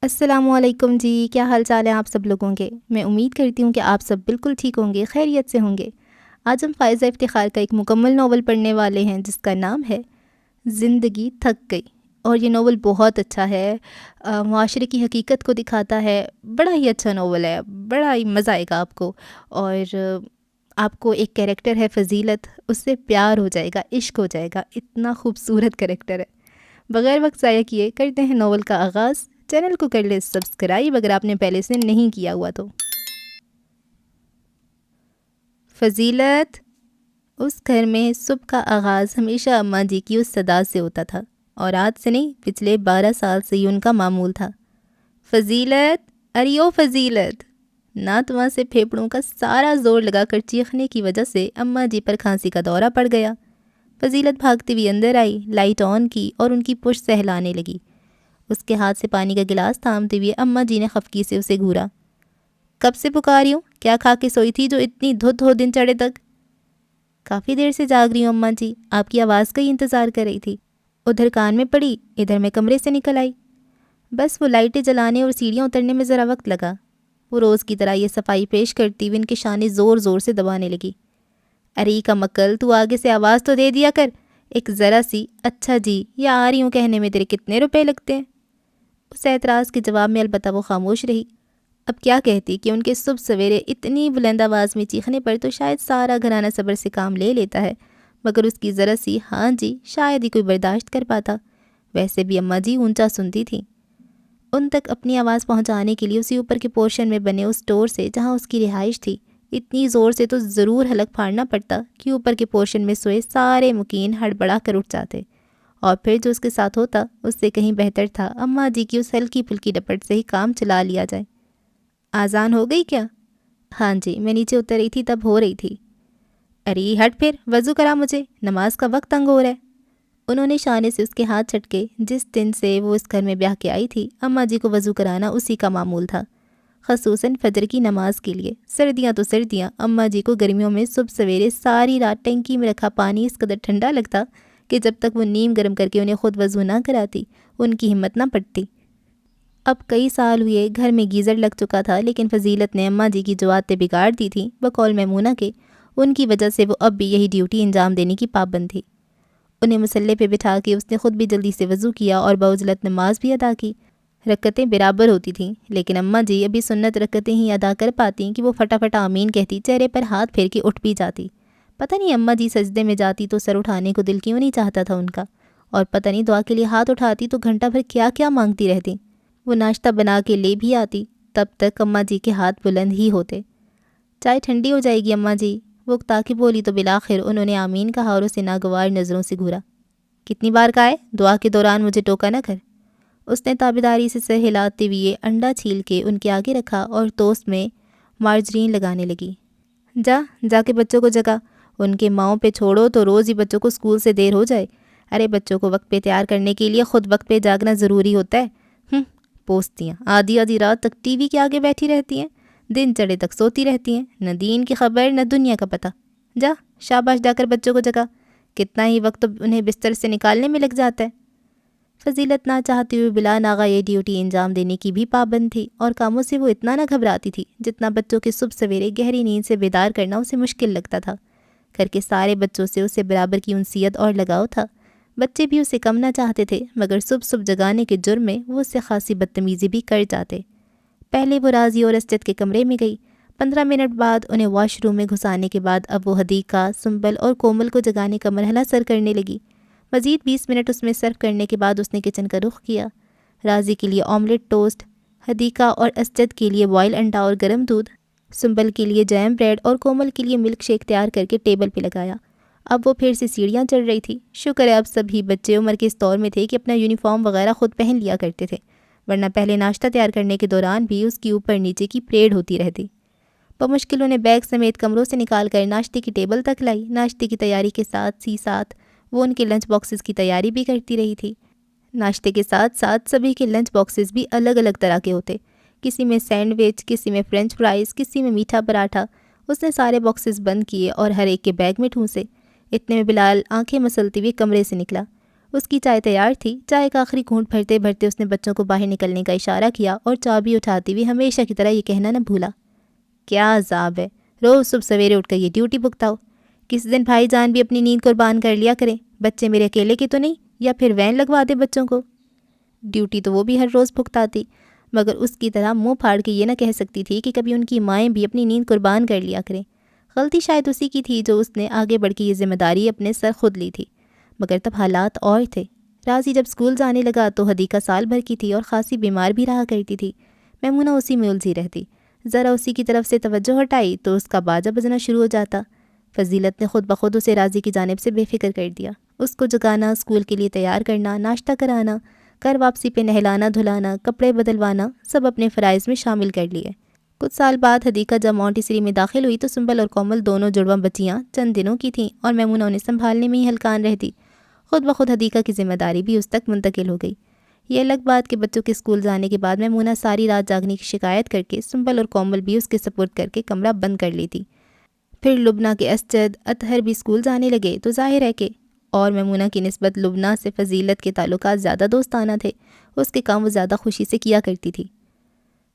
السلام علیکم جی، کیا حال چال ہیں آپ سب لوگوں کے؟ میں امید کرتی ہوں کہ آپ سب بالکل ٹھیک ہوں گے، خیریت سے ہوں گے۔ آج ہم فائزہ افتخار کا ایک مکمل ناول پڑھنے والے ہیں جس کا نام ہے زندگی تھک گئی، اور یہ ناول بہت اچھا ہے، معاشرے کی حقیقت کو دکھاتا ہے۔ بڑا ہی اچھا ناول ہے، بڑا ہی مزہ آئے گا آپ کو، اور آپ کو ایک کیریکٹر ہے فضیلت، اس سے پیار ہو جائے گا، عشق ہو جائے گا، اتنا خوبصورت کیریکٹر ہے۔ بغیر وقت ضائع کیے کرتے ہیں ناول کا آغاز۔ چینل کو کر لے سبسکرائب اگر آپ نے پہلے سے نہیں کیا ہوا تو۔ فضیلت۔ اس گھر میں صبح کا آغاز ہمیشہ اماں جی کی اس صدا سے ہوتا تھا، اور آج سے نہیں، پچھلے 12 سال سے یہ ان کا معمول تھا۔ فضیلت، ارے فضیلت! ناتواں سے پھیپھڑوں کا سارا زور لگا کر چیخنے کی وجہ سے اماں جی پر کھانسی کا دورہ پڑ گیا۔ فضیلت بھاگتی ہوئی اندر آئی، لائٹ آن کی اور ان کی پشت سہلانے لگی۔ اس کے ہاتھ سے پانی کا گلاس تھامتے ہوئے اماں جی نے خفگی سے اسے گھورا۔ کب سے پکاری ہوں؟ کیا کھا کے سوئی تھی جو اتنی دھت ہو دن چڑھے تک؟ کافی دیر سے جاگ رہی ہوں اماں جی، آپ کی آواز کا ہی انتظار کر رہی تھی۔ ادھر کان میں پڑی، ادھر میں کمرے سے نکل آئی۔ بس وہ لائٹیں جلانے اور سیڑھیاں اترنے میں ذرا وقت لگا۔ وہ روز کی طرح یہ صفائی پیش کرتی ہوئی ان کے شانے زور زور سے دبانے لگی۔ ارے کا مکل، تو آگے سے آواز تو دے دیا کر، ایک ذرا سی اچھا جی یا آ رہی ہوں کہنے میں تیرے کتنے روپے لگتے ہیں؟ اس اعتراض کے جواب میں البتہ وہ خاموش رہی۔ اب کیا کہتی کہ ان کے صبح سویرے اتنی بلند آواز میں چیخنے پر تو شاید سارا گھرانہ صبر سے کام لے لیتا ہے، مگر اس کی ذرا سی ہاں جی شاید ہی کوئی برداشت کر پاتا۔ ویسے بھی اماں جی اونچا سنتی تھیں۔ ان تک اپنی آواز پہنچانے کے لیے اسی اوپر کے پورشن میں بنے اس ڈور سے جہاں اس کی رہائش تھی اتنی زور سے تو ضرور حلق پھاڑنا پڑتا کہ اوپر کے پورشن میں سوئے سارے مکین ہڑبڑا کر اٹھ جاتے، اور پھر جو اس کے ساتھ ہوتا اس سے کہیں بہتر تھا اماں جی کی اس ہلکی پھلکی ڈپٹ سے ہی کام چلا لیا جائے۔ آذان ہو گئی کیا؟ ہاں جی، میں نیچے اتر رہی تھی تب ہو رہی تھی۔ ارے ہٹ پھر، وضو کرا مجھے، نماز کا وقت تنگ ہو رہا ہے۔ انہوں نے شانے سے اس کے ہاتھ چھٹکے۔ جس دن سے وہ اس گھر میں بیاہ کے آئی تھی اماں جی کو وضو کرانا اسی کا معمول تھا، خصوصاً فجر کی نماز کے لیے۔ سردیاں تو سردیاں، اماں جی کو گرمیوں میں صبح سویرے ساری رات ٹینکی میں رکھا پانی اس قدر ٹھنڈا لگتا کہ جب تک وہ نیم گرم کر کے انہیں خود وضو نہ کراتی ان کی ہمت نہ پڑتی۔ اب کئی سال ہوئے، گھر میں گیزر لگ چکا تھا، لیکن فضیلت نے اماں جی کی جو عادتیں بگاڑ دی تھیں بقول میمونہ کے، ان کی وجہ سے وہ اب بھی یہی ڈیوٹی انجام دینے کی پابند تھی۔ انہیں مسلح پہ بٹھا کے اس نے خود بھی جلدی سے وضو کیا اور بعجلت نماز بھی ادا کی۔ رکعتیں برابر ہوتی تھیں، لیکن اماں جی ابھی سنت رکعتیں ہی ادا کر پاتی کہ وہ فٹافٹ آمین کہتی، چہرے پر ہاتھ پھیر کے اٹھ بھی جاتی۔ پتہ نہیں اماں جی سجدے میں جاتی تو سر اٹھانے کو دل کیوں نہیں چاہتا تھا ان کا، اور پتہ نہیں دعا کے لیے ہاتھ اٹھاتی تو گھنٹہ بھر کیا کیا مانگتی رہتی۔ وہ ناشتہ بنا کے لے بھی آتی، تب تک اماں جی کے ہاتھ بلند ہی ہوتے۔ چائے ٹھنڈی ہو جائے گی اماں جی، وہ تاکہ بولی تو بالآخر انہوں نے آمین کہا اور اسے ناگوار نظروں سے گھورا۔ کتنی بار کہا ہے دعا کے دوران مجھے ٹوکا نہ کر؟ اس نے تابیداری سے سر ہلاتے ہوئے انڈا چھیل کے ان کے آگے رکھا اور ٹوسٹ میں مارجرین لگانے لگی۔ جا کے بچوں کو جگا، ان کے ماؤں پہ چھوڑو تو روز ہی بچوں کو اسکول سے دیر ہو جائے۔ ارے بچوں کو وقت پہ تیار کرنے کے لیے خود وقت پہ جاگنا ضروری ہوتا ہے۔ پوستیاں آدھی آدھی رات تک ٹی وی کے آگے بیٹھی رہتی ہیں، دن چڑھے تک سوتی رہتی ہیں، نہ دین کی خبر نہ دنیا کا پتہ۔ جا شاباش، جا کر بچوں کو جگا، کتنا ہی وقت انہیں بستر سے نکالنے میں لگ جاتا ہے۔ فضیلت نہ چاہتے ہوئے بلا ناغہ یہ ڈیوٹی انجام دینے کی بھی پابند تھی، اور کاموں سے وہ اتنا نہ گھبراتی تھی جتنا بچوں کے صبح سویرے گہری نیند سے بیدار کرنا اسے مشکل لگتا تھا۔ گھر کے سارے بچوں سے اسے برابر کی انسیت اور لگاؤ تھا۔ بچے بھی اسے کم نہ چاہتے تھے، مگر صبح جگانے کے جرم میں وہ اس سے خاصی بدتمیزی بھی کر جاتے۔ پہلے وہ راضی اور اسجد کے کمرے میں گئی۔ 15 منٹ بعد انہیں واش روم میں گھسانے کے بعد اب وہ حدیقہ، سنبل اور کومل کو جگانے کا مرحلہ سر کرنے لگی۔ مزید 20 منٹ اس میں صرف کرنے کے بعد اس نے کچن کا رخ کیا۔ راضی کے لیے آملیٹ ٹوسٹ، حدیقہ اور اسجد کے لیے بوائل انڈا اور گرم دودھ، سنبل کے لیے جیم بریڈ اور کومل کے لیے ملک شیک تیار کر کے ٹیبل پہ لگایا۔ اب وہ پھر سے سیڑھیاں چڑھ رہی تھی۔ شکر ہے اب سبھی بچے عمر کے اس دور میں تھے کہ اپنا یونیفارم وغیرہ خود پہن لیا کرتے تھے، ورنہ پہلے ناشتہ تیار کرنے کے دوران بھی اس کی اوپر نیچے کی پریڈ ہوتی رہتی۔ بمشکل انہیں بیگ سمیت کمروں سے نکال کر ناشتے کی ٹیبل تک لائی۔ ناشتے کی تیاری کے ساتھ وہ ان کے لنچ باکسز کی تیاری بھی کرتی رہی تھی۔ ناشتے کے ساتھ سبھی کے لنچ باکسز بھی الگ الگ طرح کے ہوتے، کسی میں سینڈوچ، کسی میں فرنچ فرائز، کسی میں میٹھا پراٹھا۔ اس نے سارے باکسز بند کیے اور ہر ایک کے بیگ میں ٹھونسے۔ اتنے میں بلال آنکھیں مسلتے ہوئے کمرے سے نکلا۔ اس کی چائے تیار تھی۔ چائے کا آخری گھونٹ بھرتے بھرتے اس نے بچوں کو باہر نکلنے کا اشارہ کیا اور چابی اٹھاتی ہوئی ہمیشہ کی طرح یہ کہنا نہ بھولا، کیا عذاب ہے، روز صبح سویرے اٹھ کر یہ ڈیوٹی بھگتاؤ۔ کسی دن بھائی جان بھی اپنی نیند قربان کر لیا کریں، بچے میرے اکیلے کے تو نہیں، یا پھر وین لگوا دے بچوں کو۔ ڈیوٹی تو وہ بھی ہر روز بھگتاتی، مگر اس کی طرح منہ پھاڑ کے یہ نہ کہہ سکتی تھی کہ کبھی ان کی مائیں بھی اپنی نیند قربان کر لیا کریں۔ غلطی شاید اسی کی تھی جو اس نے آگے بڑھ کے یہ ذمہ داری اپنے سر خود لی تھی، مگر تب حالات اور تھے۔ راضی جب اسکول جانے لگا تو حدیقہ سال بھر کی تھی اور خاصی بیمار بھی رہا کرتی تھی۔ میمونہ اسی میں الجھی رہتی، ذرا اسی کی طرف سے توجہ ہٹائی تو اس کا باجا بجنا شروع ہو جاتا۔ فضیلت نے خود بخود اسے راضی کی جانب سے بے فکر کر دیا۔ اس کو جگانا، اسکول کے لیے تیار کرنا، ناشتہ کرانا، گھر واپسی پہ نہلانا دھلانا، کپڑے بدلوانا، سب اپنے فرائض میں شامل کر لیے۔ کچھ سال بعد حدیقہ جب مونٹیسری میں داخل ہوئی تو سنبل اور کومل دونوں جڑواں بچیاں چند دنوں کی تھیں اور میمونہ انہیں سنبھالنے میں ہی ہلکان رہتی۔ خود بخود حدیقہ کی ذمہ داری بھی اس تک منتقل ہو گئی۔ یہ الگ بات کہ بچوں کے اسکول جانے کے بعد میمونہ ساری رات جاگنے کی شکایت کر کے سنبل اور کومل بھی اس کے سپرد کر کے کمرہ بند کر لیتی۔ پھر لبنہ کے اسجد، اطہر بھی اسکول جانے لگے تو ظاہر ہے کہ اور میمونہ کی نسبت لبنہ سے فضیلت کے تعلقات زیادہ دوستانہ تھے، اس کے کام وہ زیادہ خوشی سے کیا کرتی تھی۔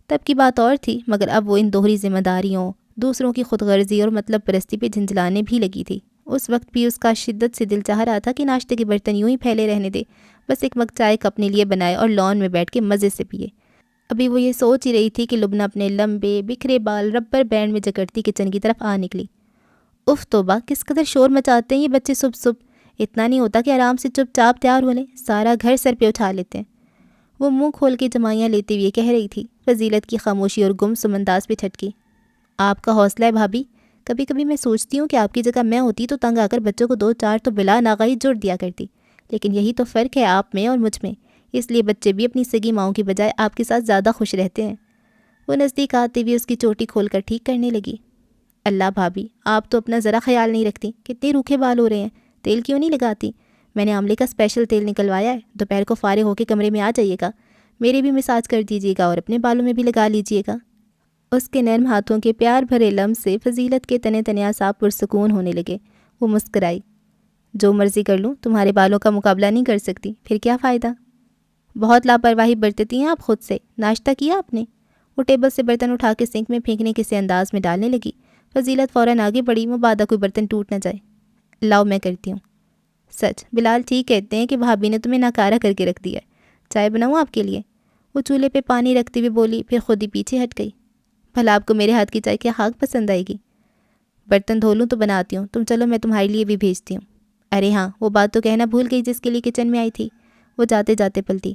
تب کی بات اور تھی، مگر اب وہ ان دوہری ذمہ داریوں، دوسروں کی خود غرضی اور مطلب پرستی پہ جھنجھلانے بھی لگی تھی۔ اس وقت بھی اس کا شدت سے دل چاہ رہا تھا کہ ناشتے کے برتن یوں ہی پھیلے رہنے دے، بس ایک مگ چائے اپنے لیے بنائے اور لان میں بیٹھ کے مزے سے پیے۔ ابھی وہ یہ سوچ ہی رہی تھی کہ لبنہ اپنے لمبے بکھرے بال ربر بینڈ میں جکڑتی کچن کی طرف آ نکلی۔ اف توبہ، کس قدر شور مچاتے ہیں یہ بچے صبح صبح، اتنا نہیں ہوتا کہ آرام سے چپ چاپ تیار ہو لیں، سارا گھر سر پہ اٹھا لیتے ہیں۔ وہ منہ کھول کے جمائیاں لیتے ہوئے کہہ رہی تھی۔ فضیلت کی خاموشی اور گم سم انداز پہ ٹھٹکی، آپ کا حوصلہ ہے بھابھی، کبھی کبھی میں سوچتی ہوں کہ آپ کی جگہ میں ہوتی تو تنگ آ کر بچوں کو 2-4 تو بلا ناغہ جوڑ دیا کرتی، لیکن یہی تو فرق ہے آپ میں اور مجھ میں، اس لیے بچے بھی اپنی سگی ماؤں کی بجائے آپ کے ساتھ زیادہ خوش رہتے ہیں۔ وہ نزدیک آتے ہوئے اس کی چوٹی کھول کر ٹھیک کرنے لگی۔ اللہ بھابھی، آپ تو اپنا ذرا خیال نہیں رکھتی، کتنے روکھے بال ہو رہے ہیں، تیل کیوں نہیں لگاتی؟ میں نے آملے کا اسپیشل تیل نکلوایا ہے، دوپہر کو فارغ ہو کے کمرے میں آ جائیے گا، میرے بھی مساج کر دیجیے گا اور اپنے بالوں میں بھی لگا لیجیے گا۔ اس کے نرم ہاتھوں کے پیار بھرے لمس سے فضیلت کے تنے تنے اعصاب پرسکون ہونے لگے۔ وہ مسکرائی، جو مرضی کر لوں، تمہارے بالوں کا مقابلہ نہیں کر سکتی، پھر کیا فائدہ؟ بہت لاپرواہی برتتی ہیں آپ خود سے۔ ناشتہ کیا آپ نے؟ وہ ٹیبل سے برتن اٹھا کے سنک میں پھینکنے کسی انداز میں ڈالنے لگی۔ فضیلت فوراً آگے بڑھی، مبادا کوئی برتن ٹوٹ نہ جائے۔ لاؤ میں کرتی ہوں۔ سچ، بلال ٹھیک کہتے ہیں کہ بھابھی نے تمہیں ناکارہ کر کے رکھ دیا ہے۔ چائے بناؤں آپ کے لیے؟ وہ چولہے پہ پانی رکھتے ہوئے بولی، پھر خود ہی پیچھے ہٹ گئی۔ بھلا آپ کو میرے ہاتھ کی چائے کیا خاک پسند آئے گی؟ برتن دھو لوں تو بناتی ہوں، تم چلو میں تمہارے لیے بھی بھیجتی ہوں۔ ارے ہاں، وہ بات تو کہنا بھول گئی جس کے لیے کچن میں آئی تھی۔ وہ جاتے جاتے پلٹی،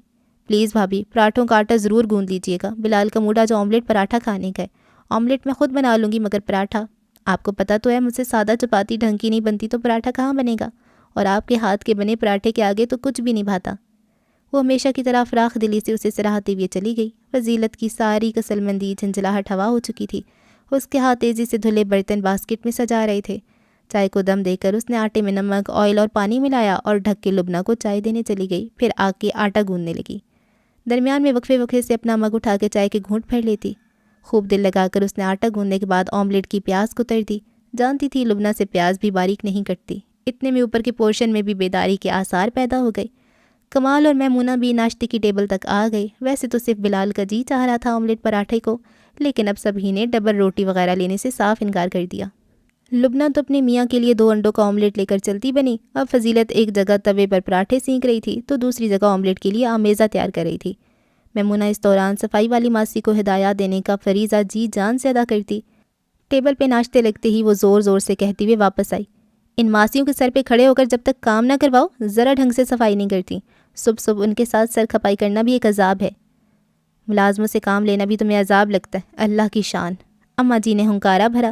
پلیز بھابھی، پراٹھوں کا آٹا ضرور گوندھ لیجیے گا، بلال کا موڈ آج آملیٹ پراٹھا کھانے کا ہے۔ آملیٹ میں خود بنا لوں گی، مگر پراٹھا آپ کو پتہ تو ہے مجھ سے سادہ چپاتی ڈھنگ کی نہیں بنتی تو پراٹھا کہاں بنے گا، اور آپ کے ہاتھ کے بنے پراٹھے کے آگے تو کچھ بھی نہیں بھاتا۔ وہ ہمیشہ کی طرح فراخ دلی سے اسے سراہتے ہوئے چلی گئی۔ فضیلت کی ساری کسل مندی جھنجھلاہٹ ہوا ہو چکی تھی۔ اس کے ہاتھ تیزی سے دھلے برتن باسکٹ میں سجا رہے تھے۔ چائے کو دم دے کر اس نے آٹے میں نمک، آئل اور پانی ملایا اور ڈھک کے لبنہ کو چائے دینے چلی گئی، پھر آ کے آٹا گوندنے لگی۔ درمیان میں وقفے وقفے سے اپنا مگ اٹھا کے چائے کے گھونٹ پھیر لیتی۔ خوب دل لگا کر اس نے آٹا گوندنے کے بعد آملیٹ کی پیاز کو تر دی۔ جانتی تھی لبنہ سے پیاز بھی باریک نہیں کٹتی۔ اتنے میں اوپر کے پورشن میں بھی بیداری کے آثار پیدا ہو گئے۔ کمال اور میمونہ بھی ناشتے کی ٹیبل تک آ گئے۔ ویسے تو صرف بلال کا جی چاہ رہا تھا آملیٹ پراٹھے کو، لیکن اب سبھی نے ڈبل روٹی وغیرہ لینے سے صاف انکار کر دیا۔ لبنہ تو اپنے میاں کے لیے 2 انڈوں کا آملیٹ لے کر چلتی بنی۔ اب فضیلت ایک جگہ توے پر پراٹھے سینک رہی تھی تو دوسری جگہ آملیٹ کے لیے آمیزہ تیار کر رہی تھی۔ میمونہ اس دوران صفائی والی ماسی کو ہدایات دینے کا فریضہ جی جان سے ادا کرتی۔ ٹیبل پہ ناشتے لگتے ہی وہ زور زور سے کہتی ہوئے واپس آئی، ان ماسیوں کے سر پہ کھڑے ہو کر جب تک کام نہ کرواؤ ذرا ڈھنگ سے صفائی نہیں کرتی۔ صبح صبح ان کے ساتھ سر کھپائی کرنا بھی ایک عذاب ہے۔ ملازموں سے کام لینا بھی تمہیں عذاب لگتا ہے، اللہ کی شان۔ اماں جی نے ہنکارا بھرا۔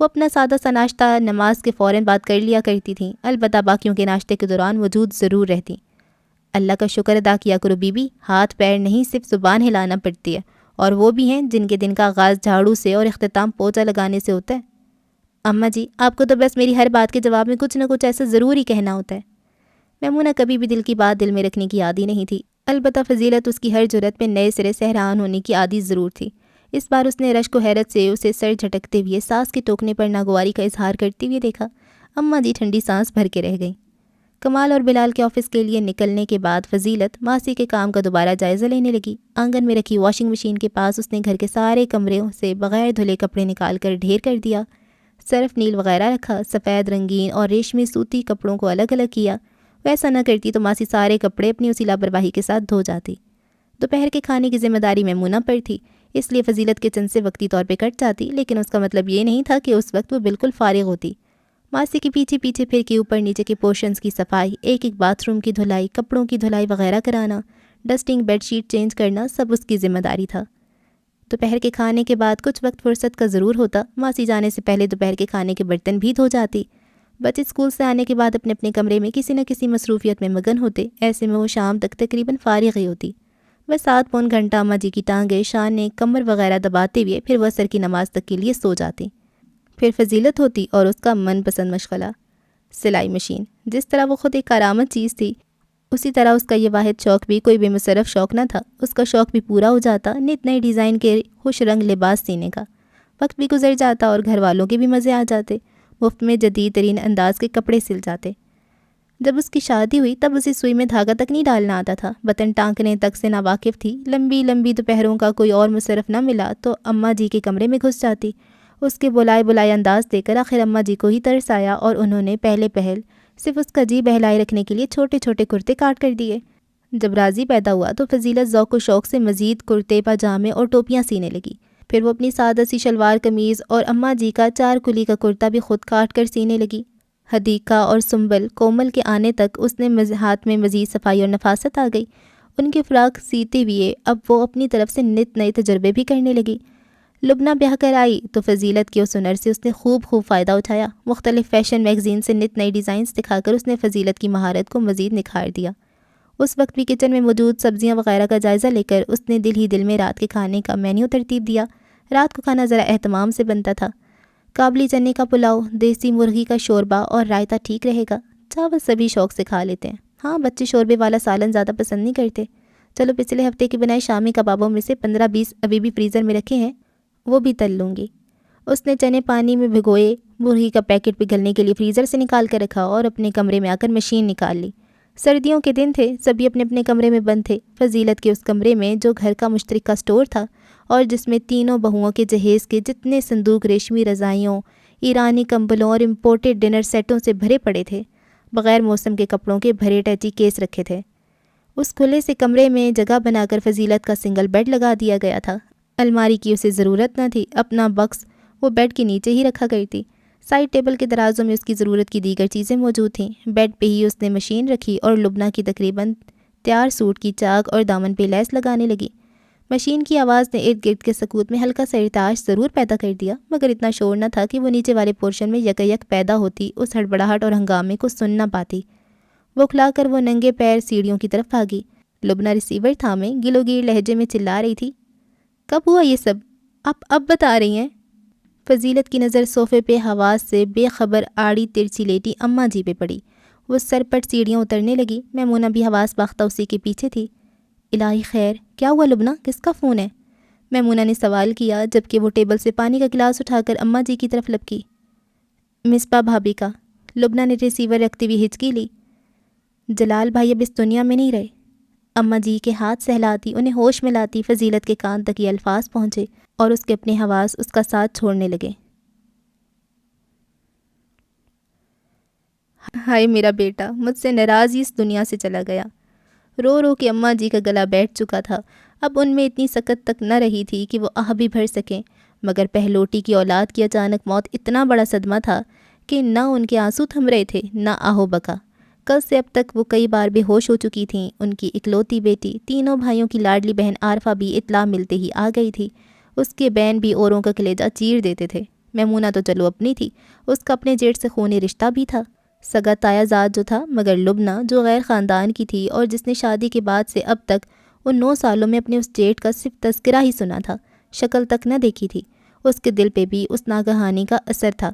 وہ اپنا سادہ سا ناشتہ نماز کے فوراً بعد کر لیا کرتی تھیں، البتہ باقیوں کے ناشتے کے دوران موجود ضرور رہتی۔ اللہ کا شکر ادا کیا کرو بی بی، ہاتھ پیر نہیں صرف زبان ہلانا پڑتی ہے، اور وہ بھی ہیں جن کے دن کا آغاز جھاڑو سے اور اختتام پوچا لگانے سے ہوتا ہے۔ اماں جی، آپ کو تو بس میری ہر بات کے جواب میں کچھ نہ کچھ ایسا ضرور ہی کہنا ہوتا ہے۔ میمونہ کبھی بھی دل کی بات دل میں رکھنے کی عادی نہیں تھی، البتہ فضیلت اس کی ہر جرت میں نئے سرے سے حیران ہونے کی عادی ضرور تھی۔ اس بار اس نے رشک و حیرت سے اسے سر جھٹکتے ہوئے ساس کے ٹوکنے پر ناگواری کا اظہار کرتے ہوئے دیکھا۔ اماں جی ٹھنڈی سانس بھر کے رہ گئیں۔ کمال اور بلال کے آفس کے لیے نکلنے کے بعد فضیلت ماسی کے کام کا دوبارہ جائزہ لینے لگی۔ آنگن میں رکھی واشنگ مشین کے پاس اس نے گھر کے سارے کمروں سے بغیر دھلے کپڑے نکال کر ڈھیر کر دیا۔ سرف نیل وغیرہ رکھا، سفید، رنگین اور ریشمی سوتی کپڑوں کو الگ الگ کیا۔ ویسا نہ کرتی تو ماسی سارے کپڑے اپنی اسی لاپرواہی کے ساتھ دھو جاتی۔ دوپہر کے کھانے کی ذمہ داری میمونہ پر تھی، اس لیے فضیلت کچن سے وقتی طور پہ کٹ جاتی، لیکن اس کا مطلب یہ نہیں تھا کہ اس وقت وہ بالکل فارغ ہوتی۔ ماسی کے پیچھے پیچھے پھر کے اوپر نیچے کے پورشنز کی صفائی، ایک ایک باتھ روم کی دھلائی، کپڑوں کی دھلائی وغیرہ کرانا، ڈسٹنگ، بیڈ شیٹ چینج کرنا، سب اس کی ذمہ داری تھا۔ دوپہر کے کھانے کے بعد کچھ وقت فرصت کا ضرور ہوتا، ماسی جانے سے پہلے دوپہر کے کھانے کے برتن بھی دھو جاتی۔ بچے اسکول سے آنے کے بعد اپنے اپنے کمرے میں کسی نہ کسی مصروفیت میں مگن ہوتے، ایسے میں وہ شام تک تقریباً فارغ ہی ہوتی۔ بس 7 پون گھنٹہ اماں جی کی ٹانگیں، شانے، کمر وغیرہ دباتے ہوئے پھر وہ عصر کی نماز تک کے لیے سو جاتی۔ پھر فضیلت ہوتی اور اس کا من پسند مشغلہ سلائی مشین۔ جس طرح وہ خود ایک کارآمد چیز تھی، اسی طرح اس کا یہ واحد شوق بھی کوئی بے مصرف شوق نہ تھا۔ اس کا شوق بھی پورا ہو جاتا نت نئے ڈیزائن کے خوش رنگ لباس سینے کا۔ وقت بھی گزر جاتا اور گھر والوں کے بھی مزے آ جاتے، مفت میں جدید ترین انداز کے کپڑے سل جاتے۔ جب اس کی شادی ہوئی تب اسے سوئی میں دھاگا تک نہیں ڈالنا آتا تھا، بٹن ٹانکنے تک سے ناواقف تھی۔ لمبی لمبی دوپہروں کا کوئی اور مصرف نہ ملا تو اماں جی کے کمرے میں گھس جاتی۔ اس کے بلائے انداز دے کر آخر اماں جی کو ہی ترس آیا اور انہوں نے پہلے پہل صرف اس کا جی بہلائے رکھنے کے لیے چھوٹے چھوٹے کرتے کاٹ کر دیے۔ جب راضی پیدا ہوا تو فضیلت ذوق و شوق سے مزید کرتے، پاجامے اور ٹوپیاں سینے لگی۔ پھر وہ اپنی سادہ سی شلوار قمیض اور اماں جی کا 4 کلی کا کرتا بھی خود کاٹ کر سینے لگی۔ حدیقہ اور سنبل کومل کے آنے تک اس نے ہاتھ میں مزید صفائی اور نفاست آ گئی۔ ان کے فراق سیتے ہوئے اب وہ اپنی طرف سے نت نئے تجربے بھی کرنے لگی۔ لبنہ بیاہ کر آئی تو فضیلت کے اس ہنر سے اس نے خوب فائدہ اٹھایا۔ مختلف فیشن میگزین سے نت نئی ڈیزائنز دکھا کر اس نے فضیلت کی مہارت کو مزید نکھار دیا۔ اس وقت بھی کچن میں موجود سبزیاں وغیرہ کا جائزہ لے کر اس نے دل ہی دل میں رات کے کھانے کا مینیو ترتیب دیا۔ رات کو کھانا ذرا اہتمام سے بنتا تھا۔ کابلی چنے کا پلاؤ، دیسی مرغی کا شوربہ اور رائتہ ٹھیک رہے گا۔ چاول سبھی شوق سے کھا لیتے ہیں۔ ہاں، بچے شوربے والا سالن زیادہ پسند نہیں کرتے۔ چلو پچھلے ہفتے کے بنائے شامی کبابوں میں سے 15-20 ابھی بھی فریزر میں رکھے ہیں، وہ بھی تل لوں گی۔ اس نے چنے پانی میں بھگوئے، مرغی کا پیکٹ پگھلنے کے لیے فریزر سے نکال کر رکھا اور اپنے کمرے میں آ کر مشین نکال لی۔ سردیوں کے دن تھے، سبھی اپنے اپنے کمرے میں بند تھے۔ فضیلت کے اس کمرے میں جو گھر کا مشترکہ سٹور تھا اور جس میں تینوں بہوؤں کے جہیز کے جتنے صندوق ریشمی رضائیوں، ایرانی کمبلوں اور امپورٹڈ ڈنر سیٹوں سے بھرے پڑے تھے، بغیر موسم کے کپڑوں کے بھرے ٹیچی کیس رکھے تھے۔ اس کھلے سے کمرے میں جگہ بنا کر فضیلت کا سنگل بیڈ لگا دیا گیا تھا۔ الماری کی اسے ضرورت نہ تھی، اپنا بکس وہ بیڈ کے نیچے ہی رکھا کرتی۔ سائڈ ٹیبل کے درازوں میں اس کی ضرورت کی دیگر چیزیں موجود تھیں۔ بیڈ پہ ہی اس نے مشین رکھی اور لبنہ کی تقریباً تیار سوٹ کی چاک اور دامن پہ لیس لگانے لگی۔ مشین کی آواز نے ارد گرد کے سکوت میں ہلکا سا ارتعاش ضرور پیدا کر دیا، مگر اتنا شور نہ تھا کہ وہ نیچے والے پورشن میں یک پیدا ہوتی اس ہڑبڑاہٹ اور ہنگامے کو سن نہ پاتی۔ وہ کھلا کر وہ ننگے پیر سیڑھیوں کی طرف بھاگی۔ لبنہ ریسیور تھامے گلو گیر لہجے میں چلا رہی تھی، کب ہوا یہ سب؟ آپ اب بتا رہی ہیں؟ فضیلت کی نظر صوفے پہ حواس سے بے خبر آڑی ترچی لیٹی اماں جی پہ پڑی۔ وہ سر پٹ سیڑھیاں اترنے لگی۔ میمونہ بھی حواس باختہ اسی کے پیچھے تھی۔ الہی خیر، کیا ہوا لبنہ؟ کس کا فون ہے؟ میمونہ نے سوال کیا جبکہ وہ ٹیبل سے پانی کا گلاس اٹھا کر اماں جی کی طرف لپکی۔ مصباح بھابھی کا۔ لبنہ نے ریسیور رکھتے ہوئے ہچکی لی۔ جلال بھائی اب اس دنیا میں نہیں رہے۔ اماں جی کے ہاتھ سہلاتی انہیں ہوش میں لاتی فضیلت کے کان تک یہ الفاظ پہنچے اور اس کے اپنے حواس اس کا ساتھ چھوڑنے لگے۔ ہائے میرا بیٹا، مجھ سے ناراض ہی اس دنیا سے چلا گیا۔ رو رو کے اماں جی کا گلا بیٹھ چکا تھا۔ اب ان میں اتنی سکت تک نہ رہی تھی کہ وہ آہ بھی بھر سکیں، مگر پہلوٹی کی اولاد کی اچانک موت اتنا بڑا صدمہ تھا کہ نہ ان کے آنسو تھم رہے تھے نہ آہو بکا۔ کل سے اب تک وہ کئی بار بے ہوش ہو چکی تھیں۔ ان کی اکلوتی بیٹی، تینوں بھائیوں کی لاڈلی بہن عارفہ بھی اطلاع ملتے ہی آ گئی تھی۔ اس کے بین بھی اوروں کا کلیجہ چیر دیتے تھے۔ میمونہ تو چلو اپنی تھی، اس کا اپنے جیٹ سے خونی رشتہ بھی تھا، سگا تایا زاد جو تھا، مگر لبنہ جو غیر خاندان کی تھی اور جس نے شادی کے بعد سے اب تک ان 9 سالوں میں اپنے اس جیٹ کا صرف تذکرہ ہی سنا تھا، شکل تک نہ دیکھی تھی، اس کے دل پہ بھی اس ناگہانی کا اثر تھا۔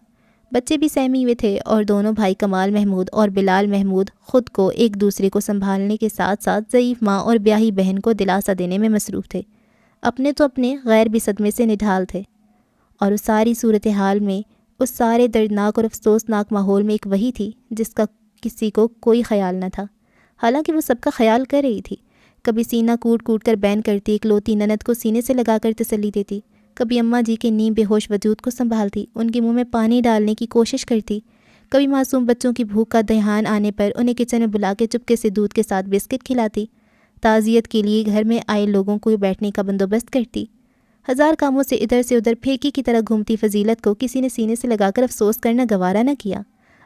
بچے بھی سہمی ہوئے تھے اور دونوں بھائی کمال محمود اور بلال محمود خود کو ایک دوسرے کو سنبھالنے کے ساتھ ساتھ ضعیف ماں اور بیاہی بہن کو دلاسا دینے میں مصروف تھے۔ اپنے تو اپنے، غیر بھی صدمے سے نڈھال تھے، اور اس ساری صورتحال میں، اس سارے دردناک اور افسوسناک ماحول میں ایک وہی تھی جس کا کسی کو کوئی خیال نہ تھا، حالانکہ وہ سب کا خیال کر رہی تھی۔ کبھی سینہ کوٹ کوٹ کر بین کرتی، اکلوتی نند کو سینے سے لگا کر تسلی دیتی، کبھی اماں جی کے نیم بے ہوش وجود کو سنبھالتی، ان کے منہ میں پانی ڈالنے کی کوشش کرتی، کبھی معصوم بچوں کی بھوک کا دھیان آنے پر انہیں کچن میں بلا کے چپکے سے دودھ کے ساتھ بسکٹ کھلاتی، تعزیت کے لیے گھر میں آئے لوگوں کو بیٹھنے کا بندوبست کرتی۔ ہزار کاموں سے ادھر سے ادھر پھیکی کی طرح گھومتی فضیلت کو کسی نے سینے سے لگا کر افسوس کرنا گوارا نہ کیا۔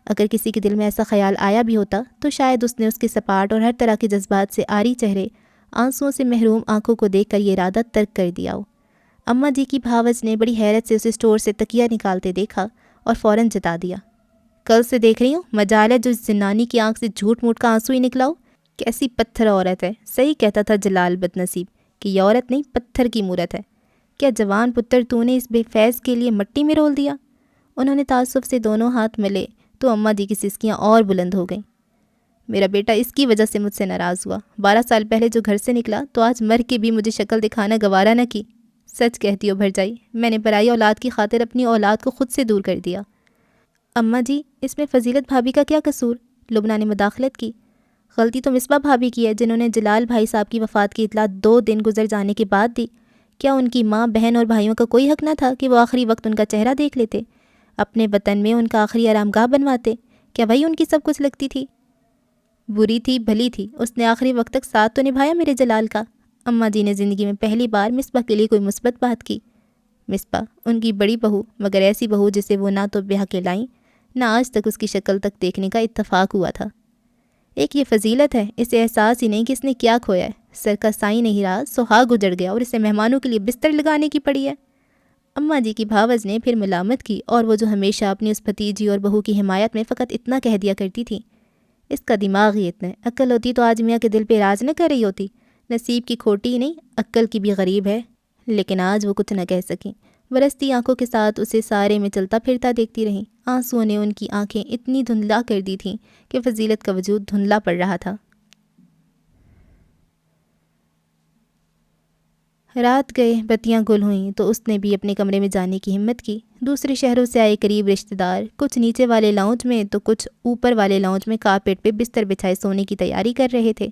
اگر کسی کے دل میں ایسا خیال آیا بھی ہوتا تو شاید اس نے اس کے سپاٹ اور ہر طرح کے جذبات سے عاری چہرے، آنسوؤں سے محروم آنکھوں کو دیکھ کر یہ ارادہ ترک کر دیا ہو۔ اماں جی کی بھاوج نے بڑی حیرت سے اسے اسٹور سے تکیہ نکالتے دیکھا اور فوراً جتا دیا، کل سے دیکھ رہی ہوں مجال ہے جو اس زنانی کی آنکھ سے جھوٹ موٹ کا آنسو ہی نکلا ہو۔ کیسی پتھر عورت ہے، صحیح کہتا تھا جلال بد نصیب کہ یہ عورت نہیں پتھر کی مورت ہے۔ کیا جوان پتر تو نے اس بے فیض کے لیے مٹی میں رول دیا؟ انہوں نے تعصب سے دونوں ہاتھ ملے تو اماں جی کی سسکیاں اور بلند ہو گئیں۔ میرا بیٹا اس کی وجہ سے مجھ سے ناراض ہوا، 12 سال پہلے جو گھر سے نکلا تو آج مر کے بھی مجھے شکل دکھانا گوارا نہ کی۔ سچ کہتی ہو بھرجائی، میں نے پرائی اولاد کی خاطر اپنی اولاد کو خود سے دور کر دیا۔ اماں جی اس میں فضیلت بھابھی کا کیا قصور؟ لبنہ نے مداخلت کی۔ غلطی تو مصباح بھابھی کی ہے جنہوں نے جلال بھائی صاحب کی وفات کی اطلاع 2 دن گزر جانے کے بعد دی۔ کیا ان کی ماں بہن اور بھائیوں کا کوئی حق نہ تھا کہ وہ آخری وقت ان کا چہرہ دیکھ لیتے، اپنے وطن میں ان کا آخری آرام گاہ بنواتے؟ کیا وہی ان کی سب کچھ لگتی تھی؟ بری تھی بھلی تھی، اس نے آخری وقت تک ساتھ تو نبھایا میرے جلال کا۔ اماں جی نے زندگی میں پہلی بار مصباح کے لیے کوئی مثبت بات کی۔ مصباح ان کی بڑی بہو، مگر ایسی بہو جسے وہ نہ تو بیاہ کے لائیں، نہ آج تک اس کی شکل تک دیکھنے کا اتفاق ہوا تھا۔ ایک یہ فضیلت ہے، اسے احساس ہی نہیں کہ اس نے کیا کھویا ہے۔ سر کا سائیں نہیں رہا، سہاگ اجڑ گیا اور اسے مہمانوں کے لیے بستر لگانے کی پڑی ہے۔ اماں جی کی بھاوج نے پھر ملامت کی، اور وہ جو ہمیشہ اپنی اس بھتیجی اور بہو کی حمایت میں فقط اتنا کہہ دیا کرتی تھی، اس کا دماغ ہی اتنا ہے، عقل ہوتی تو آج میاں کے دل پہ راج نہ کر رہی ہوتی۔ نصیب کی کھوٹی ہی نہیں، عقل کی بھی غریب ہے۔ لیکن آج وہ کچھ نہ کہہ سکیں، برستی آنکھوں کے ساتھ اسے سارے میں چلتا پھرتا دیکھتی رہیں۔ آنسوؤں نے ان کی آنکھیں اتنی دھندلا کر دی تھیں کہ فضیلت کا وجود دھندلا پڑ رہا تھا۔ رات گئے، بتیاں گل ہوئیں تو اس نے بھی اپنے کمرے میں جانے کی ہمت کی۔ دوسرے شہروں سے آئے قریب رشتہ دار کچھ نیچے والے لاؤنج میں تو کچھ اوپر والے لاؤنج میں کارپیٹ پہ بستر بچھائے سونے کی تیاری کر رہے تھے۔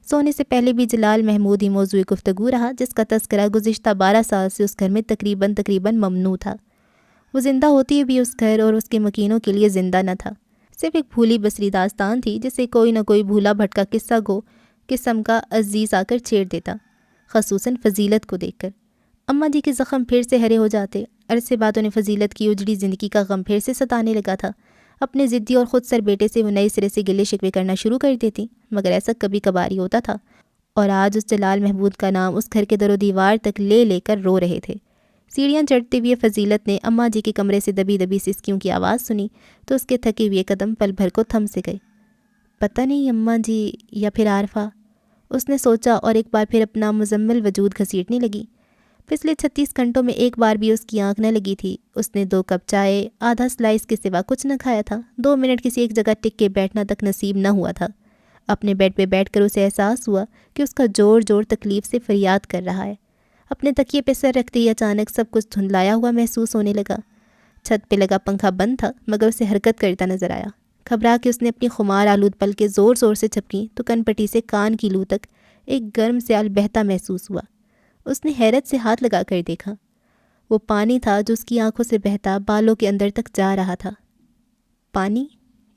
سونے سے پہلے بھی جلال محمود ہی موضوع گفتگو رہا، جس کا تذکرہ گزشتہ 12 سال سے اس گھر میں تقریباً ممنوع تھا۔ وہ زندہ ہوتی بھی اس گھر اور اس کے مکینوں کے لیے زندہ نہ تھا، صرف ایک بھولی بسری داستان تھی جسے کوئی نہ کوئی بھولا بھٹکا قصہ گو قسم کا عزیز آ کر چھیڑ دیتا، خصوصاً فضیلت کو دیکھ کر۔ اماں جی کے زخم پھر سے ہرے ہو جاتے۔ عرصے بعد انہیں فضیلت کی اجڑی زندگی کا غم پھر سے ستانے لگا تھا۔ اپنے ضدی اور خود سر بیٹے سے وہ نئے سرے سے گلے شکوے کرنا شروع کر دیتی، مگر ایسا کبھی کبھار ہی ہوتا تھا، اور آج اس جلال محمود کا نام اس گھر کے در و دیوار تک لے لے کر رو رہے تھے۔ سیڑھیاں چڑھتے ہوئے فضیلت نے اماں جی کے کمرے سے دبی دبی سسکیوں کی آواز سنی تو اس کے تھکے ہوئے قدم پل بھر کو تھم سے گئے۔ پتہ نہیں اماں جی یا پھر عارفہ، اس نے سوچا، اور ایک بار پھر اپنا مزمل وجود گھسیٹنے لگی۔ پچھلے 36 گھنٹوں میں ایک بار بھی اس کی آنکھ نہ لگی تھی۔ اس نے 2 کپ چائے، آدھا سلائس کے سوا کچھ نہ کھایا تھا۔ 2 منٹ کسی ایک جگہ ٹک کے بیٹھنا تک نصیب نہ ہوا تھا۔ اپنے بیڈ پہ بیٹھ کر اسے احساس ہوا کہ اس کا جوڑ جوڑ تکلیف سے فریاد کر رہا ہے۔ اپنے تکیے پہ سر رکھتے ہی اچانک سب کچھ دھندلایا ہوا محسوس ہونے لگا۔ چھت پہ لگا پنکھا بند تھا، مگر اسے حرکت کرتا نظر آیا۔ گھبرا کے اس نے اپنی خمار آلود پلکیں زور زور سے جھپکیں تو کن پٹی سے کان کی لو تک ایک گرم سیال بہتا محسوس ہوا۔ اس نے حیرت سے ہاتھ لگا کر دیکھا، وہ پانی تھا جو اس کی آنکھوں سے بہتا بالوں کے اندر تک جا رہا تھا۔ پانی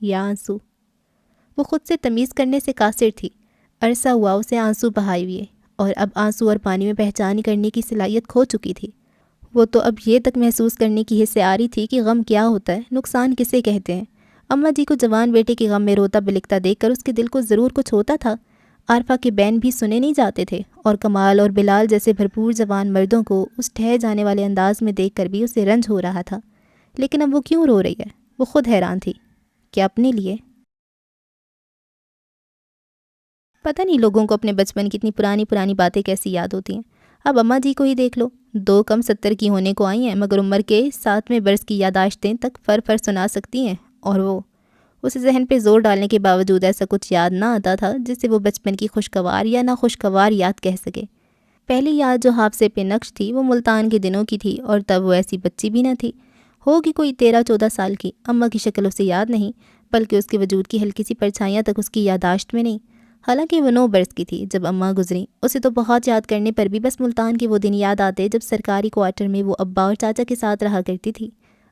یا آنسو؟ وہ خود سے تمیز کرنے سے قاصر تھی۔ عرصہ ہوا اسے آنسو بہائے ہوئے، اور اب آنسو اور پانی میں پہچان کرنے کی صلاحیت کھو چکی تھی۔ وہ تو اب یہ تک محسوس کرنے کی حص سے آ رہی تھی کہ غم کیا ہوتا ہے، نقصان کسے کہتے ہیں۔ اماں جی کو جوان بیٹے کے غم میں روتا بلکتا دیکھ کر اس کے دل کو ضرور کچھ ہوتا تھا۔ عارفہ کے بین بھی سنے نہیں جاتے تھے، اور کمال اور بلال جیسے بھرپور جوان مردوں کو اس ٹھہ جانے والے انداز میں دیکھ کر بھی اسے رنج ہو رہا تھا۔ لیکن اب وہ کیوں رو رہی ہے؟ وہ خود حیران تھی۔ کیا اپنے لیے؟ پتہ نہیں لوگوں کو اپنے بچپن کی اتنی پرانی باتیں کیسی یاد ہوتی ہیں۔ اب اماں جی کو ہی دیکھ لو، 2 کم 70 کی ہونے کو آئی ہیں، مگر عمر کے 7ویں برس کی یاداشتیں تک فر سنا سکتی ہیں، اور وہ اسے ذہن پہ زور ڈالنے کے باوجود ایسا کچھ یاد نہ آتا تھا جسے وہ بچپن کی خوشگوار یا ناخوشگوار یاد کہہ سکے۔ پہلی یاد جو حافظے پہ نقش تھی وہ ملتان کے دنوں کی تھی، اور تب وہ ایسی بچی بھی نہ تھی، ہوگی کوئی 13-14 سال کی۔ اماں کی شکل اسے یاد نہیں، پل کے اس کے وجود کی ہلکی سی پرچھائیاں تک اس کی یادداشت میں نہیں۔ حالانکہ وہ 9 برس کی تھی جب اماں گزریں۔ اسے تو بہت یاد کرنے پر بھی بس ملتان کے وہ دن یاد آتے جب سرکاری کوارٹر میں وہ ابا اور چاچا کے ساتھ رہا کرتی تھی۔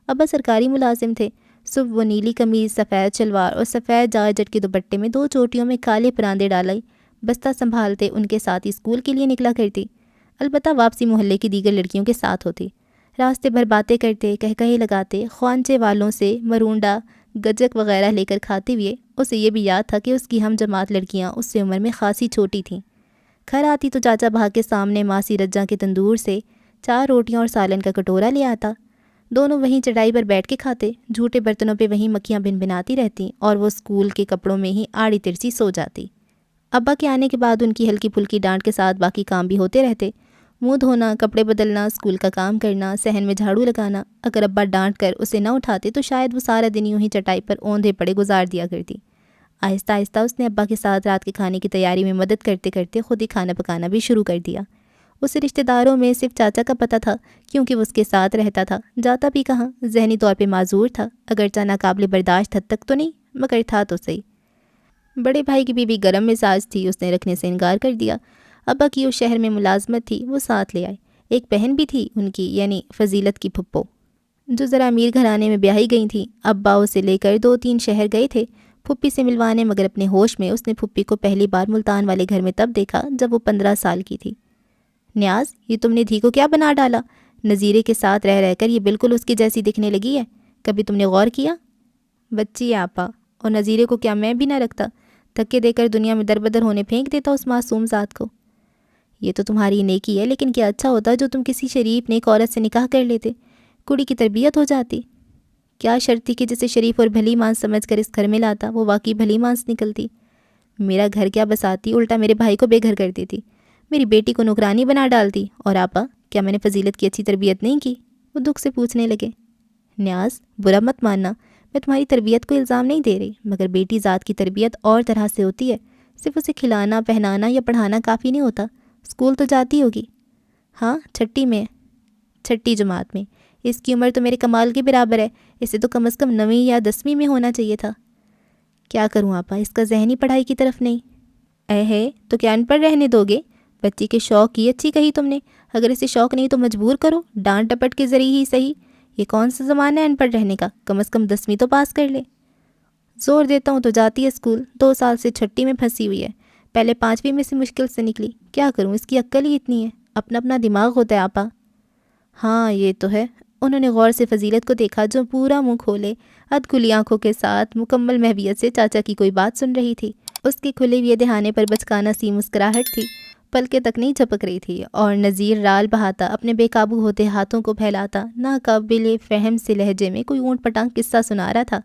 ابا سرکاری ملازم تھے۔ صبح وہ نیلی قمیض، سفید شلوار اور سفید جارجٹ کے دوپٹے میں 2 چوٹیوں میں کالے پراندے ڈالے بستہ سنبھالتے ان کے ساتھ اسکول کے لیے نکلا کرتی۔ البتہ واپسی محلے کی دیگر لڑکیوں کے ساتھ ہوتی۔ راستے بھر باتیں کرتے، کہکہے لگاتے، خوانچے والوں سے مرونڈا، گجک وغیرہ لے کر کھاتے ہوئے اسے یہ بھی یاد تھا کہ اس کی ہم جماعت لڑکیاں اس سے عمر میں خاصی چھوٹی تھیں۔ گھر آتی تو چاچا بھاگ کے سامنے ماسی رجا کے تندور سے 4 روٹیاں اور سالن کا کٹورا لے آتا۔ دونوں وہیں چٹائی پر بیٹھ کے کھاتے، جھوٹے برتنوں پہ وہیں مکھیاں بنبناتی رہتیں اور وہ اسکول کے کپڑوں میں ہی آڑی ترسی سو جاتی۔ ابا کے آنے کے بعد ان کی ہلکی پھلکی ڈانٹ کے ساتھ باقی کام بھی ہوتے رہتے، منہ دھونا، کپڑے بدلنا، اسکول کا کام کرنا، صحن میں جھاڑو لگانا۔ اگر ابا ڈانٹ کر اسے نہ اٹھاتے تو شاید وہ سارا دن یوں ہی چٹائی پر اوندھے پڑے گزار دیا کرتی۔ آہستہ آہستہ اس نے ابا کے ساتھ رات کے کھانے کی تیاری میں مدد کرتے کرتے خود ہی کھانا پکانا بھی شروع کر دیا۔ اسے رشتہ داروں میں صرف چاچا کا پتہ تھا کیونکہ وہ اس کے ساتھ رہتا تھا، جاتا بھی کہاں، ذہنی طور پہ معذور تھا، اگرچہ ناقابل برداشت حد تک تو نہیں مگر تھا تو صحیح۔ بڑے بھائی کی بیوی گرم مزاج تھی، اس نے رکھنے سے انکار کر دیا۔ ابا کی اس شہر میں ملازمت تھی، وہ ساتھ لے آئے۔ ایک بہن بھی تھی ان کی، یعنی فضیلت کی پھپھو، جو ذرا امیر گھرانے میں بیاہی گئی تھیں۔ ابا اسے لے کر 2-3 شہر گئے تھے پھپھی سے ملوانے، مگر اپنے ہوش میں اس نے پھپھی کو پہلی بار ملتان والے گھر میں تب دیکھا جب وہ 15 سال کی تھی۔ نیاز، یہ تم نے دھی کو کیا بنا ڈالا؟ نظیرے کے ساتھ رہ رہ کر یہ بالکل اس کی جیسی دکھنے لگی ہے، کبھی تم نے غور کیا؟ بچی ہے آپا، اور نظیرے کو کیا میں بھی نہ رکھتا، دھکے دے کر دنیا میں دربدر ہونے پھینک دیتا اس معصوم ذات کو۔ یہ تو تمہاری نیکی ہے، لیکن کیا اچھا ہوتا جو تم کسی شریف نیک عورت سے نکاح کر لیتے، کڑی کی تربیت ہو جاتی۔ کیا شرط تھی کہ جسے شریف اور بھلی مانس سمجھ کر اس گھر میں لاتا وہ واقعی بھلی مانس نکلتی؟ میرا گھر کیا بساتی، الٹا میرے بھائی کو بے گھر کر دیتی، میری بیٹی کو نوکرانی بنا ڈالتی۔ اور آپا، کیا میں نے فضیلت کی اچھی تربیت نہیں کی؟ وہ دکھ سے پوچھنے لگے۔ نیاز، برا مت ماننا، میں تمہاری تربیت کو الزام نہیں دے رہی، مگر بیٹی ذات کی تربیت اور طرح سے ہوتی ہے، صرف اسے کھلانا، پہنانا یا پڑھانا کافی نہیں ہوتا۔ اسکول تو جاتی ہوگی؟ ہاں، 6ٹھی جماعت میں۔ اس کی عمر تو میرے کمال کے برابر ہے، اسے تو کم از کم 9ویں یا 10ویں میں ہونا چاہیے تھا۔ کیا کروں آپا، اس کا ذہن ہی پڑھائی کی طرف نہیں۔ اے ہے تو کیا ان پڑھ رہنے دو گے؟ بچی کے شوق کی اچھی کہی تم نے، اگر اسے شوق نہیں تو مجبور کرو، ڈانٹ ڈپٹ کے ذریعے ہی صحیح۔ یہ کون سا زمانہ ہے ان پڑھ رہنے کا، کم از کم 10ویں تو پاس کر لے۔ زور دیتا ہوں تو جاتی ہے اسکول، 2 سال سے 6ٹھی میں پھنسی ہوئی ہے، پہلے 5ویں میں سے مشکل سے نکلی۔ کیا کروں، اس کی عقل ہی اتنی ہے، اپنا اپنا دماغ ہوتا ہے آپا۔ ہاں یہ تو ہے۔ انہوں نے غور سے فضیلت کو دیکھا جو پورا منہ کھولے ادھ کھلی آنکھوں کے ساتھ مکمل محویت سے چاچا کی کوئی بات سن رہی تھی۔ اس کے کھلے ہوئے دہانے پر بچکانہ سی مسکراہٹ تھی، پلکیں تک نہیں جھپک رہی تھی، اور نذیر رال بہاتا اپنے بے قابو ہوتے ہاتھوں کو پھیلاتا ناقابل فہم سے لہجے میں کوئی اونٹ پٹانگ قصہ سنا رہا تھا۔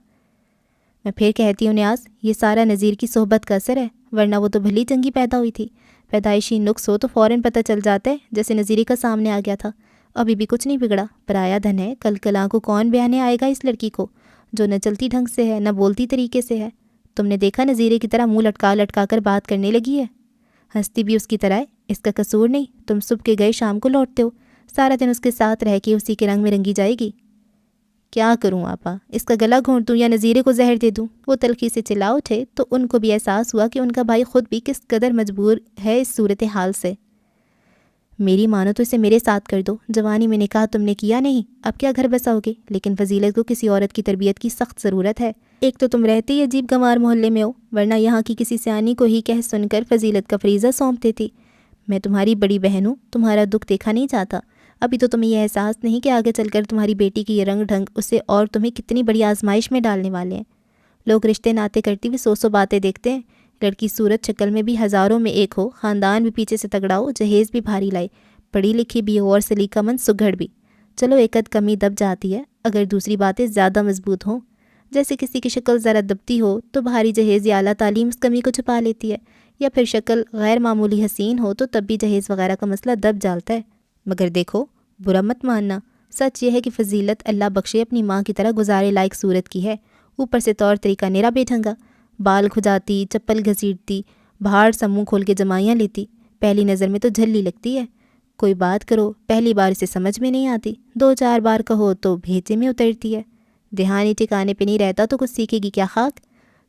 میں پھر کہتی ہوں نیاز، یہ سارا نذیر کی صحبت کا اثر ہے، ورنہ وہ تو بھلی چنگی پیدا ہوئی تھی۔ پیدائشی نقص ہو تو فوراً پتہ چل جاتا ہے، جیسے نذیری کا سامنے آ گیا تھا۔ ابھی بھی کچھ نہیں بگڑا، پرایا دھن ہے، کل کلاں کو کون بیانے آئے گا اس لڑکی کو جو نہ چلتی ڈھنگ سے ہے نہ بولتی طریقے سے ہے۔ تم نے دیکھا نذیرے کی طرح منہ لٹکا لٹکا کر بات کرنے لگی ہے، ہنستی بھی اس کی طرح ہے، اس کا قصور نہیں، تم صبح کے گئے شام کو لوٹتے ہو، سارا دن اس کے ساتھ رہ کے اسی کے رنگ میں رنگی جائے گی۔ کیا کروں آپا، اس کا گلا گھونٹ دوں یا نذیرے کو زہر دے دوں؟ وہ تلخی سے چلا اٹھے تو ان کو بھی احساس ہوا کہ ان کا بھائی خود بھی کس قدر مجبور ہے اس صورتحال سے۔ میری مانو تو اسے میرے ساتھ کر دو، جوانی میں نکاح تم نے کیا نہیں، اب کیا گھر بساؤ گے؟ لیکن فضیلت کو کسی عورت کی تربیت کی سخت ضرورت ہے۔ ایک تو تم رہتے ہی عجیب گنوار محلے میں ہو، ورنہ یہاں کی کسی سیانی کو ہی کہہ سن کر فضیلت کا فریضہ سونپ دیتی۔ میں تمہاری بڑی بہن ہوں، تمہارا دکھ دیکھا نہیں چاہتا۔ ابھی تو تمہیں یہ احساس نہیں کہ آگے چل کر تمہاری بیٹی کی یہ رنگ ڈھنگ اسے اور تمہیں کتنی بڑی آزمائش میں ڈالنے والے ہیں۔ لوگ رشتے ناطے کرتے ہوئے 100 باتیں دیکھتے ہیں، لڑکی صورت شکل میں بھی ہزاروں میں ایک ہو، خاندان بھی پیچھے سے تگڑا ہو، جہیز بھی بھاری لائے، پڑھی لکھی بھی ہو اور سلیقہ مند سگڑ بھی، چلو ایک اد کمی دب جاتی ہے اگر دوسری باتیں زیادہ مضبوط ہوں۔ جیسے کسی کی شکل ذرا دبتی ہو تو بھاری جہیز یا اعلیٰ تعلیم اس کمی کو چھپا لیتی ہے، یا پھر شکل غیر معمولی حسین ہو تو تب بھی جہیز وغیرہ کا مسئلہ دب جالتا ہے۔ مگر دیکھو، برا مت ماننا، سچ یہ ہے کہ فضیلت اللہ بخشے اپنی ماں کی طرح گزارے لائق صورت کی ہے، اوپر سے طور طریقہ نیرا بے ڈھنگا، بال کھجاتی، چپل گھسیٹتی، بھاڑ سا منہ کھول کے جمائیاں لیتی، پہلی نظر میں تو جھلی لگتی ہے۔ کوئی بات کرو، پہلی بار اسے سمجھ میں نہیں آتی، 2-4 بار کہو تو بھیجے میں اترتی ہے۔ دھیان ہی ٹھکانے پہ نہیں رہتا تو کچھ سیکھے گی کیا خاک؟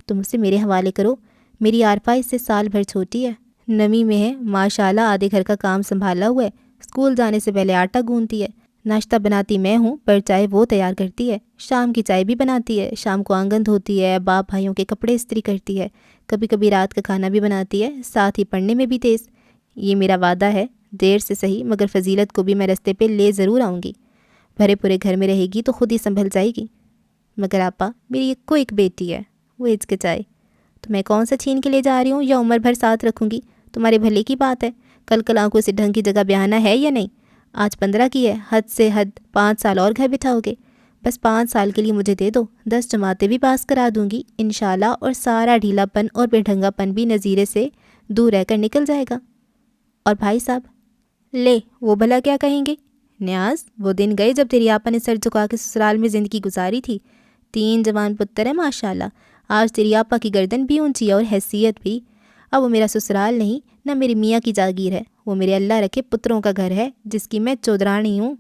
تم اسے میرے حوالے کرو، میری عارفہ اس سے سال بھر چھوٹی ہے، نویں میں ہے، ماشاءاللہ آدھے گھر کا کام سنبھالا ہوا ہے، اسکول جانے سے پہلے آٹا گوندتی ہے، ناشتہ بناتی میں ہوں پر چائے وہ تیار کرتی ہے، شام کی چائے بھی بناتی ہے، شام کو آنگن دھوتی ہے، باپ بھائیوں کے کپڑے استری کرتی ہے، کبھی کبھی رات کا کھانا بھی بناتی ہے، ساتھ ہی پڑھنے میں بھی تیز۔ یہ میرا وعدہ ہے، دیر سے صحیح مگر فضیلت کو بھی میں رستے پہ لے ضرور آؤں گی، بھرے پورے گھر میں رہے گی تو خود ہی سنبھل جائے گی۔ مگر آپا میری ایک بیٹی ہے، وہ ہچکچائے۔ تو میں کون سا چھین کے لے جا رہی ہوں یا عمر بھر ساتھ رکھوں گی؟ تمہارے بھلے کی بات ہے، کل آنکھوں سے ڈھنگ کی جگہ بیاہنا ہے یا نہیں؟ آج 15 کی ہے، حد سے حد 5 سال اور گھر بٹھاؤ گے؟ بس 5 سال کے لیے مجھے دے دو، 10 جماعتیں بھی پاس کرا دوں گی انشاءاللہ، اور سارا ڈھیلا پن اور بے ڈھنگا پن بھی نظیرے سے دور رہ کر نکل جائے گا۔ اور بھائی صاحب لے، وہ بھلا کیا کہیں گے؟ نیاز، وہ دن گئے جب تیری آپا نے سر جھکا کے سسرال میں زندگی گزاری تھی، 3 جوان پتر ہیں ماشاءاللہ، آج تیری آپا کی گردن بھی اونچی ہے اور حیثیت بھی۔ اب وہ میرا سسرال نہیں، نہ میری میاں کی جاگیر ہے، وہ میرے اللہ رکھے پتروں کا گھر ہے جس کی میں چودرانی ہوں۔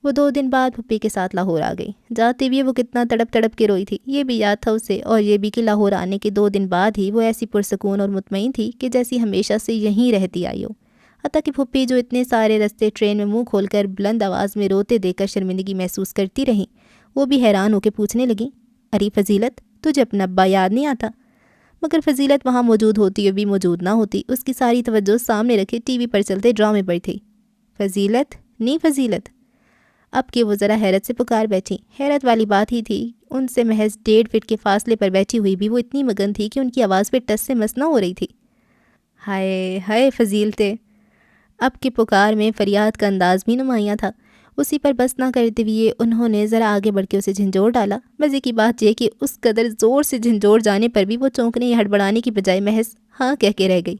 وہ 2 دن بعد پھپھی کے ساتھ لاہور آ گئی۔ جاتے بھی وہ کتنا تڑپ کے روئی تھی، یہ بھی یاد تھا اسے، اور یہ بھی کہ لاہور آنے کے 2 دن بعد ہی وہ ایسی پرسکون اور مطمئن تھی کہ جیسی ہمیشہ سے یہیں رہتی آئی ہو۔ حتیٰ کہ پھپھی جو اتنے سارے رستے ٹرین میں منہ کھول کر بلند آواز میں روتے دیکھ کر شرمندگی محسوس کرتی رہیں، وہ بھی حیران ہو کے پوچھنے لگیں، ارے فضیلت، تجھے اپنا ابا یاد نہیں آتا؟ مگر فضیلت وہاں موجود ہوتی ہوئی بھی موجود نہ ہوتی، اس کی ساری توجہ سامنے رکھے ٹی وی پر چلتے ڈرامے پر تھی۔ فضیلت نہیں فضیلت، اب کہ وہ ذرا حیرت سے پکار بیٹھی۔ حیرت والی بات ہی تھی، ان سے محض 1.5 فٹ کے فاصلے پر بیٹھی ہوئی بھی وہ اتنی مگن تھی کہ ان کی آواز پہ ٹس سے مس نہ ہو رہی تھی۔ ہائے ہائے فضیلتے، اب کی پکار میں فریاد کا انداز بھی نمایاں تھا۔ اسی پر بس نہ کرتے ہوئے انہوں نے ذرا آگے بڑھ کے اسے جھنجھوڑ ڈالا۔ مزے کی بات یہ کہ اس قدر زور سے جھنجھوڑ جانے پر بھی وہ چونکنے یا ہڑبڑانے کی بجائے محض ہاں کہہ کے رہ گئی۔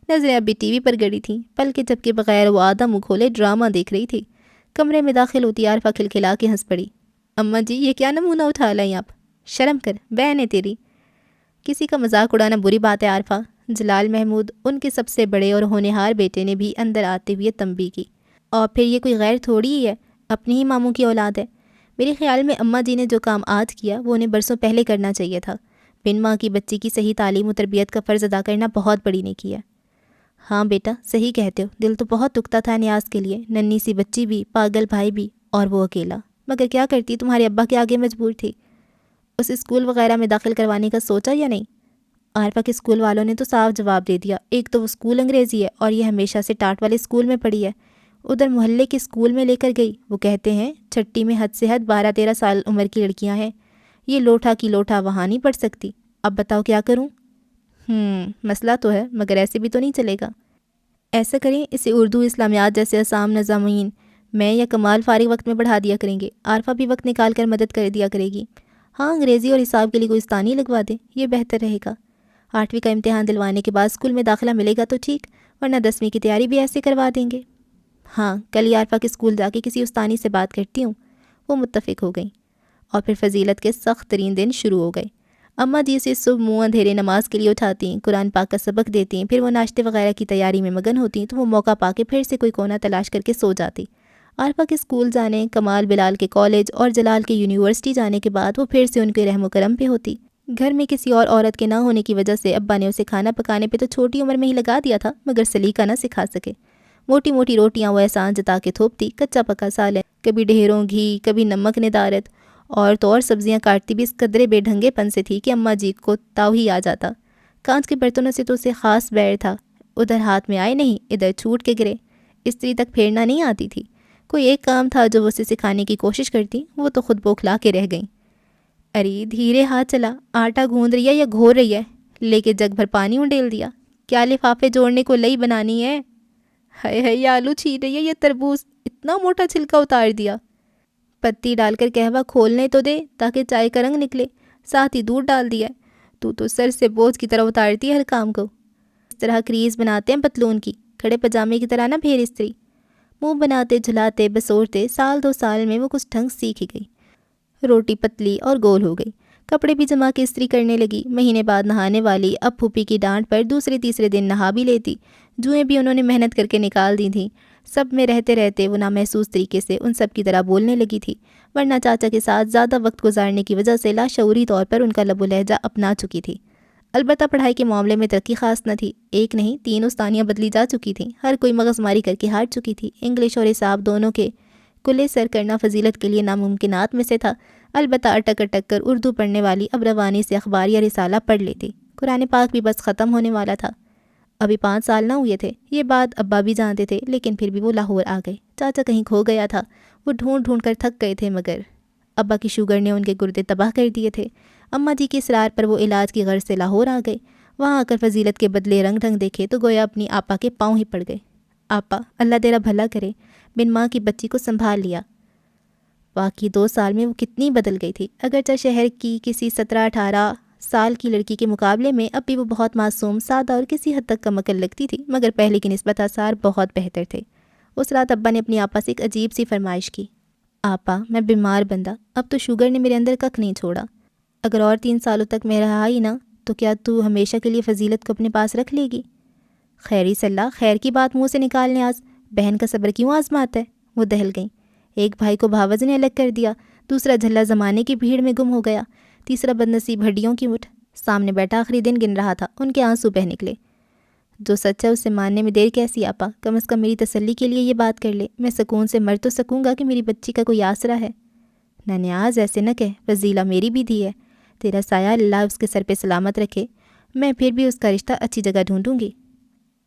نظریں اب بھی ٹی وی پر گڑی تھیں، پلکیں جھپکے بغیر وہ آدھا منہ کھولے ڈرامہ دیکھ رہی تھی۔ کمرے میں داخل ہوتی عارفہ کھلکھلا کے ہنس پڑی، اماں جی یہ کیا نمونہ اٹھا لائیں آپ؟ شرم کر، بہن ہے تیری۔ کسی کا مذاق اڑانا بری بات ہے عارفہ، جلال محمود ان کے سب سے بڑے اور ہونہار بیٹے نے بھی اندر آتے ہوئے تنبیہ کی، اور پھر یہ کوئی غیر تھوڑی ہی ہے، اپنی ہی ماموں کی اولاد ہے۔ میرے خیال میں اماں جی نے جو کام آج کیا وہ انہیں برسوں پہلے کرنا چاہیے تھا۔ بن ماں کی بچی کی صحیح تعلیم و تربیت کا فرض ادا کرنا بہت بڑی نیکی ہے۔ ہاں بیٹا صحیح کہتے ہو، دل تو بہت دکھتا تھا نیاز کے لیے، ننھی سی بچی بھی، پاگل بھائی بھی، اور وہ اکیلا، مگر کیا کرتی، تمہارے ابا کے آگے مجبور تھی۔ اسے اسکول وغیرہ میں داخل کروانے کا سوچا یا نہیں؟ عارفہ کے اسکول والوں نے تو صاف جواب دے دیا، ایک تو وہ اسکول انگریزی ہے اور یہ ہمیشہ سے ٹاٹ والے اسکول میں پڑھی ہے، ادھر محلے کے اسکول میں لے کر گئی، وہ کہتے ہیں چھٹی میں حد سے حد 12-13 سال عمر کی لڑکیاں ہیں، یہ لوٹا کی لوٹا وہاں نہیں پڑھ سکتی۔ اب بتاؤ کیا کروں؟ مسئلہ تو ہے، مگر ایسے بھی تو نہیں چلے گا۔ ایسا کریں، اسے اردو اسلامیات جیسے اسام نظامین میں یا کمال فارغ وقت میں پڑھا دیا کریں گے، عارفہ بھی وقت نکال کر مدد کر دیا کرے گی۔ ہاں انگریزی اور حساب کے لیے کوئی استانی لگوا دیں، یہ بہتر رہے گا۔ 8ویں کا امتحان دلوانے کے بعد اسکول میں داخلہ ملے گا تو ٹھیک، ورنہ 10ویں کی تیاری بھی ایسے کروا دیں گے۔ ہاں کل ہی عارفہ کے اسکول جا کے کسی استانی سے بات کرتی ہوں۔ وہ متفق ہو گئیں، اور پھر فضیلت کے سخت ترین دن شروع ہو گئے۔ اماں جی اسے صبح منہ اندھیرے نماز کے لیے اٹھاتی، قرآن پاک کا سبق دیتی، پھر وہ ناشتے وغیرہ کی تیاری میں مگن ہوتی تو وہ موقع پا کے پھر سے کوئی کونا تلاش کر کے سو جاتی۔ عارفہ کے اسکول جانے، کمال بلال کے کالج اور جلال کے یونیورسٹی جانے کے بعد وہ پھر سے ان کے رحم و کرم پہ ہوتی۔ گھر میں کسی اور عورت کے نہ ہونے کی وجہ سے ابا نے اسے کھانا پکانے پہ تو چھوٹی عمر میں ہی لگا دیا تھا، مگر سلیقہ نہ سکھا سکے۔ موٹی موٹی روٹیاں وہ احسان جتا کے تھوپتی، کچا پکا سالن، کبھی ڈھیروں گھی، کبھی نمک ندارت، اور تو اور سبزیاں کاٹتی بھی اس قدرے بے ڈھنگے پن سے تھی کہ اماں جی کو تاؤ ہی آ جاتا۔ کانچ کے برتنوں سے تو اسے خاص بیر تھا، ادھر ہاتھ میں آئے نہیں، ادھر چھوٹ کے گرے۔ استری تک پھیرنا نہیں آتی تھی۔ کوئی ایک کام تھا جو وہ اسے سکھانے کی کوشش کرتی، وہ تو خود بوکھلا کے رہ گئیں۔ ارے دھیرے ہاتھ چلا، آٹا گوندھ رہی ہے یا گھور رہی ہے؟ لے کے جگ بھر پانی انڈیل دیا، کیا لفافے جوڑنے کو لئی بنانی ہے؟ ہائے ہائے، یہ آلو چھین رہی ہے یا تربوز، اتنا موٹا چھلکا اتار دیا۔ پتی ڈال کر قہوہ کھولنے تو دے تاکہ چائے کا رنگ نکلے، ساتھ ہی دودھ ڈال دیا ہے، تو سر سے بوجھ کی طرح اتارتی ہے ہر کام کو۔ اس طرح کریز بناتے ہیں پتلون کی، کھڑے پجامے کی طرح نہ پھیر استری۔ منہ بناتے جھلاتے بسورتے 1-2 سال میں وہ کچھ ڈھنگ سیکھ گئی۔ روٹی پتلی اور گول ہو گئی، کپڑے بھی جما کے استری کرنے لگی۔ مہینے بعد نہانے والی، اب پھوپھی کی ڈانٹ پر دوسرے تیسرے دن نہا بھی لیتی۔ جوئیں بھی انہوں نے محنت کر کے نکال دی تھیں۔ سب میں رہتے رہتے وہ نامحسوس طریقے سے ان سب کی طرح بولنے لگی تھی، ورنہ چاچا کے ساتھ زیادہ وقت گزارنے کی وجہ سے لاشعوری طور پر ان کا لب و لہجہ اپنا چکی تھی۔ البتہ پڑھائی کے معاملے میں ترقی خاص نہ تھی، ایک نہیں 3 استانیاں بدلی جا چکی تھیں، ہر کوئی مغز ماری کر کے ہار چکی تھی۔ انگلش اور حساب دونوں کے کلے سر کرنا فضیلت کے لیے ناممکنات میں سے تھا، البتہ اٹک اٹک کر اردو پڑھنے والی اب روانی سے اخبار یا رسالہ پڑھ لیتی۔ قرآن پاک بھی بس ختم ہونے والا تھا، ابھی 5 سال نہ ہوئے تھے۔ یہ بات ابا بھی جانتے تھے، لیکن پھر بھی وہ لاہور آ گئے۔ چاچا کہیں کھو گیا تھا، وہ ڈھونڈ ڈھونڈ کر تھک گئے تھے، مگر ابا کی شوگر نے ان کے گردے تباہ کر دیے تھے۔ اماں جی کے اصرار پر وہ علاج کی غرض سے لاہور آ گئے۔ وہاں آ کر فضیلت کے بدلے رنگ ڈھنگ دیکھے تو گویا اپنی آپا کے پاؤں ہی پڑ گئے۔ آپا، اللہ تیرا بھلا کرے، بن ماں کی بچی کو سنبھال لیا۔ باقی 2 سال میں وہ کتنی بدل گئی تھی، اگرچہ شہر کی کسی 17-18 سال کی لڑکی کے مقابلے میں اب بھی وہ بہت معصوم، سادہ اور کسی حد تک کم عقل لگتی تھی، مگر پہلے کی نسبت آثار بہت بہتر تھے۔ اس رات ابا نے اپنی آپا سے ایک عجیب سی فرمائش کی۔ آپا، میں بیمار بندہ، اب تو شوگر نے میرے اندر ککھ نہیں چھوڑا، اگر اور 3 سالوں تک میں رہا ہی نہ تو کیا تو ہمیشہ کے لیے فضیلت کو اپنے پاس رکھ لے گی؟ خیری صلاح، خیر کی بات منہ سے نکال نیاز، بہن کا صبر کیوں آزماتا ہے؟ وہ دہل گئیں۔ ایک بھائی کو بھاوز نے الگ کر دیا، دوسرا جھلا زمانے کی بھیڑ میں گم ہو گیا، تیسرا بدنصیب ہڈیوں کی مٹھ۔ سامنے بیٹھا آخری دن گن رہا تھا، ان کے آنسو بہہ نکلے۔ جو سچ ہے اسے ماننے میں دیر کیسی آپا، کم از کم میری تسلی کے لیے یہ بات کر لے، میں سکون سے مر تو سکوں گا کہ میری بچی کا کوئی آسرا ہے۔ نہ نیاز، ایسے نہ کہہ، فضیلہ میری بھی دھی ہے، تیرا سایہ اللہ اس کے سر پہ سلامت رکھے، میں پھر بھی اس کا رشتہ اچھی جگہ ڈھونڈوں گی۔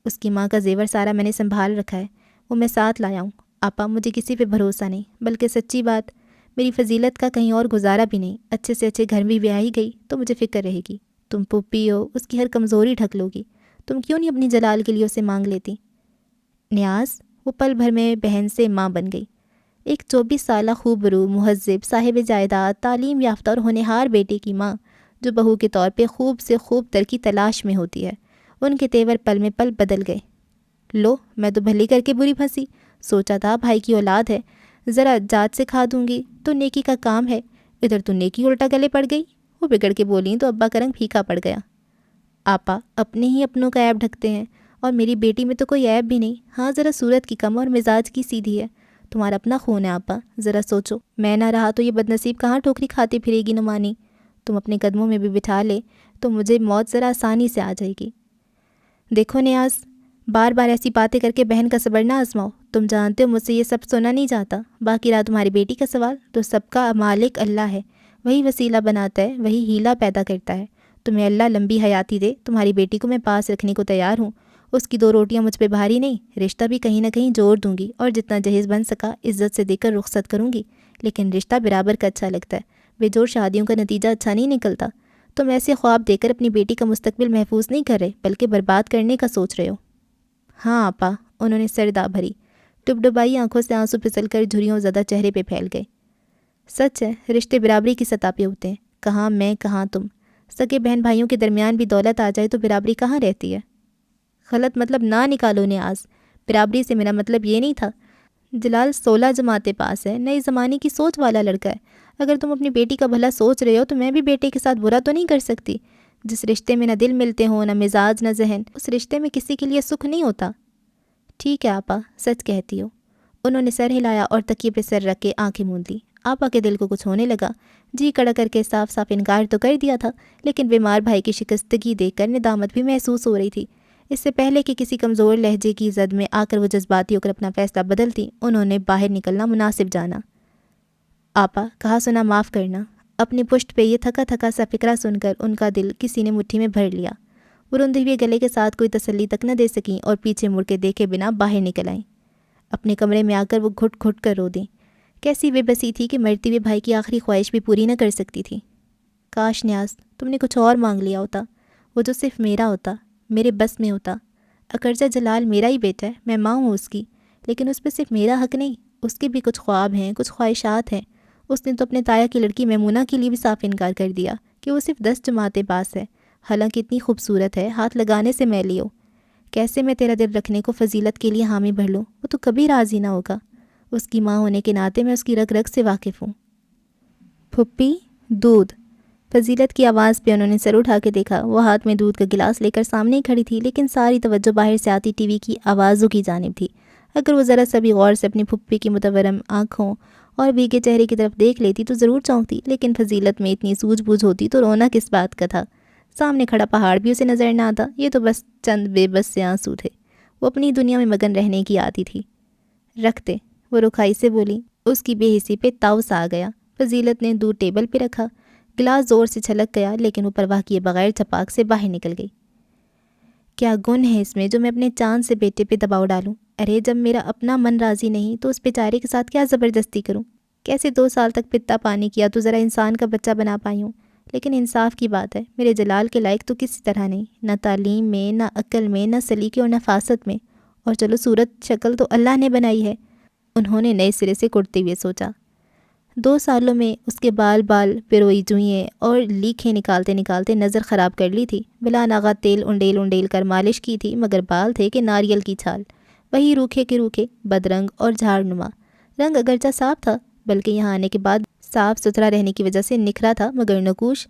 اس کی ماں کا زیور سارا میں نے سنبھال رکھا ہے، وہ میں ساتھ لایا ہوں۔ آپا، مجھے کسی پہ بھروسہ نہیں، بلکہ سچی بات میری فضیلت کا کہیں اور گزارا بھی نہیں، اچھے سے اچھے گھر میں بیاہی گئی تو مجھے فکر رہے گی، تم پھوپھی ہو، اس کی ہر کمزوری ڈھک لو گی، تم کیوں نہیں اپنی جلال کے لیے اسے مانگ لیتی؟ نیاز، وہ پل بھر میں بہن سے ماں بن گئی۔ ایک 24 سالہ خوبرو، مہذب، صاحب جائیداد، تعلیم یافتہ اور ہونہار بیٹے کی ماں، جو بہو کے طور پہ خوب سے خوب تر کی تلاش میں ہوتی ہے، ان کے تیور پل میں پل بدل گئے۔ لو، میں تو بھلی کر کے بری پھنسی، سوچا تھا بھائی کی اولاد ہے، ذرا جات سے کھا دوں گی تو نیکی کا کام ہے، ادھر تو نیکی الٹا گلے پڑ گئی۔ وہ بگڑ کے بولیں تو ابا کا رنگ پھیکا پڑ گیا۔ آپا، اپنے ہی اپنوں کا عیب ڈھکتے ہیں، اور میری بیٹی میں تو کوئی عیب بھی نہیں، ہاں ذرا صورت کی کم اور مزاج کی سیدھی ہے۔ تمہارا اپنا خون ہے آپا، ذرا سوچو، میں نہ رہا تو یہ بدنصیب کہاں ٹھوکری کھاتی پھرے گی نمانی، تم اپنے قدموں میں بھی بٹھا لے تو مجھے موت ذرا آسانی سے آ جائے گی۔ دیکھو نیاز، بار بار ایسی باتیں کر کے بہن کا صبر نہ آزماؤ، تم جانتے ہو مجھ سے یہ سب سنا نہیں جاتا۔ باقی رہا تمہاری بیٹی کا سوال، تو سب کا مالک اللہ ہے، وہی وسیلہ بناتا ہے، وہی ہیلا پیدا کرتا ہے۔ تمہیں اللہ لمبی حیاتی دے، تمہاری بیٹی کو میں پاس رکھنے کو تیار ہوں، اس کی 2 روٹیاں مجھ پہ بھاری نہیں، رشتہ بھی کہیں نہ کہیں جوڑ دوں گی، اور جتنا جہیز بن سکا عزت سے دے کر رخصت کروں گی، لیکن رشتہ برابر کا اچھا لگتا ہے، بے جوڑ شادیوں کا نتیجہ اچھا نہیں نکلتا۔ تم ایسے خواب دے کر اپنی بیٹی کا مستقبل محفوظ نہیں کر رہے، بلکہ برباد کرنے کا سوچ رہے ہو۔ ہاں آپا، انہوں نے سردا بھری، ڈبڈبائی آنکھوں سے آنسو پھسل کر جھریوں زدہ چہرے پہ پھیل گئے۔ سچ ہے، رشتے برابری کی سطح پہ ہوتے ہیں، کہاں میں کہاں تم، سگے بہن بھائیوں کے درمیان بھی دولت آ جائے تو برابری کہاں رہتی ہے؟ غلط مطلب نہ نکالو نیاز، برابری سے میرا مطلب یہ نہیں تھا۔ جلال 16 جماعتیں پاس ہے، نئے زمانے کی سوچ والا لڑکا ہے، اگر تم اپنی بیٹی کا بھلا سوچ رہے ہو تو میں بھی بیٹے کے ساتھ برا تو نہیں کر سکتی۔ جس رشتے میں نہ دل ملتے ہوں، نہ مزاج، نہ ذہن، اس رشتے میں کسی کے لیے سکھ نہیں ہوتا۔ ٹھیک ہے آپا، سچ کہتی ہو۔ انہوں نے سر ہلایا اور تکیے پہ سر رکھ کے آنکھیں موند لی۔ آپا کے دل کو کچھ ہونے لگا، جی کڑا کر کے صاف صاف انکار تو کر دیا تھا، لیکن بیمار بھائی کی شکستگی دیکھ کر ندامت بھی محسوس ہو رہی تھی۔ اس سے پہلے کہ کسی کمزور لہجے کی زد میں آ کر وہ جذباتی ہو کر اپنا فیصلہ بدلتی، انہوں نے باہر نکلنا مناسب جانا۔ آپا، کہا سنا معاف کرنا۔ اپنی پشت پہ یہ تھکا تھکا سا فکرہ سن کر ان کا دل کسی نے مٹھی میں بھر لیا۔ وہ روندے ہوئے گلے کے ساتھ کوئی تسلی تک نہ دے سکیں اور پیچھے مڑ کے دیکھے بنا باہر نکل آئیں۔ اپنے کمرے میں آ کر وہ گھٹ گھٹ کر رو دیں۔ کیسی بے بسی تھی کہ مرتے ہوئے بھائی کی آخری خواہش بھی پوری نہ کر سکتی تھی۔ کاش نیاز، تم نے کچھ اور مانگ لیا ہوتا، وہ جو صرف میرا ہوتا، میرے بس میں ہوتا۔ اگرچہ جلال میرا ہی بیٹا ہے، میں ماں ہوں اس کی، لیکن اس پہ صرف میرا حق نہیں، اس کے بھی کچھ خواب ہیں، کچھ خواہشات ہیں۔ اس نے تو اپنے تایا کی لڑکی میمونہ کے لیے بھی صاف انکار کر دیا کہ وہ صرف 10 جماعتیں پاس ہے، حالانکہ اتنی خوبصورت ہے، ہاتھ لگانے سے میلی ہو۔ کیسے میں تیرا دل رکھنے کو فضیلت کے لیے حامی بھر لوں، وہ تو کبھی راضی نہ ہوگا۔ اس کی ماں ہونے کے ناطے میں اس کی رگ رگ سے واقف ہوں۔ پھپھی، دودھ۔ فضیلت کی آواز پہ انہوں نے سر اٹھا کے دیکھا۔ وہ ہاتھ میں دودھ کا گلاس لے کر سامنے کھڑی تھی، لیکن ساری توجہ باہر سے آتی ٹی وی کی آوازوں کی جانب تھی۔ اگر وہ ذرا سا بھی غور سے اپنی پھپھی کی متورم آنکھوں اور بھیگے چہرے کی طرف دیکھ لیتی تو ضرور چونکتی، لیکن فضیلت میں اتنی سوجھ بوجھ ہوتی تو رونا کس بات کا تھا؟ سامنے کھڑا پہاڑ بھی اسے نظر نہ آتا، یہ تو بس چند بے بس سے آنسو تھے۔ وہ اپنی دنیا میں مگن رہنے کی عادی تھی۔ رکھتے، وہ رکھائی سے بولی۔ اس کی بے حسی پہ تاؤس آ گیا۔ فضیلت نے دودھ ٹیبل پہ رکھا، گلاس زور سے چھلک گیا، لیکن وہ پرواہ کیے بغیر چھپاک سے باہر نکل گئی۔ کیا گن ہے اس میں جو میں اپنے چاند سے بیٹے پہ دباؤ ڈالوں؟ ارے جب میرا اپنا من راضی نہیں تو اس بیچارے کے ساتھ کیا زبردستی کروں؟ کیسے 2 سال تک پتا پانی کیا تو ذرا انسان کا بچہ بنا پائی ہوں، لیکن انصاف کی بات ہے میرے جلال کے لائق تو کسی طرح نہیں، نہ تعلیم میں، نہ عقل میں، نہ سلیقے اور نفاست میں، اور چلو صورت شکل تو اللہ نے بنائی ہے۔ انہوں نے نئے سرے سے کڑتے ہوئے سوچا۔ 2 سالوں میں اس کے بال پروئی جوئیں اور لیکھیں نکالتے نکالتے نظر خراب کر لی تھی۔ بلا ناغہ تیل انڈیل انڈیل کر مالش کی تھی، مگر بال تھے کہ ناریل کی چھال، وہی روکھے کے روکھے، بدرنگ اور جھاڑ نما۔ رنگ اگرچہ صاف تھا، بلکہ یہاں آنے کے بعد صاف ستھرا رہنے کی وجہ سے نکھرا تھا، مگر نقوش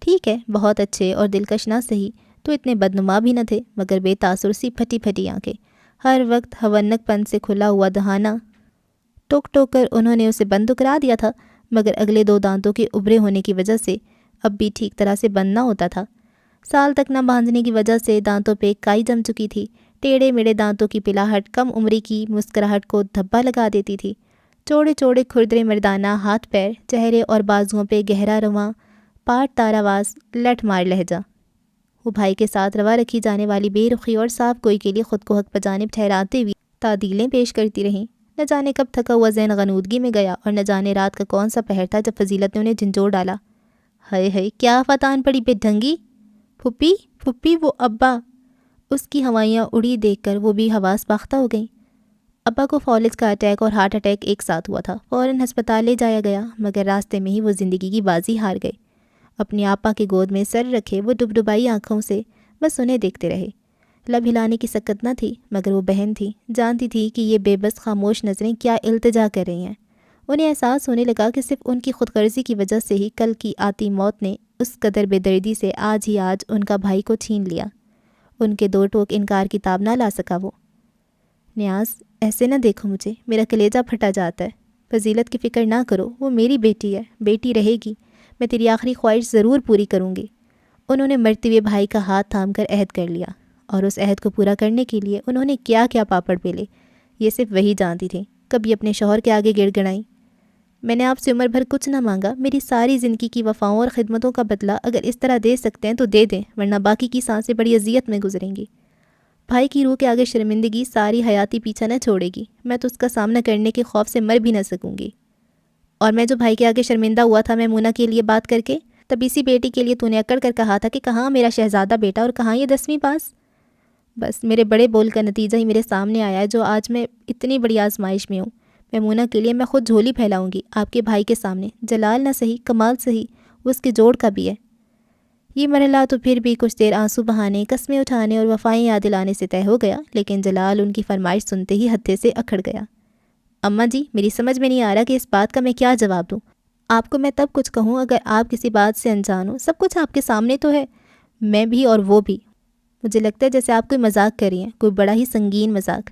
ٹھیک ہے، بہت اچھے اور دلکش نہ سہی تو اتنے بدنما بھی نہ تھے، مگر بے تاثر سی پھٹی پھٹی آنکھیں، ہر وقت ہونک پن سے کھلا ہوا دہانہ۔ ٹوک ٹوک کر انہوں نے اسے بند کرا دیا تھا، مگر اگلے 2 دانتوں کے ابھرے ہونے کی وجہ سے اب بھی ٹھیک طرح سے بند نہ ہوتا تھا۔ سال تک نہ باندھنے کی وجہ سے دانتوں پہ کائی جم چکی تھی۔ ٹیڑھے میڑے دانتوں کی پلاہٹ کم عمری کی مسکراہٹ کو دھبا لگا دیتی تھی۔ چوڑے چوڑے کھردرے مردانہ ہاتھ پیر، چہرے اور بازوؤں پہ گہرا رواں پاٹ تار آواز، لٹ مار لہجہ۔ وہ بھائی کے ساتھ روا رکھی جانے والی بے رخی اور صاف گوئی کے لیے خود کو حق بجانب ٹھہراتے ہوئے تعدیلیں پیش کرتی رہیں۔ نہ جانے کب تھکا ہوا ذہن غنودگی میں گیا، اور نہ جانے رات کا کون سا پہر تھا جب فضیلت نے انہیں جھنجھوڑ ڈالا۔ ہائے ہائے، کیا فتان پڑی بے ڈھنگی! پھپھی پھپھی، وہ ابا! اس کی ہوائیاں اڑی دیکھ کر وہ بھی حواس باختہ ہو گئیں۔ ابا کو فالج کا اٹیک اور ہارٹ اٹیک ایک ساتھ ہوا تھا، فوراً ہسپتال لے جایا گیا، مگر راستے میں ہی وہ زندگی کی بازی ہار گئے۔ اپنی آپا کے گود میں سر رکھے وہ ڈبڈبائی آنکھوں سے بس انہیں دیکھتے رہے۔ لب ہلانے کی سکت نہ تھی، مگر وہ بہن تھی، جانتی تھی کہ یہ بے بس خاموش نظریں کیا التجا کر رہی ہیں۔ انہیں احساس ہونے لگا کہ صرف ان کی خود غرضی کی وجہ سے ہی کل کی آتی موت نے اس قدر بے دردی سے آج ہی آج ان کا بھائی کو چھین لیا۔ ان کے 2 ٹوک انکار کی تاب نہ لا سکا وہ۔ نیاز، ایسے نہ دیکھو مجھے، میرا کلیجہ پھٹا جاتا ہے۔ فضیلت کی فکر نہ کرو، وہ میری بیٹی ہے، بیٹی رہے گی، میں تیری آخری خواہش ضرور پوری کروں گی۔ انہوں نے مرتے ہوئے بھائی کا ہاتھ تھام کر عہد کر لیا، اور اس عہد کو پورا کرنے کے لیے انہوں نے کیا کیا پاپڑ بیلے، یہ صرف وہی جانتی تھی۔ کبھی اپنے شوہر کے آگے گڑ گڑائیں، میں نے آپ سے عمر بھر کچھ نہ مانگا، میری ساری زندگی کی وفاؤں اور خدمتوں کا بدلہ اگر اس طرح دے سکتے ہیں تو دے دیں، ورنہ باقی کی سانسیں بڑی اذیت میں گزریں گی۔ بھائی کی روح کے آگے شرمندگی ساری حیاتی پیچھا نہ چھوڑے گی، میں تو اس کا سامنا کرنے کے خوف سے مر بھی نہ سکوں گی۔ اور میں جو بھائی کے آگے شرمندہ ہوا تھا میمونہ کے لیے بات کر کے، تب اسی بیٹی کے لیے تو نے اکڑ کر کہا تھا کہ کہاں میرا شہزادہ بیٹا اور کہاں یہ 10ویں پاس۔ بس میرے بڑے بول کا نتیجہ ہی میرے سامنے آیا ہے، جو آج میں اتنی بڑی آزمائش میں ہوں۔ میمونہ کے لیے میں خود جھولی پھیلاؤں گی آپ کے بھائی کے سامنے، جلال نہ صحیح کمال صحیح، وہ اس کے جوڑ کا بھی ہے۔ یہ مرحلہ تو پھر بھی کچھ دیر آنسو بہانے، قسمیں اٹھانے اور وفائیں یاد دلانے سے طے ہو گیا، لیکن جلال ان کی فرمائش سنتے ہی ہتھے سے اکھڑ گیا۔ اماں جی، میری سمجھ میں نہیں آ رہا کہ اس بات کا میں کیا جواب دوں۔ آپ کو میں تب کچھ کہوں اگر آپ کسی بات سے انجان ہوں، سب کچھ آپ کے سامنے تو ہے، میں بھی اور وہ بھی۔ مجھے لگتا ہے جیسے آپ کوئی مذاق کر رہی ہیں، کوئی بڑا ہی سنگین مذاق۔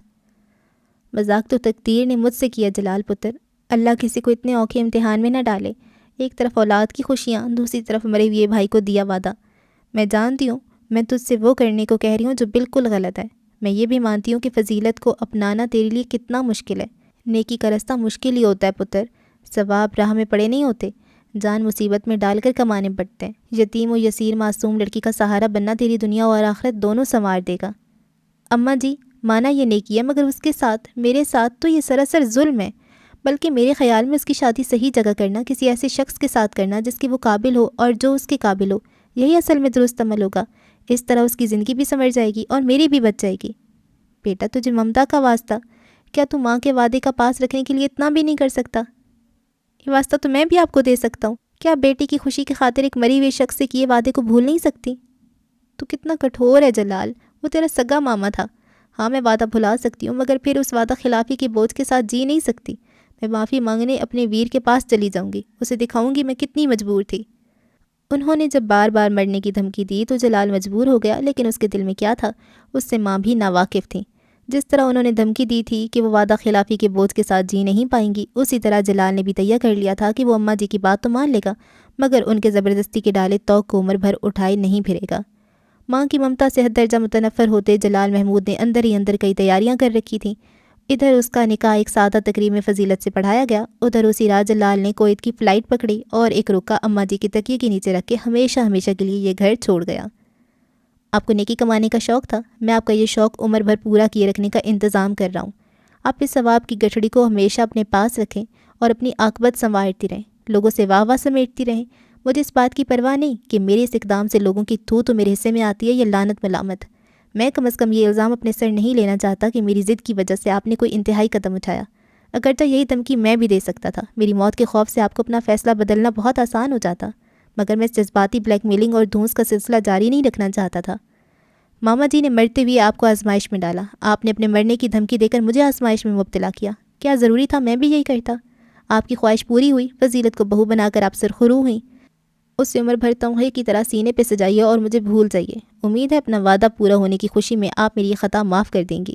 مذاق تو تقدیر نے مجھ سے کیا جلال پتر، اللہ کسی کو اتنے اوکھے امتحان میں نہ ڈالے۔ ایک طرف اولاد کی خوشیاں، دوسری طرف مرے ہوئے بھائی کو دیا وعدہ۔ میں جانتی ہوں میں تجھ سے وہ کرنے کو کہہ رہی ہوں جو بالکل غلط ہے۔ میں یہ بھی مانتی ہوں کہ فضیلت کو اپنانا تیرے لیے کتنا مشکل ہے۔ نیکی کا رستہ مشکل ہی ہوتا ہے پتر، ثواب راہ میں پڑے نہیں ہوتے، جان مصیبت میں ڈال کر کمانے پڑتے ہیں۔ یتیم و یسیر معصوم لڑکی کا سہارا بننا تیری دنیا اور آخرت دونوں سنوار دے گا۔ اماں جی، مانا یہ نیکی ہے، مگر اس کے ساتھ، میرے ساتھ تو یہ سراسر ظلم ہے۔ بلکہ میرے خیال میں اس کی شادی صحیح جگہ کرنا، کسی ایسے شخص کے ساتھ کرنا جس کے وہ قابل ہو اور جو اس کے قابل ہو، یہی اصل میں درست عمل ہوگا۔ اس طرح اس کی زندگی بھی سنور جائے گی اور میری بھی بچ جائے گی۔ بیٹا، تجھے ممتا کا واسطہ، کیا تو ماں کے وعدے کا پاس رکھنے کے لیے اتنا بھی نہیں کر سکتا؟ یہ واسطہ تو میں بھی آپ کو دے سکتا ہوں، کیا بیٹی کی خوشی کی خاطر ایک مری ہوئے شخص سے کیے وعدے کو بھول نہیں سکتی؟ تو کتنا کٹھور ہے جلال، وہ تیرا سگا ماما تھا۔ ہاں میں وعدہ بھلا سکتی ہوں، مگر پھر اس وعدہ خلافی کے بوجھ کے ساتھ جی نہیں سکتی۔ میں معافی مانگنے اپنے ویر کے پاس چلی جاؤں گی، اسے دکھاؤں گی میں کتنی مجبور تھی۔ انہوں نے جب بار بار مرنے کی دھمکی دی تو جلال مجبور ہو گیا، لیکن اس کے دل میں کیا تھا اس سے ماں بھی ناواقف تھیں۔ جس طرح انہوں نے دھمکی دی تھی کہ وہ وعدہ خلافی کے بوجھ کے ساتھ جی نہیں پائیں گی، اسی طرح جلال نے بھی تیار کر لیا تھا کہ وہ اماں جی کی بات تو مان لے گا، مگر ان کے زبردستی کے ڈالے توق کو عمر بھر اٹھائے نہیں پھرے گا۔ ماں کی ممتا سے حد درجہ متنفر ہوتے جلال محمود نے اندر ہی اندر کئی تیاریاں کر رکھی تھیں۔ ادھر اس کا نکاح ایک سادہ تقریب میں فضیلت سے پڑھایا گیا، ادھر اسی رات جلال نے کویت کی فلائٹ پکڑی اور ایک رکا اماں جی کے تکیے کے نیچے رکھ کے ہمیشہ ہمیشہ کے لیے یہ گھر چھوڑ گیا۔ آپ کو نیکی کمانے کا شوق تھا، میں آپ کا یہ شوق عمر بھر پورا کیے رکھنے کا انتظام کر رہا ہوں۔ آپ اس ثواب کی گٹھڑی کو ہمیشہ اپنے پاس رکھیں اور اپنی عاقبت سنوارتی رہیں، لوگوں سے واہ واہ سمیٹتی رہیں۔ مجھے اس بات کی پرواہ نہیں کہ میرے اس اقدام سے لوگوں کی تو میرے حصے میں آتی ہے یا لعنت ملامت۔ میں کم از کم یہ الزام اپنے سر نہیں لینا چاہتا کہ میری ضد کی وجہ سے آپ نے کوئی انتہائی قدم اٹھایا۔ اگرچہ یہی دھمکی میں بھی دے سکتا تھا، میری موت کے خوف سے آپ کو اپنا فیصلہ بدلنا بہت آسان ہو جاتا، مگر میں اس جذباتی بلیک میلنگ اور دھونس کا سلسلہ جاری نہیں رکھنا چاہتا تھا۔ ماما جی نے مرتے ہوئے آپ کو آزمائش میں ڈالا، آپ نے اپنے مرنے کی دھمکی دے کر مجھے آزمائش میں مبتلا کیا۔ کیا ضروری تھا میں بھی یہی کرتا؟ آپ کی خواہش پوری ہوئی، فضیلت کو بہو بنا کر آپ سرخرو ہوئیں۔ اس سے عمر بھر تمغے کی طرح سینے پہ سجائیے اور مجھے بھول جائیے۔ امید ہے اپنا وعدہ پورا ہونے کی خوشی میں آپ میری یہ خطا معاف کر دیں گی۔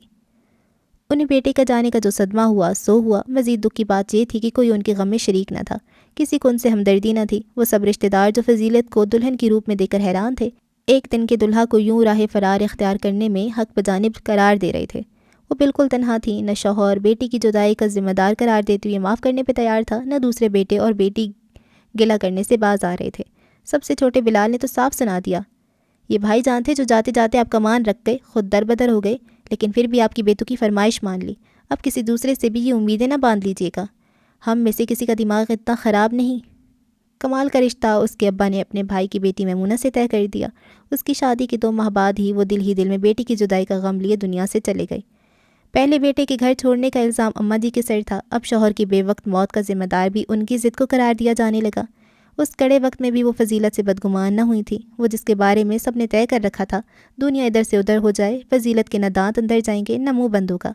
انہیں بیٹے کا جانے کا جو صدمہ ہوا سو ہوا، مزید دکھ کی بات یہ تھی کہ کوئی ان کے غم میں شریک نہ تھا، کسی کو ان سے ہمدردی نہ تھی۔ وہ سب رشتہ دار جو فضیلت کو دلہن کی روپ میں دے کر حیران تھے، ایک دن کے دلہا کو یوں راہ فرار اختیار کرنے میں حق بجانب قرار دے رہے تھے۔ وہ بالکل تنہا تھی، نہ شوہر بیٹی کی جدائی کا ذمہ دار قرار دیتے ہوئے معاف کرنے پہ تیار تھا، نہ دوسرے بیٹے اور بیٹی گلہ کرنے سے باز آ رہے تھے۔ سب سے چھوٹے بلال نے تو صاف سنا دیا، یہ بھائی جان تھے جو جاتے جاتے آپ کا مان رکھ گئے، خود در بدر ہو گئے، لیکن پھر بھی آپ کی بیٹوں کی فرمائش مان لی۔ اب کسی دوسرے سے بھی یہ امیدیں نہ باندھ لیجیے گا، ہم میں سے کسی کا دماغ اتنا خراب نہیں۔ کمال کا رشتہ اس کے ابا نے اپنے بھائی کی بیٹی میمونہ سے طے کر دیا۔ اس کی شادی کے 2 ماہ بعد ہی دل میں بیٹی کی جدائی کا غم لیے دنیا سے چلے گئے۔ پہلے بیٹے کے گھر چھوڑنے کا الزام اماں جی کے سر تھا، اب شوہر کی بے وقت موت کا ذمہ دار بھی ان کی ضد کو قرار دیا جانے لگا۔ اس کڑے وقت میں بھی وہ فضیلت سے بدگمان نہ ہوئی تھی، وہ جس کے بارے میں سب نے طے کر رکھا تھا، دنیا ادھر سے ادھر ہو جائے، فضیلت کے نہ دانت اندر جائیں گے نہ منہ بند ہوگا۔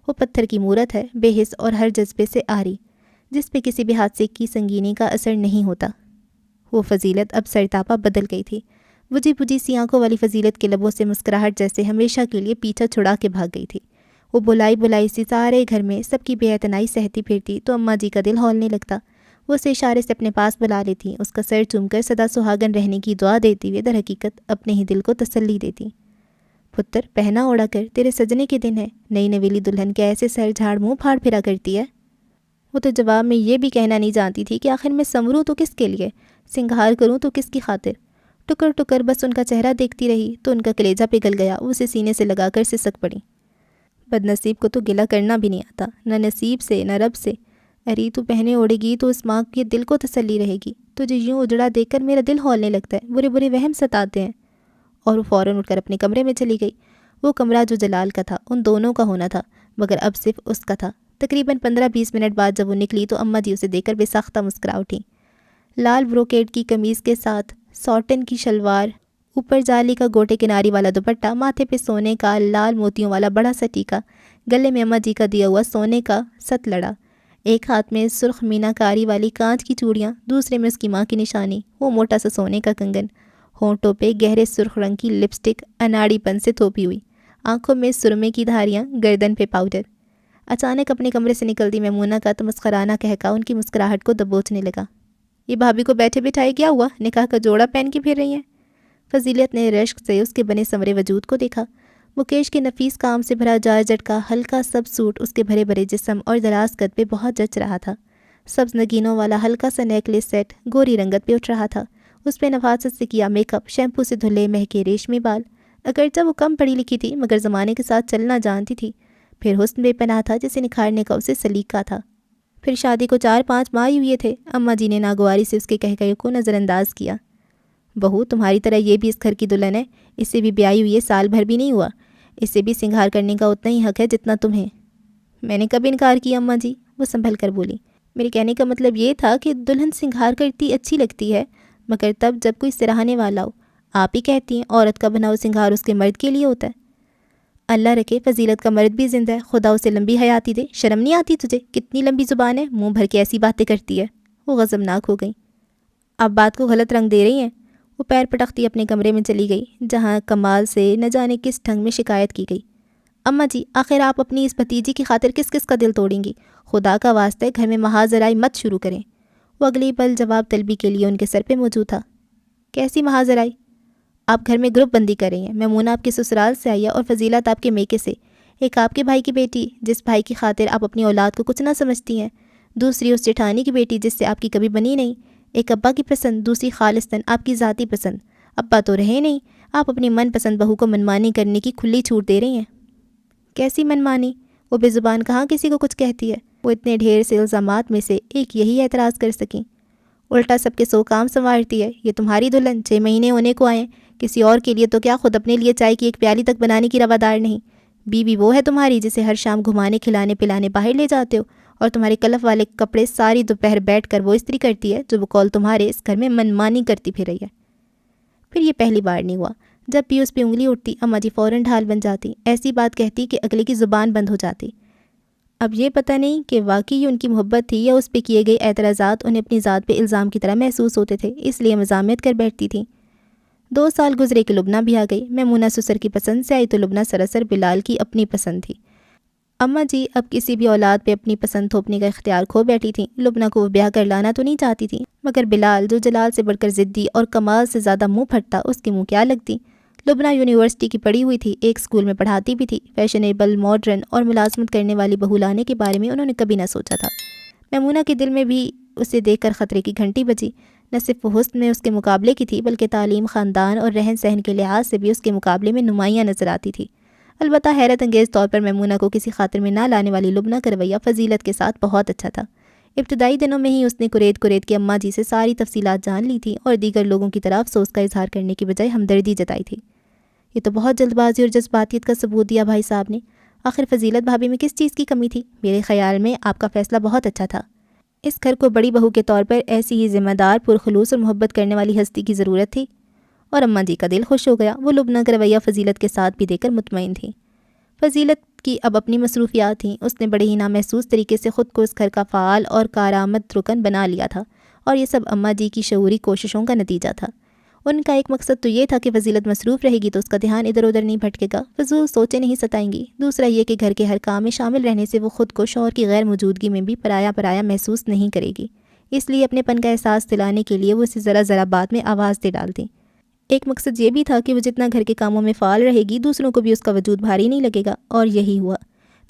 وہ پتھر کی مورت ہے، بے حس اور ہر جذبے سے آری، جس پہ کسی بھی حادثے کی سنگینی کا اثر نہیں ہوتا۔ وہ فضیلت اب سرتاپا بدل گئی تھی، بجھی بجھی سی آنکھوں والی فضیلت کے لبوں سے مسکراہٹ جیسے ہمیشہ کے لیے پیچھا چھڑا کے بھاگ گئی تھی۔ وہ بلائی سی سارے گھر میں سب کی بے اعتنائی سہتی پھرتی تو اماں جی کا دل ہولنے لگتا۔ وہ اسے اشارے سے اپنے پاس بلا لیتی، اس کا سر چوم کر سدا سہاگن رہنے کی دعا دیتی ہوئے در حقیقت اپنے ہی دل کو تسلی دیتی۔ پتر پہنا اوڑا کر، تیرے سجنے کے دن ہے، نئی نویلی دلہن کیا ایسے سر جھاڑ منہ پھاڑ پھرا کرتی ہے؟ وہ تو جواب میں یہ بھی کہنا نہیں جانتی تھی کہ آخر میں سنوروں تو کس کے لیے، سنگھار کروں تو کس کی خاطر۔ ٹکر ٹکر بس ان کا چہرہ دیکھتی رہی تو ان کا کلیجہ پگھل گیا، اسے سینے سے لگا کر سسک پڑی۔ بد نصیب کو تو گلہ کرنا بھی نہیں آتا، نہ نصیب سے نہ رب سے۔ اری تو پہنے اوڑے گی تو اس ماں کے دل کو تسلی رہے گی، تجھے یوں اجڑا دیکھ کر میرا دل ہولنے لگتا ہے، برے برے وہم ستاتے ہیں۔ اور وہ فوراً اٹھ کر اپنے کمرے میں چلی گئی۔ وہ کمرہ جو جلال کا تھا ان دونوں کا ہونا تھا، مگر اب صرف اس کا تھا۔ تقریباً 15-20 منٹ بعد جب وہ نکلی تو اماں جی اسے دیکھ کر بے ساختہ مسکرا اٹھیں۔ لال بروکیڈ کی قمیض کے ساتھ ساٹن کی شلوار، اوپر جالی کا گوٹے کناری والا دوپٹہ، ماتھے پہ سونے کا لال موتیوں والا بڑا سا ٹیکا، گلے میں اماں جی کا دیا ہوا سونے کا ست لڑا، ایک ہاتھ میں سرخ مینا کاری والی کانچ کی چوڑیاں، دوسرے میں اس کی ماں کی نشانی، وہ موٹا سا سونے کا کنگن، ہونٹوں پہ گہرے سرخ رنگ کی لپسٹک اناڑی پن سے تھوپی ہوئی، آنکھوں میں سرمے کی دھاریاں، گردن پہ پاؤڈر۔ اچانک اپنے کمرے سے نکلتی میمونہ کا تمسخرانہ کہکا ان کی مسکراہٹ کو دبوچنے لگا۔ یہ بھابھی کو بیٹھے بٹھائے کیا ہوا، نکاح کا جوڑا پہن کے پھر رہی ہیں؟ فضیلت نے رشک سے اس کے بنے سنورے وجود کو دیکھا۔ مکیش کے نفیس کام سے بھرا جارجٹ کا ہلکا سب سوٹ اس کے بھرے بھرے جسم اور دراز قد پہ بہت جچ رہا تھا۔ سبز نگینوں والا ہلکا سا نیکلس سیٹ گوری رنگت پہ اٹھ رہا تھا، اس پہ نفاست سے کیا میک اپ، شیمپو سے دھلے مہکے ریشمی بال۔ اگرچہ وہ کم پڑھی لکھی تھی مگر زمانے کے ساتھ چلنا جانتی تھی، پھر حسن بے پناہ تھا جسے نکھارنے کا اسے سلیقہ تھا۔ پھر شادی کو 4-5 ماہ ہی ہوئے تھے، اماں جی نے ناگواری سے اس کے کہکہے کو نظر انداز کیا۔ بہو تمہاری طرح یہ بھی اس گھر کی دلہن ہے، اس سے بھی بیائی ہوئی سال بھر بھی نہیں ہوا، اس سے بھی سنگھار کرنے کا اتنا ہی حق ہے جتنا تمہیں۔ میں نے کب انکار کیا اماں جی؟ وہ سنبھل کر بولی۔ میرے کہنے کا مطلب یہ تھا کہ دلہن سنگھار کرتی اچھی لگتی ہے، مگر تب جب کوئی سراہنے والا ہو۔ آپ ہی کہتی ہیں عورت کا بنا ہوا سنگھار اس کے مرد کے لیے ہوتا ہے۔ اللہ رکھے فضیلت کا مرد بھی زندہ ہے، خدا اسے لمبی حیاتی دے، شرم نہیں آتی تجھے؟ کتنی لمبی زبان ہے، منہ بھر کے ایسی باتیں کرتی ہے۔ وہ غضبناک ہو گئی۔ آپ بات کو غلط رنگ دے رہی ہیں۔ وہ پیر پٹکتی اپنے کمرے میں چلی گئی، جہاں کمال سے نہ جانے کس ڈھنگ میں شکایت کی گئی۔ اماں جی آخر آپ اپنی اس بھتیجی کی خاطر کس کس کا دل توڑیں گی؟ خدا کا واسطہ ہے گھر میں مہاجرائی مت شروع کریں۔ وہ اگلی پل جواب طلبی کے لیے ان کے سر پہ موجود تھا۔ کیسی مہاجرائی؟ آپ گھر میں گروپ بندی کر رہی ہیں۔ میمونہ آپ کے سسرال سے آئی ہے اور فضیلت آپ کے میکے سے۔ ایک آپ کے بھائی کی بیٹی جس بھائی کی خاطر آپ اپنی اولاد کو کچھ نہ سمجھتی ہیں، دوسری اس جٹھانی کی بیٹی جس سے آپ کی کبھی بنی نہیں۔ ایک ابا کی پسند، دوسری خالصتاً آپ کی ذاتی پسند۔ ابا تو رہے نہیں، آپ اپنی من پسند بہو کو منمانی کرنے کی کھلی چھوٹ دے رہی ہیں۔ کیسی منمانی؟ وہ بے زبان کہاں کسی کو کچھ کہتی ہے۔ وہ اتنے ڈھیر سے الزامات میں سے ایک یہی اعتراض کر سکیں۔ الٹا سب کے 100 کام سنوارتی ہے۔ یہ تمہاری دلہن 6 مہینے ہونے کو آئے، کسی اور کے لیے تو کیا خود اپنے لیے چائے کی ایک پیالی تک بنانے کی روادار نہیں۔ بیوی وہ ہے تمہاری جسے ہر شام گھمانے کھلانے پلانے باہر لے جاتے ہو، اور تمہارے کلف والے کپڑے ساری دوپہر بیٹھ کر وہ استری کرتی ہے جو وہ کال تمہارے اس گھر میں منمانی کرتی پھر رہی ہے۔ پھر یہ پہلی بار نہیں ہوا۔ جب بھی اس پہ انگلی اٹھتی اماں جی فوراً ڈھال بن جاتی، ایسی بات کہتی کہ اگلے کی زبان بند ہو جاتی۔ اب یہ پتہ نہیں کہ واقعی یہ ان کی محبت تھی یا اس پہ کیے گئے اعتراضات انہیں اپنی ذات پہ الزام کی طرح محسوس ہوتے تھے، اس لیے مزاحمت کر بیٹھتی تھیں۔ 2 سال گزرے کہ لبنہ بھی آ گئی۔ میمونہ سسر کی پسند سے آئی تو لبنہ سراسر بلال کی اپنی پسند تھی۔ اماں جی اب کسی بھی اولاد پہ اپنی پسند تھوپنے کا اختیار کھو بیٹھی تھیں۔ لبنہ کو وہ بیاہ کر لانا تو نہیں چاہتی تھیں، مگر بلال جو جلال سے بڑھ کر ضدی اور کمال سے زیادہ منہ پھٹتا، اس کے منہ کیا لگتی۔ لبنہ یونیورسٹی کی پڑھی ہوئی تھی، ایک اسکول میں پڑھاتی بھی تھی۔ فیشنیبل، ماڈرن اور ملازمت کرنے والی بہو لانے کے بارے میں انہوں نے کبھی نہ سوچا تھا۔ میمونہ کے دل میں بھی اسے دیکھ کر خطرے کی گھنٹی بجی۔ نہ صرف وہ حسن میں اس کے مقابلے کی تھی، بلکہ تعلیم، خاندان اور رہن سہن کے لحاظ سے بھی اس کے مقابلے میں نمایاں نظر آتی تھی۔ البتہ حیرت انگیز طور پر میمونہ کو کسی خاطر میں نہ لانے والی لبنہ کا رویہ فضیلت کے ساتھ بہت اچھا تھا۔ ابتدائی دنوں میں ہی اس نے کرید کے اماں جی سے ساری تفصیلات جان لی تھی اور دیگر لوگوں کی طرف افسوس کا اظہار کرنے کی بجائے ہمدردی جتائی تھی۔ یہ تو بہت جلد بازی اور جذباتیت کا ثبوت دیا بھائی صاحب نے۔ آخر فضیلت بھابھی میں کس چیز کی کمی تھی؟ میرے خیال میں آپ کا فیصلہ بہت اچھا تھا۔ اس گھر کو بڑی بہو کے طور پر ایسی ہی ذمہ دار، پرخلوص اور محبت کرنے والی ہستی کی ضرورت تھی۔ اور اماں جی کا دل خوش ہو گیا۔ وہ لبنہ کا رویہ فضیلت کے ساتھ بھی دیکھ کر مطمئن تھیں۔ فضیلت کی اب اپنی مصروفیات تھیں۔ اس نے بڑے ہی نامحسوس طریقے سے خود کو اس گھر کا فعال اور کارآمد رکن بنا لیا تھا، اور یہ سب اماں جی کی شعوری کوششوں کا نتیجہ تھا۔ ان کا ایک مقصد تو یہ تھا کہ فضیلت مصروف رہے گی تو اس کا دھیان ادھر ادھر نہیں بھٹکے گا، فضول سوچیں نہیں ستائیں گی۔ دوسرا یہ کہ گھر کے ہر کام میں شامل رہنے سے وہ خود کو شوہر کی غیر موجودگی میں بھی پرایا محسوس نہیں کرے گی۔ اس لیے اپنے پن کا احساس دلانے کے لیے وہ اسے ذرا بات میں آواز دے ڈالتی۔ ایک مقصد یہ بھی تھا کہ وہ جتنا گھر کے کاموں میں فعال رہے گی، دوسروں کو بھی اس کا وجود بھاری نہیں لگے گا، اور یہی ہوا۔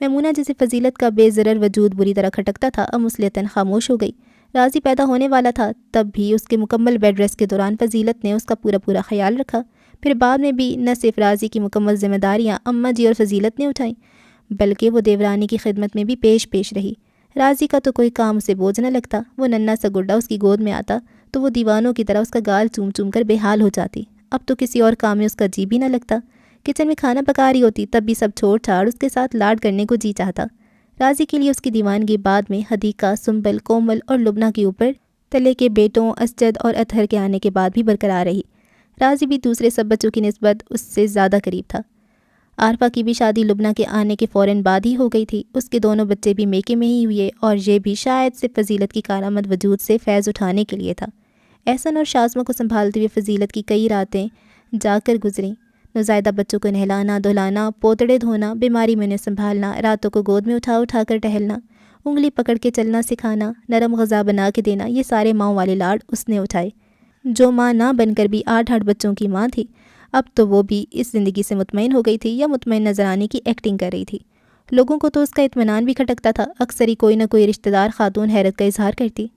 میمونہ جسے فضیلت کا بے ضرر وجود بری طرح کھٹکتا تھا، اب مصلحتاً خاموش ہو گئی۔ راضی پیدا ہونے والا تھا، تب بھی اس کے مکمل بیڈ ریسٹ کے دوران فضیلت نے اس کا پورا خیال رکھا۔ پھر بعد میں بھی نہ صرف راضی کی مکمل ذمہ داریاں اماں جی اور فضیلت نے اٹھائیں، بلکہ وہ دیورانی کی خدمت میں بھی پیش رہی۔ راضی کا تو کوئی کام اسے بوجھ نہ لگتا۔ وہ ننھا سا گڈا اس کی گود میں آتا تو وہ دیوانوں کی طرح اس کا گال چوم کر بے حال ہو جاتی۔ اب تو کسی اور کام میں اس کا جی بھی نہ لگتا۔ کچن میں کھانا پکا رہی ہوتی تب بھی سب چھوڑ چھاڑ اس کے ساتھ لاڈ کرنے کو جی چاہتا۔ راضی کے لیے اس کی دیوانگی بعد میں حدیقہ، سنبل، کومل اور لبنہ کے اوپر تلے کے بیٹوں اسجد اور اطہر کے آنے کے بعد بھی برقرار رہی۔ راضی بھی دوسرے سب بچوں کی نسبت اس سے زیادہ قریب تھا۔ عارفہ کی بھی شادی لبنہ کے آنے کے فوراً بعد ہی ہو گئی تھی۔ اس کے دونوں بچے بھی میکے میں ہی ہوئے، اور یہ بھی شاید سے فضیلت کی کارآمد وجود سے فیض اٹھانے کے لیے تھا۔ احسن اور شازمہ کو سنبھالتے ہوئے فضیلت کی کئی راتیں جا کر گزریں۔ نوزائیدہ بچوں کو نہلانا دھلانا، پوتڑے دھونا، بیماری میں انہیں سنبھالنا، راتوں کو گود میں اٹھا کر ٹہلنا، انگلی پکڑ کے چلنا سکھانا، نرم غذا بنا کے دینا، یہ سارے ماؤں والے لاڈ اس نے اٹھائے۔ جو ماں نہ بن کر بھی 8 بچوں کی ماں تھی، اب تو وہ بھی اس زندگی سے مطمئن ہو گئی تھی، یا مطمئن نظر آنے کی ایکٹنگ کر رہی تھی۔ لوگوں کو تو اس کا اطمینان بھی کھٹکتا تھا۔ اکثر ہی کوئی نہ کوئی رشتہ دار خاتون حیرت کا اظہار کرتی،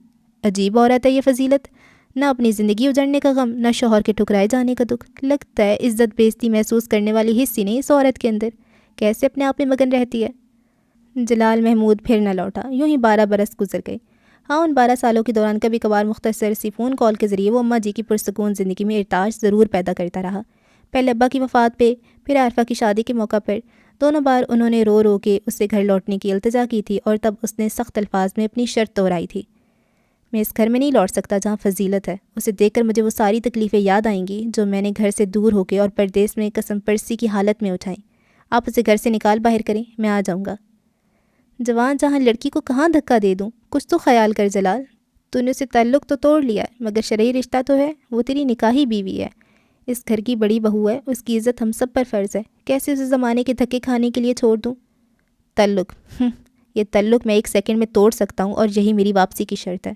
عجیب عورت ہے یہ فضیلت، نہ اپنی زندگی اجڑنے کا غم، نہ شوہر کے ٹھکرائے جانے کا دکھ، لگتا ہے عزت بیزتی محسوس کرنے والی حص ہی نہیں اس عورت کے اندر، کیسے اپنے آپ میں مگن رہتی ہے۔ جلال محمود پھر نہ لوٹا۔ یوں ہی 12 برس گزر گئے۔ ہاں، ان 12 سالوں کے دوران کبھی کبھار مختصر سی فون کال کے ذریعے وہ اماں جی کی پرسکون زندگی میں ارتاش ضرور پیدا کرتا رہا۔ پہلے ابا کی وفات پہ، پھر عارفہ کی شادی کے موقع پر۔ دونوں بار انہوں نے رو کے اس سے گھر لوٹنے کی التجا کی تھی، اور تب اس نے سخت الفاظ میں اپنی شرط دہرائی تھی، میں اس گھر میں نہیں لوٹ سکتا جہاں فضیلت ہے۔ اسے دیکھ کر مجھے وہ ساری تکلیفیں یاد آئیں گی جو میں نے گھر سے دور ہو کے اور پردیس میں قسم پرسی کی حالت میں اٹھائیں۔ آپ اسے گھر سے نکال باہر کریں، میں آ جاؤں گا۔ جوان جہاں لڑکی کو کہاں دھکا دے دوں، کچھ تو خیال کر جلال۔ تو نے اسے تعلق تو توڑ لیا ہے، مگر شرعی رشتہ تو ہے، وہ تیری نکاحی بیوی ہے۔ اس گھر کی بڑی بہو ہے، اس کی عزت ہم سب پر فرض ہے، کیسے اسے زمانے کے دھکے کھانے کے لیے چھوڑ دوں؟ تعلق یہ تعلق میں 1 سیکنڈ میں توڑ سکتا ہوں، اور یہی میری واپسی کی شرط ہے۔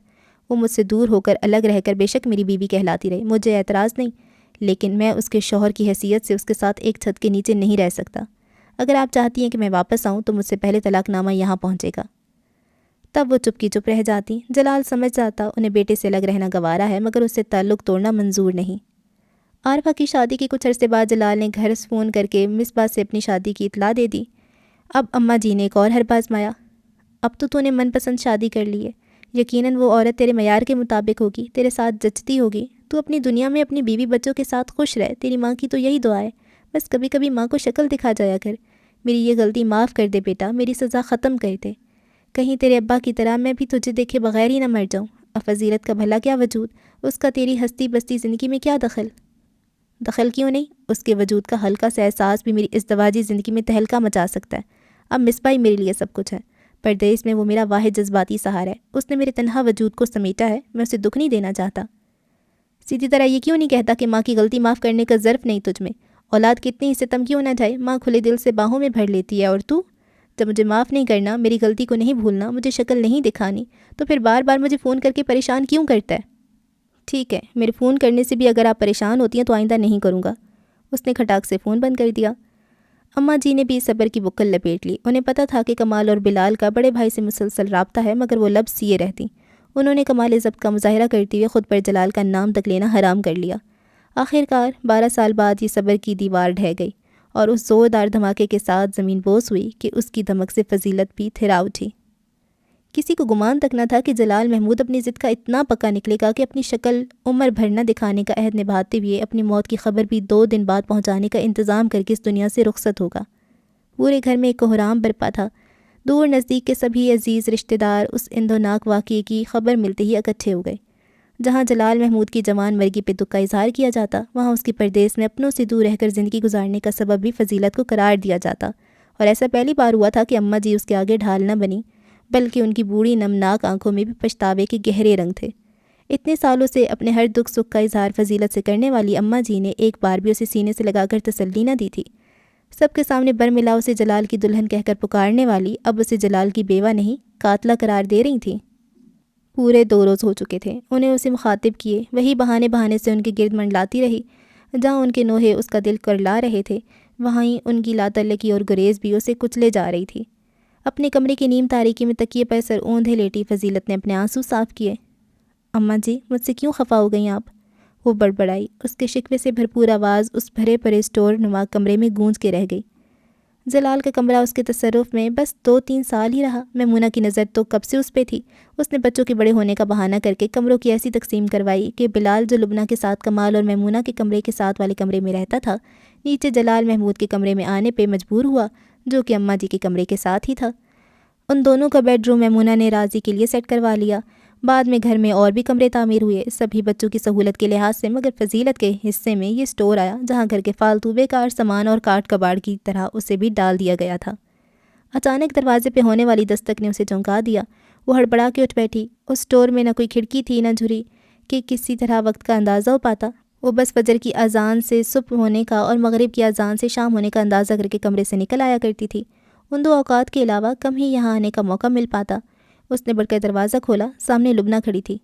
وہ مجھ سے دور ہو کر الگ رہ کر بے شک میری بیوی کہلاتی رہے، مجھے اعتراض نہیں، لیکن میں اس کے شوہر کی حیثیت سے اس کے ساتھ ایک چھت کے نیچے نہیں رہ سکتا۔ اگر آپ چاہتی ہیں کہ میں واپس آؤں تو مجھ سے پہلے طلاق نامہ یہاں پہنچے گا۔ تب وہ چپ کی چپ رہ جاتی۔ جلال سمجھ جاتا انہیں بیٹے سے الگ رہنا گوارا ہے، مگر اس سے تعلق توڑنا منظور نہیں۔ عارفہ کی شادی کے کچھ عرصے بعد جلال نے گھر فون کر کے مصباح سے اپنی شادی کی اطلاع دے دی۔ اب اماں جی نے ایک اور حربہ آزمایا۔ اب تو نے من پسند شادی کر لی ہے، یقیناً وہ عورت تیرے معیار کے مطابق ہوگی، تیرے ساتھ جچتی ہوگی، تو اپنی دنیا میں اپنی بیوی بچوں کے ساتھ خوش رہ، تیری ماں کی تو یہی دعا ہے۔ بس کبھی کبھی ماں کو شکل دکھا جایا کر، میری یہ غلطی معاف کر دے بیٹا، میری سزا ختم کر دے، کہیں تیرے ابا کی طرح میں بھی تجھے دیکھے بغیر ہی نہ مر جاؤں۔ اب فضیلت کا بھلا کیا وجود، اس کا تیری ہستی بستی زندگی میں کیا دخل؟ دخل کیوں نہیں؟ اس کے وجود کا ہلکا سا احساس بھی میری ازدواجی زندگی میں تہلکہ مچا سکتا ہے۔ اب مصباح ہی میرے لیے سب کچھ ہے، پردیس میں وہ میرا واحد جذباتی سہارا ہے، اس نے میرے تنہا وجود کو سمیٹا ہے، میں اسے دکھ نہیں دینا چاہتا۔ سیدھی طرح یہ کیوں نہیں کہتا کہ ماں کی غلطی معاف کرنے کا ظرف نہیں تجھ میں؟ اولاد کتنی ستم کیوں نہ جائے، ماں کھلے دل سے باہوں میں بھر لیتی ہے، اور تو جب مجھے معاف نہیں کرنا، میری غلطی کو نہیں بھولنا، مجھے شکل نہیں دکھانی، تو پھر بار بار مجھے فون کر کے پریشان کیوں کرتا ہے؟ ٹھیک ہے، میرے فون کرنے سے بھی اگر آپ پریشان ہوتی ہیں تو آئندہ نہیں کروں گا۔ اس نے کھٹاک سے فون بند کر دیا۔ اماں جی نے بھی صبر کی بکل لپیٹ لی۔ انہیں پتہ تھا کہ کمال اور بلال کا بڑے بھائی سے مسلسل رابطہ ہے، مگر وہ لب سیے رہتی۔ انہوں نے کمال ضبط کا مظاہرہ کرتے ہوئے خود پر جلال کا نام تک لینا حرام کر لیا۔ آخر کار 12 سال بعد یہ صبر کی دیوار ڈھہ گئی، اور اس زوردار دھماکے کے ساتھ زمین بوس ہوئی کہ اس کی دھمک سے فضیلت بھی تھرا اٹھی۔ کسی کو گمان تک نہ تھا کہ جلال محمود اپنی ضد کا اتنا پکا نکلے گا کہ اپنی شکل عمر بھر نہ دکھانے کا عہد نبھاتے ہوئے اپنی موت کی خبر بھی 2 دن بعد پہنچانے کا انتظام کر کے اس دنیا سے رخصت ہوگا۔ پورے گھر میں ایک کوہرام برپا تھا۔ دور نزدیک کے سبھی عزیز رشتہ دار اس اندوناک واقعے کی خبر ملتے ہی اکٹھے ہو گئے۔ جہاں جلال محمود کی جوان مرگی پہ دکھ کا اظہار کیا جاتا، وہاں اس کی پردیس میں اپنوں سے دور رہ کر زندگی گزارنے کا سبب بھی فضیلت کو قرار دیا جاتا، اور ایسا پہلی بار ہوا تھا کہ اماں جی اس کے آگے ڈھال نہ بنی، بلکہ ان کی بوڑھی نمناک آنکھوں میں بھی پچھتاوے کے گہرے رنگ تھے۔ اتنے سالوں سے اپنے ہر دکھ سکھ کا اظہار فضیلت سے کرنے والی اماں جی نے ایک بار بھی اسے سینے سے لگا کر تسلی نہ دی تھی۔ سب کے سامنے برملا اسے جلال کی دلہن کہہ کر پکارنے والی اب اسے جلال کی بیوہ نہیں قاتلہ قرار دے رہی تھیں۔ پورے 2 روز ہو چکے تھے، انہیں اسے مخاطب کیے وہی بہانے سے ان کے گرد منڈلاتی رہی۔ جہاں ان کے نوحے اس کا دل کرلا رہے تھے، وہیں ان کی لاتعلقی اور گریز بھی اسے کچلے جا رہی تھی۔ اپنے کمرے کی نیم تاریکی میں تکیے پر سر اوندھے لیٹی فضیلت نے اپنے آنسو صاف کیے۔ اماں جی، مجھ سے کیوں خفا ہو گئیں آپ؟ وہ بڑبڑائی۔ اس کے شکوے سے بھرپور آواز اس بھرے پڑے اسٹور نما کمرے میں گونج کے رہ گئی۔ جلال کا کمرہ اس کے تصرف میں بس 2-3 سال ہی رہا۔ میمونہ کی نظر تو کب سے اس پہ تھی۔ اس نے بچوں کے بڑے ہونے کا بہانہ کر کے کمروں کی ایسی تقسیم کروائی کہ بلال جو لبنہ کے ساتھ کمال اور میمونہ کے کمرے کے ساتھ والے کمرے میں رہتا تھا، نیچے جلال محمود کے کمرے میں آنے پہ مجبور ہوا، جو کہ اماں جی کے کمرے کے ساتھ ہی تھا۔ ان دونوں کا بیڈ روم میمونہ نے راضی کے لیے سیٹ کروا لیا۔ بعد میں گھر میں اور بھی کمرے تعمیر ہوئے، سبھی بچوں کی سہولت کے لحاظ سے، مگر فضیلت کے حصے میں یہ اسٹور آیا جہاں گھر کے فالتو بیکار سامان اور کاٹ کباڑ کی طرح اسے بھی ڈال دیا گیا تھا۔ اچانک دروازے پہ ہونے والی دستک نے اسے چونکا دیا۔ وہ ہڑبڑا کے اٹھ بیٹھی۔ اس اسٹور میں نہ کوئی کھڑکی تھی نہ جھری کہ کسی طرح وقت کا اندازہ ہو پاتا۔ وہ بس فجر کی اذان سے صبح ہونے کا اور مغرب کی اذان سے شام ہونے کا اندازہ کر کے کمرے سے نکل آیا کرتی تھی۔ ان 2 اوقات کے علاوہ کم ہی یہاں آنے کا موقع مل پاتا۔ اس نے بڑھ کر دروازہ کھولا، سامنے لبنہ کھڑی تھی۔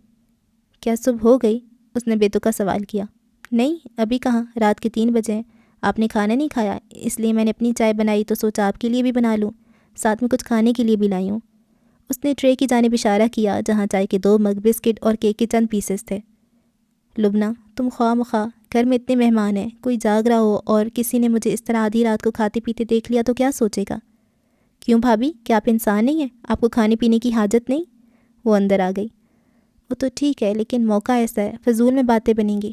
کیا صبح ہو گئی؟ اس نے بے تکا سوال کیا۔ نہیں، ابھی کہاں، رات کے 3 بجے ہیں۔ آپ نے کھانا نہیں کھایا، اس لیے میں نے اپنی چائے بنائی تو سوچا آپ کے لیے بھی بنا لوں، ساتھ میں کچھ کھانے کے لیے بھی لائی ہوں۔ اس نے ٹرے کی جانب اشارہ کیا جہاں چائے کے 2 مگ، بسکٹ اور کیک کے چند پیسز تھے۔ لبنہ، تم خواہ مخواہ، گھر میں اتنے مہمان ہیں، کوئی جاگ رہا ہو اور کسی نے مجھے اس طرح آدھی رات کو کھاتے پیتے دیکھ لیا تو کیا سوچے گا؟ کیوں بھابھی، کیا آپ انسان نہیں ہیں؟ آپ کو کھانے پینے کی حاجت نہیں؟ وہ اندر آ گئی۔ وہ تو ٹھیک ہے، لیکن موقع ایسا ہے، فضول میں باتیں بنیں گی۔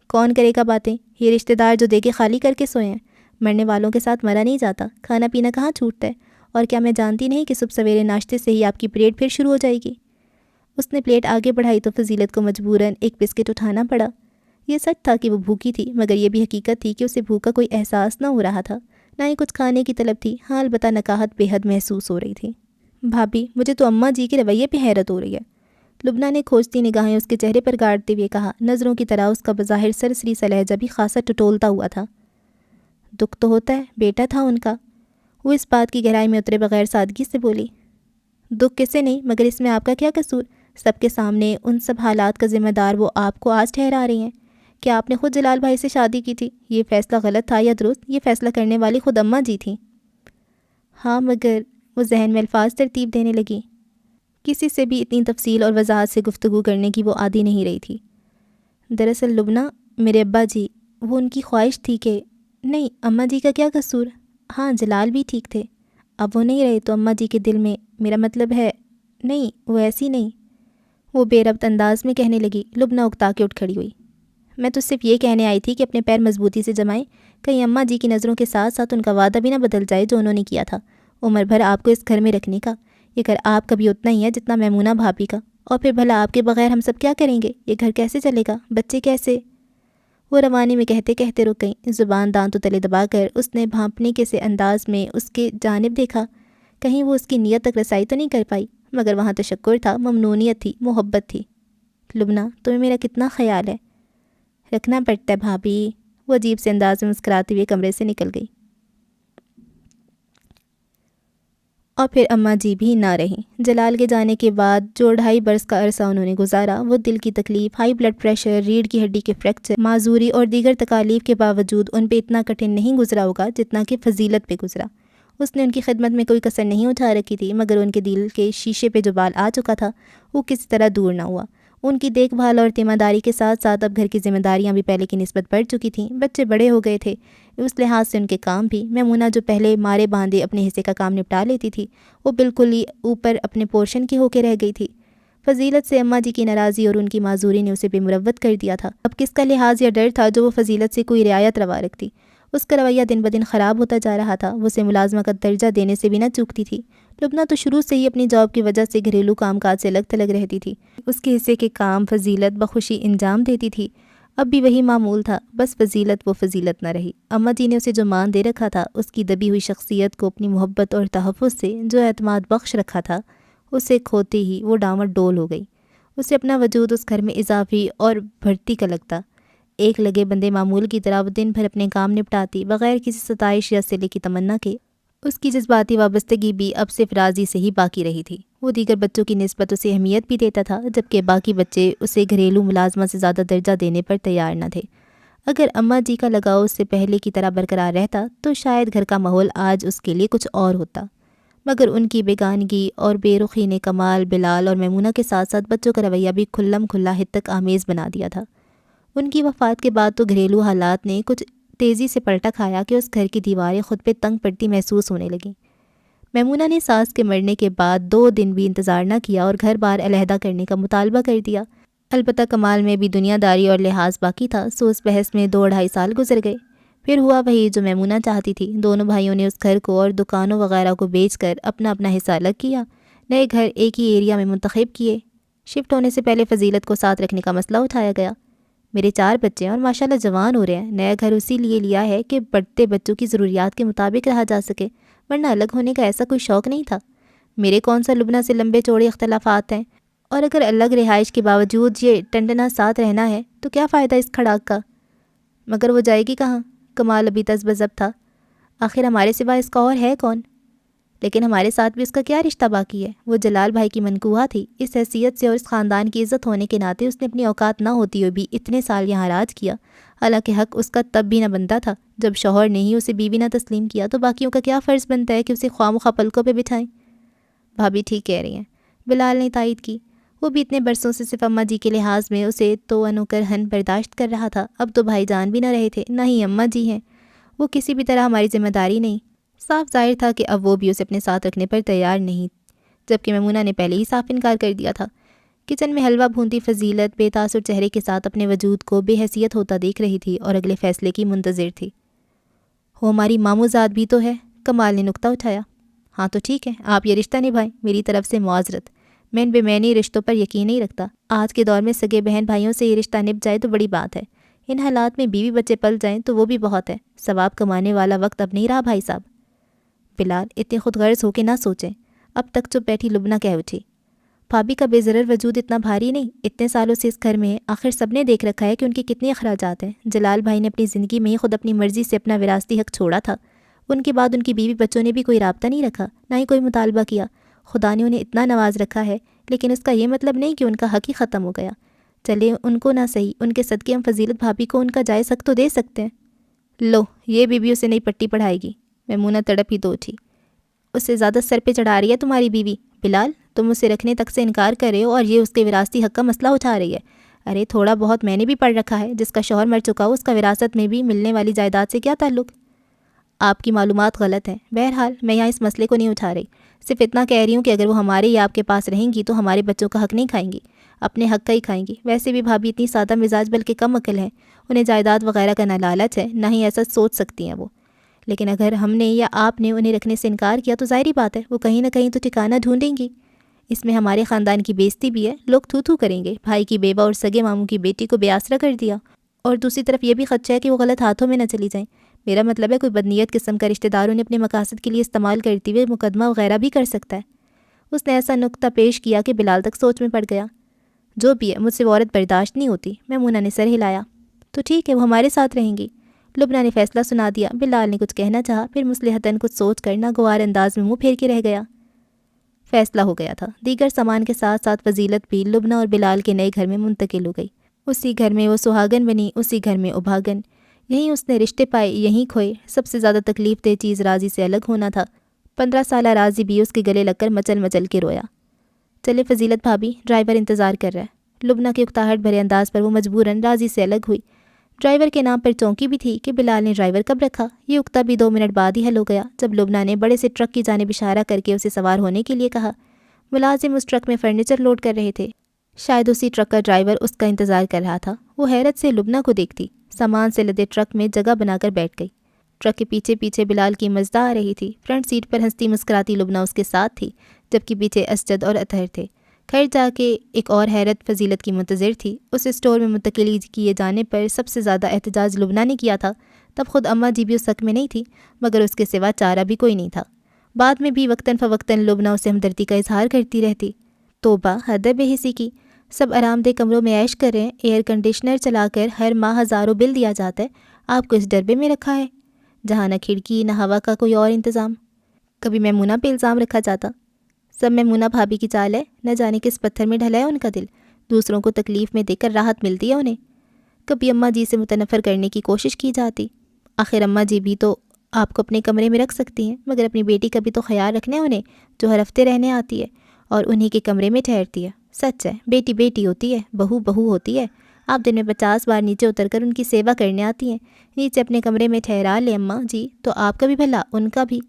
کون کرے گا باتیں؟ یہ رشتہ دار جو دے کے خالی کر کے سوئے ہیں۔ مرنے والوں کے ساتھ مرا نہیں جاتا، کھانا پینا کہاں چھوٹتا ہے؟ اور کیا میں جانتی نہیں کہ صبح سویرے ناشتے سے ہی آپ کی پریڈ پھر شروع ہو جائے گی؟ اس نے پلیٹ آگے بڑھائی تو فضیلت کو مجبوراً ایک بسکٹ اٹھانا پڑا۔ یہ سچ تھا کہ وہ بھوکی تھی، مگر یہ بھی حقیقت تھی کہ اسے بھوک کا کوئی احساس نہ ہو رہا تھا، نہ ہی کچھ کھانے کی طلب تھی۔ ہاں البتہ نکاہت بے حد محسوس ہو رہی تھی۔ بھابھی، مجھے تو اماں جی کے رویے پہ حیرت ہو رہی ہے۔ لبنہ نے کھوجتی نگاہیں اس کے چہرے پر گاڑتے ہوئے کہا، نظروں کی طرح اس کا بظاہر سرسری سا لہجہ بھی خاصا ٹٹولتا ہوا تھا۔ دکھ تو ہوتا ہے، بیٹا تھا ان کا۔ وہ اس بات کی گہرائی میں اترے بغیر سادگی سے بولی۔ دکھ کسے نہیں، مگر اس میں آپ کا کیا قصور؟ سب کے سامنے ان سب حالات کا ذمہ دار وہ آپ کو آج ٹھہرا رہی ہیں کہ آپ نے خود جلال بھائی سے شادی کی تھی۔ یہ فیصلہ غلط تھا یا درست، یہ فیصلہ کرنے والی خود اماں جی تھیں۔ ہاں مگر، وہ ذہن میں الفاظ ترتیب دینے لگی۔ کسی سے بھی اتنی تفصیل اور وضاحت سے گفتگو کرنے کی وہ عادی نہیں رہی تھی۔ دراصل لبنہ، میرے ابا جی، وہ ان کی خواہش تھی کہ… نہیں، اماں جی کا کیا قصور؟ ہاں، جلال بھی ٹھیک تھے، اب وہ نہیں رہے تو اماں جی کے دل میں… میرا مطلب ہے… نہیں، وہ ایسی نہیں، وہ بے ربط انداز میں کہنے لگی۔ لبنہ اکتا کے اٹھ کھڑی ہوئی۔ میں تو صرف یہ کہنے آئی تھی کہ اپنے پیر مضبوطی سے جمائیں، کہیں اماں جی کی نظروں کے ساتھ ساتھ ان کا وعدہ بھی نہ بدل جائے جو انہوں نے کیا تھا عمر بھر آپ کو اس گھر میں رکھنے کا۔ یہ گھر آپ کا بھی اتنا ہی ہے جتنا میمونہ بھابھی کا، اور پھر بھلا آپ کے بغیر ہم سب کیا کریں گے؟ یہ گھر کیسے چلے گا؟ بچے کیسے… وہ روانی میں کہتے کہتے رک گئیں۔ زبان دانتوں تلے دبا کر اس نے بھانپنے کے سے انداز میں اس کے جانب دیکھا، کہیں وہ اس کی نیت تک رسائی تو نہیں کر پائی، مگر وہاں تشکر تھا، ممنونیت تھی، محبت تھی۔ لبنہ، تمہیں میرا کتنا خیال ہے؟ رکھنا پڑتا ہے بھابھی۔ وہ عجیب سے انداز میں مسکراتے ہوئے کمرے سے نکل گئی۔ اور پھر اماں جی بھی نہ رہیں۔ جلال کے جانے کے بعد جو 2.5 برس کا عرصہ انہوں نے گزارا، وہ دل کی تکلیف، ہائی بلڈ پریشر، ریڑھ کی ہڈی کے فریکچر، معذوری اور دیگر تکالیف کے باوجود ان پہ اتنا کٹھن نہیں گزرا ہوگا جتنا کہ فضیلت پہ گزرا۔ اس نے ان کی خدمت میں کوئی کسر نہیں اٹھا رکھی تھی، مگر ان کے دل کے شیشے پہ جو بال آ چکا تھا وہ کسی طرح دور نہ ہوا۔ ان کی دیکھ بھال اور ذمہ داری کے ساتھ ساتھ اب گھر کی ذمہ داریاں بھی پہلے کی نسبت بڑھ چکی تھیں۔ بچے بڑے ہو گئے تھے، اس لحاظ سے ان کے کام بھی۔ میمونہ جو پہلے مارے باندھے اپنے حصے کا کام نپٹا لیتی تھی، وہ بالکل ہی اوپر اپنے پورشن کی ہو کے رہ گئی تھی۔ فضیلت سے اماں جی کی ناراضی اور ان کی معذوری نے اسے بے مروت کر دیا تھا۔ اب کس کا لحاظ یا ڈر تھا جو وہ فضیلت سے کوئی رعایت روا رکھتی؟ اس کا رویہ دن بدن خراب ہوتا جا رہا تھا۔ وہ اسے ملازمہ کا درجہ دینے سے بھی نہ چوکتی تھی۔ لبنہ تو شروع سے ہی اپنی جاب کی وجہ سے گھریلو کام کاج سے الگ تھلگ رہتی تھی۔ اس کے حصے کے کام فضیلت بخوشی انجام دیتی تھی۔ اب بھی وہی معمول تھا، بس فضیلت وہ فضیلت نہ رہی۔ اماں جی نے اسے جو مان دے رکھا تھا، اس کی دبی ہوئی شخصیت کو اپنی محبت اور تحفظ سے جو اعتماد بخش رکھا تھا، اسے کھوتے ہی وہ ڈامر ڈول ہو گئی۔ اسے اپنا وجود اس گھر میں اضافی اور بھرتی کا لگتا۔ ایک لگے بندے معمول کی طرح وہ دن بھر اپنے کام نپٹاتی، بغیر کسی ستائش یا صلے کی تمنا کے۔ اس کی جذباتی وابستگی بھی اب صرف راضی سے ہی باقی رہی تھی۔ وہ دیگر بچوں کی نسبت اسے اہمیت بھی دیتا تھا، جبکہ باقی بچے اسے گھریلو ملازمہ سے زیادہ درجہ دینے پر تیار نہ تھے۔ اگر اماں جی کا لگاؤ اس سے پہلے کی طرح برقرار رہتا تو شاید گھر کا ماحول آج اس کے لیے کچھ اور ہوتا، مگر ان کی بیگانگی اور بے رخی نے کمال، بلال اور میمونہ کے ساتھ ساتھ بچوں کا رویہ بھی کھلم کھلا ہتک آمیز بنا دیا تھا۔ ان کی وفات کے بعد تو گھریلو حالات نے کچھ تیزی سے پلٹا کھایا کہ اس گھر کی دیواریں خود پہ تنگ پڑتی محسوس ہونے لگیں۔ میمونہ نے ساس کے مرنے کے بعد 2 دن بھی انتظار نہ کیا اور گھر بار علیحدہ کرنے کا مطالبہ کر دیا۔ البتہ کمال میں بھی دنیا داری اور لحاظ باقی تھا، سو اس بحث میں 2-2.5 سال گزر گئے۔ پھر ہوا وہی جو میمونہ چاہتی تھی۔ دونوں بھائیوں نے اس گھر کو اور دکانوں وغیرہ کو بیچ کر اپنا اپنا حصہ الگ کیا، نئے گھر ایک ہی ایریا میں منتخب کیے۔ شفٹ ہونے سے پہلے فضیلت کو ساتھ رکھنے کا مسئلہ اٹھایا گیا۔ میرے 4 بچے ہیں اور ماشاءاللہ جوان ہو رہے ہیں۔ نیا گھر اسی لیے لیا ہے کہ بڑھتے بچوں کی ضروریات کے مطابق رہا جا سکے، ورنہ الگ ہونے کا ایسا کوئی شوق نہیں تھا۔ میرے کون سا لبنہ سے لمبے چوڑے اختلافات ہیں، اور اگر الگ رہائش کے باوجود یہ ٹنڈنا ساتھ رہنا ہے تو کیا فائدہ اس کھڑاک کا؟ مگر وہ جائے گی کہاں؟ کمال ابھی تذبذب تھا۔ آخر ہمارے سوا اس کا اور ہے کون؟ لیکن ہمارے ساتھ بھی اس کا کیا رشتہ باقی ہے؟ وہ جلال بھائی کی منکوہا تھی۔ اس حیثیت سے اور اس خاندان کی عزت ہونے کے ناطے اس نے اپنی اوقات نہ ہوتی ہوئی بھی اتنے سال یہاں راج کیا، حالانکہ حق اس کا تب بھی نہ بنتا تھا جب شوہر نے ہی اسے بیوی نہ تسلیم کیا، تو باقیوں کا کیا فرض بنتا ہے کہ اسے خواہ پلکوں پہ بٹھائیں؟ بھابھی ٹھیک کہہ رہی ہیں، بلال نے تائید کی۔ وہ بھی اتنے برسوں سے صرف اماں جی کے لحاظ میں اسے تو انوکرہن برداشت کر رہا تھا، اب تو بھائی جان بھی نہ رہے تھے، نہ ہی اماں جی ہیں، وہ کسی بھی طرح ہماری ذمہ داری نہیں۔ صاف ظاہر تھا کہ اب وہ بھی اسے اپنے ساتھ رکھنے پر تیار نہیں، جبکہ میمونہ نے پہلے ہی صاف انکار کر دیا تھا۔ کچن میں حلوہ بھونتی فضیلت بے تاثر چہرے کے ساتھ اپنے وجود کو بے حیثیت ہوتا دیکھ رہی تھی اور اگلے فیصلے کی منتظر تھی۔ وہ ہماری ماموں زاد بھی تو ہے، کمال نے نکتہ اٹھایا۔ ہاں تو ٹھیک ہے، آپ یہ رشتہ نبھائیں، میری طرف سے معذرت، میں ان بے معنی رشتوں پر یقین نہیں رکھتا۔ آج کے دور میں سگے بہن بھائیوں سے یہ رشتہ نبھ جائے تو بڑی بات ہے، ان حالات میں بیوی بچے پل جائیں تو وہ بھی بہت ہے۔ ثواب کمانے والا وقت اب نہیں رہا بھائی صاحب۔ بلال، اتنے خود غرض ہو کے نہ سوچیں، اب تک چپ بیٹھی لبنہ کہہ اٹھی۔ بھابی کا بے ضرر وجود اتنا بھاری نہیں، اتنے سالوں سے اس گھر میں ہے، آخر سب نے دیکھ رکھا ہے کہ ان کے کتنے اخراجات ہیں۔ جلال بھائی نے اپنی زندگی میں ہی خود اپنی مرضی سے اپنا وراثتی حق چھوڑا تھا، ان کے بعد ان کی بیوی بچوں نے بھی کوئی رابطہ نہیں رکھا، نہ ہی کوئی مطالبہ کیا۔ خدا نے انہیں اتنا نواز رکھا ہے، لیکن اس کا یہ مطلب نہیں کہ ان کا حق ہی ختم ہو گیا۔ چلے ان کو نہ صحیح، ان کے صدقے ہم فضیلت بھابی کو ان کا جائز حق تو دے سکتے ہیں۔ لو، یہ بیوی اسے نئی پٹی پڑھائے گی۔ میمونہ تڑپ ہی تو اٹھی۔ اس سے زیادہ سر پہ چڑھا رہی ہے تمہاری بیوی۔ بلال، تم اسے رکھنے تک سے انکار کر رہے ہو اور یہ اس کے وراثتی حق کا مسئلہ اٹھا رہی ہے۔ ارے تھوڑا بہت میں نے بھی پڑھ رکھا ہے، جس کا شوہر مر چکا ہو اس کا وراثت میں بھی ملنے والی جائیداد سے کیا تعلق؟ آپ کی معلومات غلط ہیں۔ بہرحال میں یہاں اس مسئلے کو نہیں اٹھا رہی، صرف اتنا کہہ رہی ہوں کہ اگر وہ ہمارے یا آپ کے پاس رہیں گی تو ہمارے بچوں کا حق نہیں کھائیں گی، اپنے حق کا ہی کھائیں گی۔ ویسے بھی بھابھی اتنی سادہ مزاج بلکہ کم عقل ہیں، انہیں جائیداد وغیرہ کا نہ لالچ ہے نہ ہی ایسا سوچ سکتی ہیں وہ۔ لیکن اگر ہم نے یا آپ نے انہیں رکھنے سے انکار کیا تو ظاہری بات ہے وہ کہیں نہ کہیں تو ٹھکانہ ڈھونڈیں گی۔ اس میں ہمارے خاندان کی بےزتی بھی ہے، لوگ تھو تھو کریں گے، بھائی کی بیوہ اور سگے ماموں کی بیٹی کو بے آسرا کر دیا، اور دوسری طرف یہ بھی خدشہ ہے کہ وہ غلط ہاتھوں میں نہ چلی جائیں۔ میرا مطلب ہے کوئی بدنیت قسم کا رشتہ دار انہیں اپنے مقاصد کے لیے استعمال کرتے ہوئے مقدمہ وغیرہ بھی کر سکتا ہے۔ اس نے ایسا نکتہ پیش کیا کہ بلال تک سوچ میں پڑ گیا۔ جو بھی ہے، مجھ سے وہ عورت برداشت نہیں ہوتی۔ میمونہ نے سر ہلایا۔ تو ٹھیک ہے، وہ ہمارے ساتھ رہیں گی۔ لبنہ نے فیصلہ سنا دیا۔ بلال نے کچھ کہنا چاہا، پھر مصلحتاً کچھ سوچ کر ناگوار انداز میں منہ پھیر کے رہ گیا۔ فیصلہ ہو گیا تھا۔ دیگر سامان کے ساتھ ساتھ فضیلت بھی لبنہ اور بلال کے نئے گھر میں منتقل ہو گئی۔ اسی گھر میں وہ سہاگن بنی، اسی گھر میں ابھاگن۔ یہیں اس نے رشتے پائے، یہیں کھوئے۔ سب سے زیادہ تکلیف دہ چیز راضی سے الگ ہونا تھا۔ 15 سالہ راضی بھی اس کے گلے لگ کر مچل مچل کے رویا۔ چلے فضیلت بھابی، ڈرائیور انتظار کر رہا ہے۔ لبنہ کے اکتاہٹ بھرے انداز پر وہ مجبوراً راضی سے الگ ہوئی۔ ڈرائیور کے نام پر چونکی بھی تھی کہ بلال نے ڈرائیور کب رکھا۔ یہ اکتا بھی 2 منٹ بعد ہی حل ہو گیا جب لبنہ نے بڑے سے ٹرک کی جانب اشارہ کر کے اسے سوار ہونے کے لیے کہا۔ ملازم اس ٹرک میں فرنیچر لوڈ کر رہے تھے۔ شاید اسی ٹرک کا ڈرائیور اس کا انتظار کر رہا تھا۔ وہ حیرت سے لبنہ کو دیکھتی، سامان سے لدے ٹرک میں جگہ بنا کر بیٹھ گئی۔ ٹرک کے پیچھے پیچھے بلال کی مزدہ آ رہی تھی۔ فرنٹ سیٹ پر ہنستی مسکراتی لبنہ اس کے ساتھ تھی، جبکہ پیچھے اسجد اور اطہر تھے۔ خیر جا کے ایک اور حیرت فضیلت کی منتظر تھی۔ اس اسٹور میں منتقلی کیے جانے پر سب سے زیادہ احتجاج لبنہ نے کیا تھا۔ تب خود اماں جی بھی اس حق میں نہیں تھی، مگر اس کے سوا چارہ بھی کوئی نہیں تھا۔ بعد میں بھی وقتاً فوقتاً لبنہ اسے ہمدردی کا اظہار کرتی رہتی۔ توبہ، حد ہے بے حسی کی۔ سب آرام دہ کمروں میں عیش کر رہے ہیں، ایئر کنڈیشنر چلا کر ہر ماہ ہزاروں بل دیا جاتا ہے، آپ کو اس ڈربے میں رکھا ہے جہاں نہ کھڑکی نہ ہوا کا کوئی اور انتظام۔ کبھی میمونہ پہ الزام رکھا جاتا، سب میمونہ بھابی کی چال ہے، نہ جانے کس پتھر میں ڈھلا ہے ان کا دل، دوسروں کو تکلیف میں دیکھ کر راحت ملتی ہے انہیں۔ کبھی اماں جی سے متنفر کرنے کی کوشش کی جاتی، آخر اماں جی بھی تو آپ کو اپنے کمرے میں رکھ سکتی ہیں، مگر اپنی بیٹی کا بھی تو خیال رکھنا ہے انہیں، جو ہر ہفتے رہنے آتی ہے اور انہی کے کمرے میں ٹھہرتی ہے۔ سچ ہے، بیٹی بیٹی ہوتی ہے، بہو بہو ہوتی ہے۔ آپ دن میں 50 بار نیچے اتر کر ان کی سیوا کرنے آتی ہیں۔ نیچے اپنے کمرے میں ٹھہرا لے اماں جی تو آپ کا بھی بھلا، ان کا بھی۔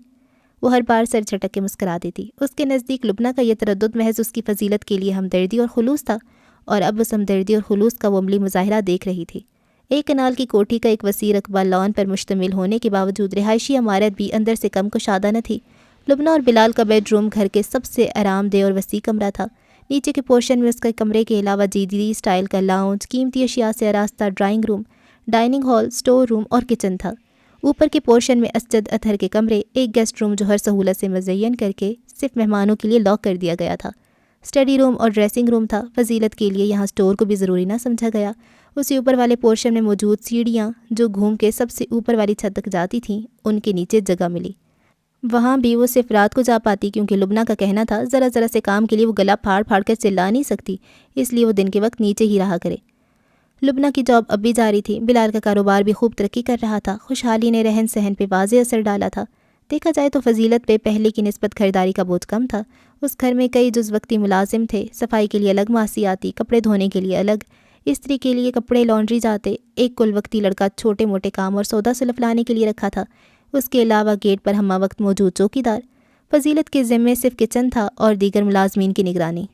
وہ ہر بار سر چھٹک کے مسکرا دیتی۔ اس کے نزدیک لبنہ کا یہ تردد محض اس کی فضیلت کے لیے ہمدردی اور خلوص تھا، اور اب اس ہمدردی اور خلوص کا وہ عملی مظاہرہ دیکھ رہی تھی۔ ایک کنال کی کوٹھی کا ایک وسیع رقبہ لان پر مشتمل ہونے کے باوجود رہائشی عمارت بھی اندر سے کم کشادہ نہ تھی۔ لبنہ اور بلال کا بیڈ روم گھر کے سب سے آرام دہ اور وسیع کمرہ تھا۔ نیچے کے پورشن میں اس کے کمرے کے علاوہ جدید اسٹائل کا لاؤنج، قیمتی اشیاء سے آراستہ drawing room, dining hall, store room اور کچن تھا۔ اوپر کے پورشن میں اسجد اطہر کے کمرے، ایک گیسٹ روم جو ہر سہولت سے مزین کر کے صرف مہمانوں کے لیے لاک کر دیا گیا تھا، اسٹڈی روم اور ڈریسنگ روم تھا۔ فضیلت کے لیے یہاں سٹور کو بھی ضروری نہ سمجھا گیا۔ اسی اوپر والے پورشن میں موجود سیڑھیاں جو گھوم کے سب سے اوپر والی چھت تک جاتی تھیں، ان کے نیچے جگہ ملی۔ وہاں بھی وہ صرف رات کو جا پاتی، کیونکہ لبنہ کا کہنا تھا ذرا ذرا سے کام کے لیے وہ گلا پھاڑ پھاڑ کر چلا نہیں سکتی، اس لیے وہ دن کے وقت نیچے ہی رہا کرے۔ لبنہ کی جاب اب بھی جاری تھی۔ بلال کا کاروبار بھی خوب ترقی کر رہا تھا۔ خوشحالی نے رہن سہن پہ واضح اثر ڈالا تھا۔ دیکھا جائے تو فضیلت پہ پہلے کی نسبت خریداری کا بوجھ کم تھا۔ اس گھر میں کئی جز وقتی ملازم تھے، صفائی کے لیے الگ ماسی آتی، کپڑے دھونے کے لیے الگ، استری کے لیے کپڑے لانڈری جاتے، ایک کل وقتی لڑکا چھوٹے موٹے کام اور سودا سلف لانے کے لیے رکھا تھا، اس کے علاوہ گیٹ پر ہمہ وقت موجود چوکیدار۔ فضیلت کے ذمے صرف کچن تھا اور دیگر ملازمین کی نگرانی۔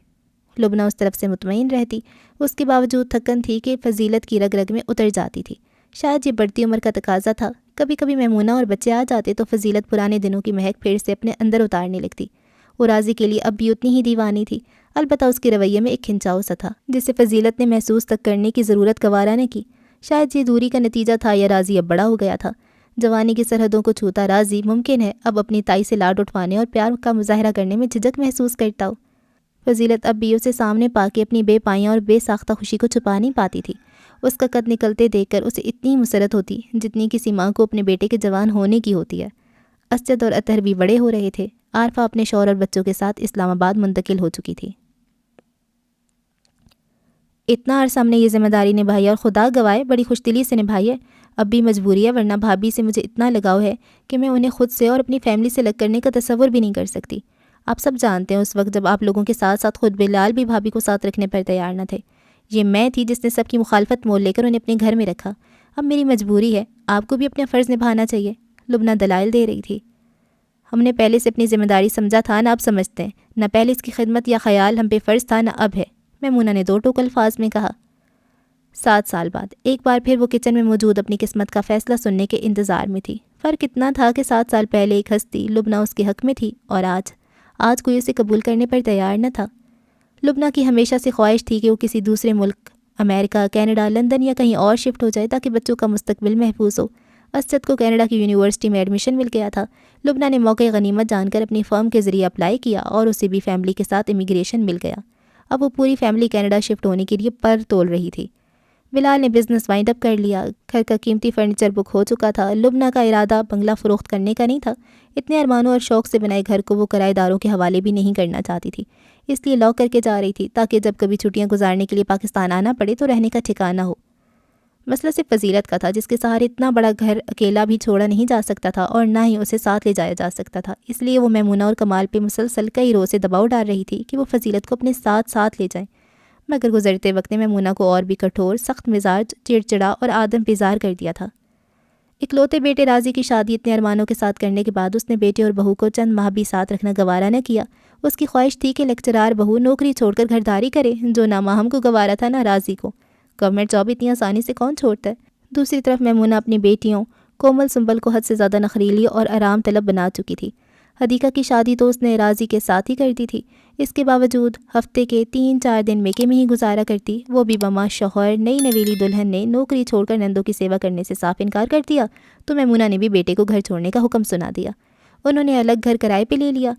لبنہ اس طرف سے مطمئن رہتی، اس کے باوجود تھکن تھی کہ فضیلت کی رگ رگ میں اتر جاتی تھی۔ شاید یہ بڑھتی عمر کا تقاضا تھا۔ کبھی کبھی میمونہ اور بچے آ جاتے تو فضیلت پرانے دنوں کی مہک پھر سے اپنے اندر اتارنے لگتی۔ وہ راضی کے لیے اب بھی اتنی ہی دیوانی تھی، البتہ اس کے رویے میں ایک کھنچاؤ سا تھا جسے فضیلت نے محسوس تک کرنے کی ضرورت گوارا نہ کی۔ شاید یہ دوری کا نتیجہ تھا یا راضی اب بڑا ہو گیا تھا۔ جوانی کی سرحدوں کو چھوتا راضی ممکن ہے اب اپنی تائی سے لاڈ اٹھوانے اور پیار کا مظاہرہ کرنے میں جھجک محسوس کرتا ہو۔ فضیلت اب بھی اسے سامنے پا کے اپنی بے پائیاں اور بے ساختہ خوشی کو چھپا نہیں پاتی تھی۔ اس کا قد نکلتے دیکھ کر اسے اتنی مسرت ہوتی جتنی کسی ماں کو اپنے بیٹے کے جوان ہونے کی ہوتی ہے۔ اسجد اور اطہر بھی بڑے ہو رہے تھے۔ عارفہ اپنے شوہر اور بچوں کے ساتھ اسلام آباد منتقل ہو چکی تھی۔ اتنا عرصہ ہم نے یہ ذمہ داری نبھائی اور خدا گواہ بڑی خوش دلی سے نبھائی ہے۔ اب بھی مجبوری ہے، ورنہ بھابھی سے مجھے اتنا لگاؤ ہے کہ میں انہیں خود سے اور اپنی فیملی سے الگ کرنے کا تصور بھی نہیں کر سکتی۔ آپ سب جانتے ہیں اس وقت جب آپ لوگوں کے ساتھ ساتھ خود بلال بھی بھابھی کو ساتھ رکھنے پر تیار نہ تھے۔ یہ میں تھی جس نے سب کی مخالفت مول لے کر انہیں اپنے گھر میں رکھا۔ اب میری مجبوری ہے، آپ کو بھی اپنا فرض نبھانا چاہیے۔ لبنہ دلائل دے رہی تھی۔ ہم نے پہلے سے اپنی ذمہ داری سمجھا تھا، نہ اب سمجھتے ہیں۔ نہ پہلے اس کی خدمت یا خیال ہم پہ فرض تھا، نہ اب ہے، میمونہ نے دو ٹوک الفاظ میں کہا۔ 7 سال بعد ایک بار پھر وہ کچن میں موجود اپنی قسمت کا فیصلہ سننے کے انتظار میں تھی۔ فرق اتنا تھا کہ 7 سال پہلے ایک ہستی لبنہ اس کے حق میں تھی، اور آج کوئی اسے قبول کرنے پر تیار نہ تھا۔ لبنہ کی ہمیشہ سے خواہش تھی کہ وہ کسی دوسرے ملک، امریکہ، کینیڈا، لندن یا کہیں اور شفٹ ہو جائے تاکہ بچوں کا مستقبل محفوظ ہو۔ اسجد کو کینیڈا کی یونیورسٹی میں ایڈمیشن مل گیا تھا۔ لبنہ نے موقع غنیمت جان کر اپنی فرم کے ذریعے اپلائی کیا اور اسے بھی فیملی کے ساتھ امیگریشن مل گیا۔ اب وہ پوری فیملی کینیڈا شفٹ ہونے کے لیے پر تول رہی تھی۔ بلال نے بزنس وائنڈ اپ کر لیا، گھر کا قیمتی فرنیچر بک ہو چکا تھا۔ لبنہ کا ارادہ بنگلہ فروخت کرنے کا نہیں تھا۔ اتنے ارمانوں اور شوق سے بنائے گھر کو وہ کرایہ داروں کے حوالے بھی نہیں کرنا چاہتی تھی، اس لیے لاک کر کے جا رہی تھی تاکہ جب کبھی چھٹیاں گزارنے کے لیے پاکستان آنا پڑے تو رہنے کا ٹھکانہ ہو۔ مسئلہ صرف فضیلت کا تھا، جس کے سہارے اتنا بڑا گھر اکیلا بھی چھوڑا نہیں جا سکتا تھا اور نہ ہی اسے ساتھ لے جایا جا سکتا تھا۔ اس لیے وہ میمونہ اور کمال پہ مسلسل کئی روز سے دباؤ ڈال رہی تھی کہ وہ فضیلت کو اپنے ساتھ لے جائیں، مگر گزرتے وقت نے میمونہ کو اور بھی کٹھور، سخت مزاج، چڑچڑا اور آدم بیزار کر دیا تھا۔ اکلوتے بیٹے راضی کی شادی اتنے ارمانوں کے ساتھ کرنے کے بعد اس نے بیٹے اور بہو کو چند ماہ بھی ساتھ رکھنا گوارا نہ کیا۔ اس کی خواہش تھی کہ لیکچرار بہو نوکری چھوڑ کر گھرداری کرے، جو نہ ماہم کو گوارا تھا نہ راضی کو۔ گورنمنٹ جاب اتنی آسانی سے کون چھوڑتا ہے؟ دوسری طرف میمونہ اپنی بیٹیوں کومل سنبل کو حد سے زیادہ نخریلی اور آرام طلب بنا چکی تھی۔ حدیقہ کی شادی تو اس نے راضی کے ساتھ ہی کر دی تھی۔ اس کے باوجود ہفتے کے 3-4 دن میکے میں ہی گزارا کرتی، وہ بھی بما شوہر نئی نویلی دلہن نے نوکری چھوڑ کر نندوں کی سیوا کرنے سے صاف انکار کر دیا تو میمونہ نے بھی بیٹے کو گھر چھوڑنے کا حکم سنا دیا۔ انہوں نے الگ گھر کرائے پہ لے لیا۔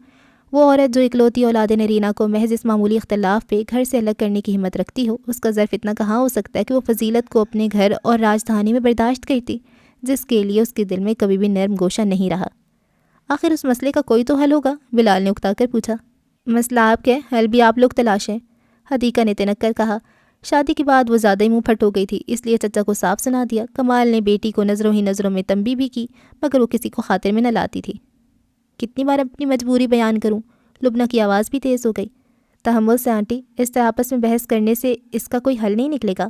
وہ عورت جو اکلوتی اولاد نرینہ کو محض اس معمولی اختلاف پہ گھر سے الگ کرنے کی ہمت رکھتی ہو، اس کا ظرف اتنا کہاں ہو سکتا ہے کہ وہ فضیلت کو اپنے گھر اور راجدھانی میں برداشت کرتی، جس کے لیے اس کے دل میں کبھی بھی نرم گوشہ نہیں رہا۔ آخر اس مسئلے کا کوئی تو حل ہوگا؟ بلال نے اکتا کر پوچھا۔ مسئلہ آپ کے، حل بھی آپ لوگ تلاشیں، حدیقہ نے تنک کر کہا۔ شادی کے بعد وہ زیادہ ہی منہ پھٹ ہو گئی تھی، اس لیے چچا کو صاف سنا دیا۔ کمال نے بیٹی کو نظروں میں تنبیہ بھی کی، مگر وہ کسی کو خاطر میں نہ لاتی تھی۔ کتنی بار اپنی مجبوری بیان کروں؟ لبنہ کی آواز بھی تیز ہو گئی۔ تحمل سے آنٹی، اس طرح آپس میں بحث کرنے سے اس کا کوئی حل نہیں نکلے گا۔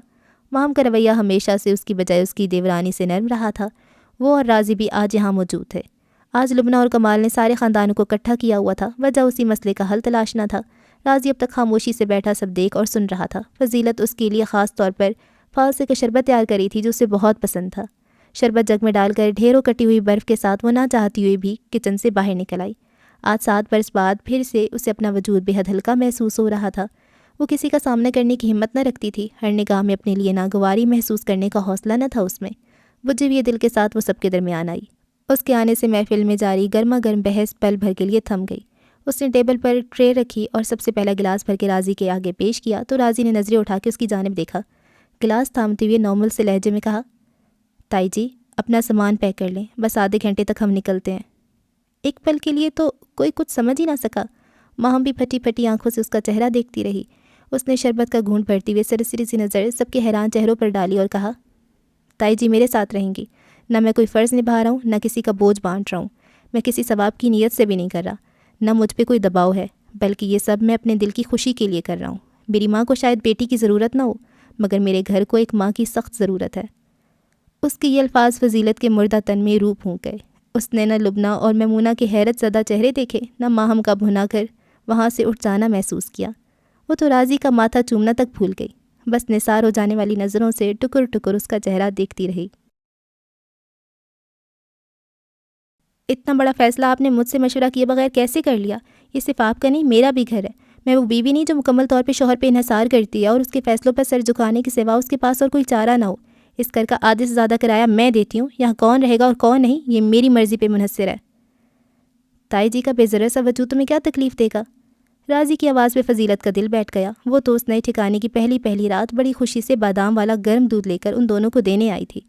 ماہم کا رویہ ہمیشہ سے اس کی بجائے اس کی دیورانی سے نرم رہا تھا۔ وہ اور راضی بھی آج یہاں موجود تھے۔ آج لبنہ اور کمال نے سارے خاندانوں کو اکٹھا کیا ہوا تھا، وجہ اسی مسئلے کا حل تلاشنا تھا۔ راضی اب تک خاموشی سے بیٹھا سب دیکھ اور سن رہا تھا۔ فضیلت اس کے لیے خاص طور پر فالسے کا شربت تیار کری تھی جو اسے بہت پسند تھا۔ شربت جگ میں ڈال کر ڈھیروں کٹی ہوئی برف کے ساتھ وہ نہ چاہتی ہوئی بھی کچن سے باہر نکل آئی۔ آج 7 برس بعد پھر سے اسے اپنا وجود بے حد ہلکا محسوس ہو رہا تھا۔ وہ کسی کا سامنا کرنے کی ہمت نہ رکھتی تھی، ہر نگاہ میں اپنے لیے ناگواری محسوس کرنے کا حوصلہ نہ تھا اس میں۔ بجھے ہوئے دل کے ساتھ وہ سب کے درمیان آئی۔ اس کے آنے سے محفل میں جاری گرما گرم بحث پل بھر کے لیے تھم گئی۔ اس نے ٹیبل پر ٹرے رکھی اور سب سے پہلا گلاس بھر کے راضی کے آگے پیش کیا تو راضی نے نظریں اٹھا کے اس کی جانب دیکھا۔ گلاس تھامتے ہوئے نارمل سے لہجے میں کہا، تائی جی اپنا سامان پیک کر لیں، بس آدھے گھنٹے تک ہم نکلتے ہیں۔ ایک پل کے لیے تو کوئی کچھ سمجھ ہی نہ سکا۔ ماہم بھی پھٹی پھٹی آنکھوں سے اس کا چہرہ دیکھتی رہی۔ اس نے شربت کا گھونٹ بھرتے ہوئے سرسری سی نظر سب کے حیران چہروں پر ڈالی اور کہا، تائی جی میرے ساتھ رہیں گی، نہ میں کوئی فرض نبھا رہا ہوں، نہ کسی کا بوجھ بانٹ رہا ہوں، میں کسی ثواب کی نیت سے بھی نہیں کر رہا، نہ مجھ پہ کوئی دباؤ ہے، بلکہ یہ سب میں اپنے دل کی خوشی کے لیے کر رہا ہوں۔ میری ماں کو شاید بیٹی کی ضرورت نہ ہو، مگر میرے گھر کو ایک ماں کی سخت ضرورت ہے۔ اس کے یہ الفاظ فضیلت کے مردہ تن میں روح پھونک گئے۔ اس نے نہ لبنہ اور میمونہ کے حیرت زدہ چہرے دیکھے، نہ ماہم کا بھنا کر وہاں سے اٹھ جانا محسوس کیا۔ وہ تو راضی کا ماتھا چومنا تک بھول گئی، بس نثار ہو جانے والی نظروں سے ٹکر ٹکر اس کا چہرہ دیکھتی رہی۔ اتنا بڑا فیصلہ آپ نے مجھ سے مشورہ کیے بغیر کیسے کر لیا؟ یہ صرف آپ کا نہیں، میرا بھی گھر ہے۔ میں وہ بیوی نہیں جو مکمل طور پہ شوہر پہ انحصار کرتی ہے اور اس کے فیصلوں پر سر جھکانے کے سوا اس کے پاس اور کوئی چارہ نہ ہو۔ اس گھر کا آدھے سے زیادہ کرایہ میں دیتی ہوں، یہاں کون رہے گا اور کون نہیں یہ میری مرضی پہ منحصر ہے۔ تائی جی کا بے ضرر سا وجود تمہیں کیا تکلیف دے گا؟ راضی کی آواز پہ فضیلت کا دل بیٹھ گیا۔ وہ تو اس نئے ٹھکانے کی پہلی رات بڑی خوشی سے بادام والا گرم دودھ لے کر ان دونوں کو دینے آئی تھی،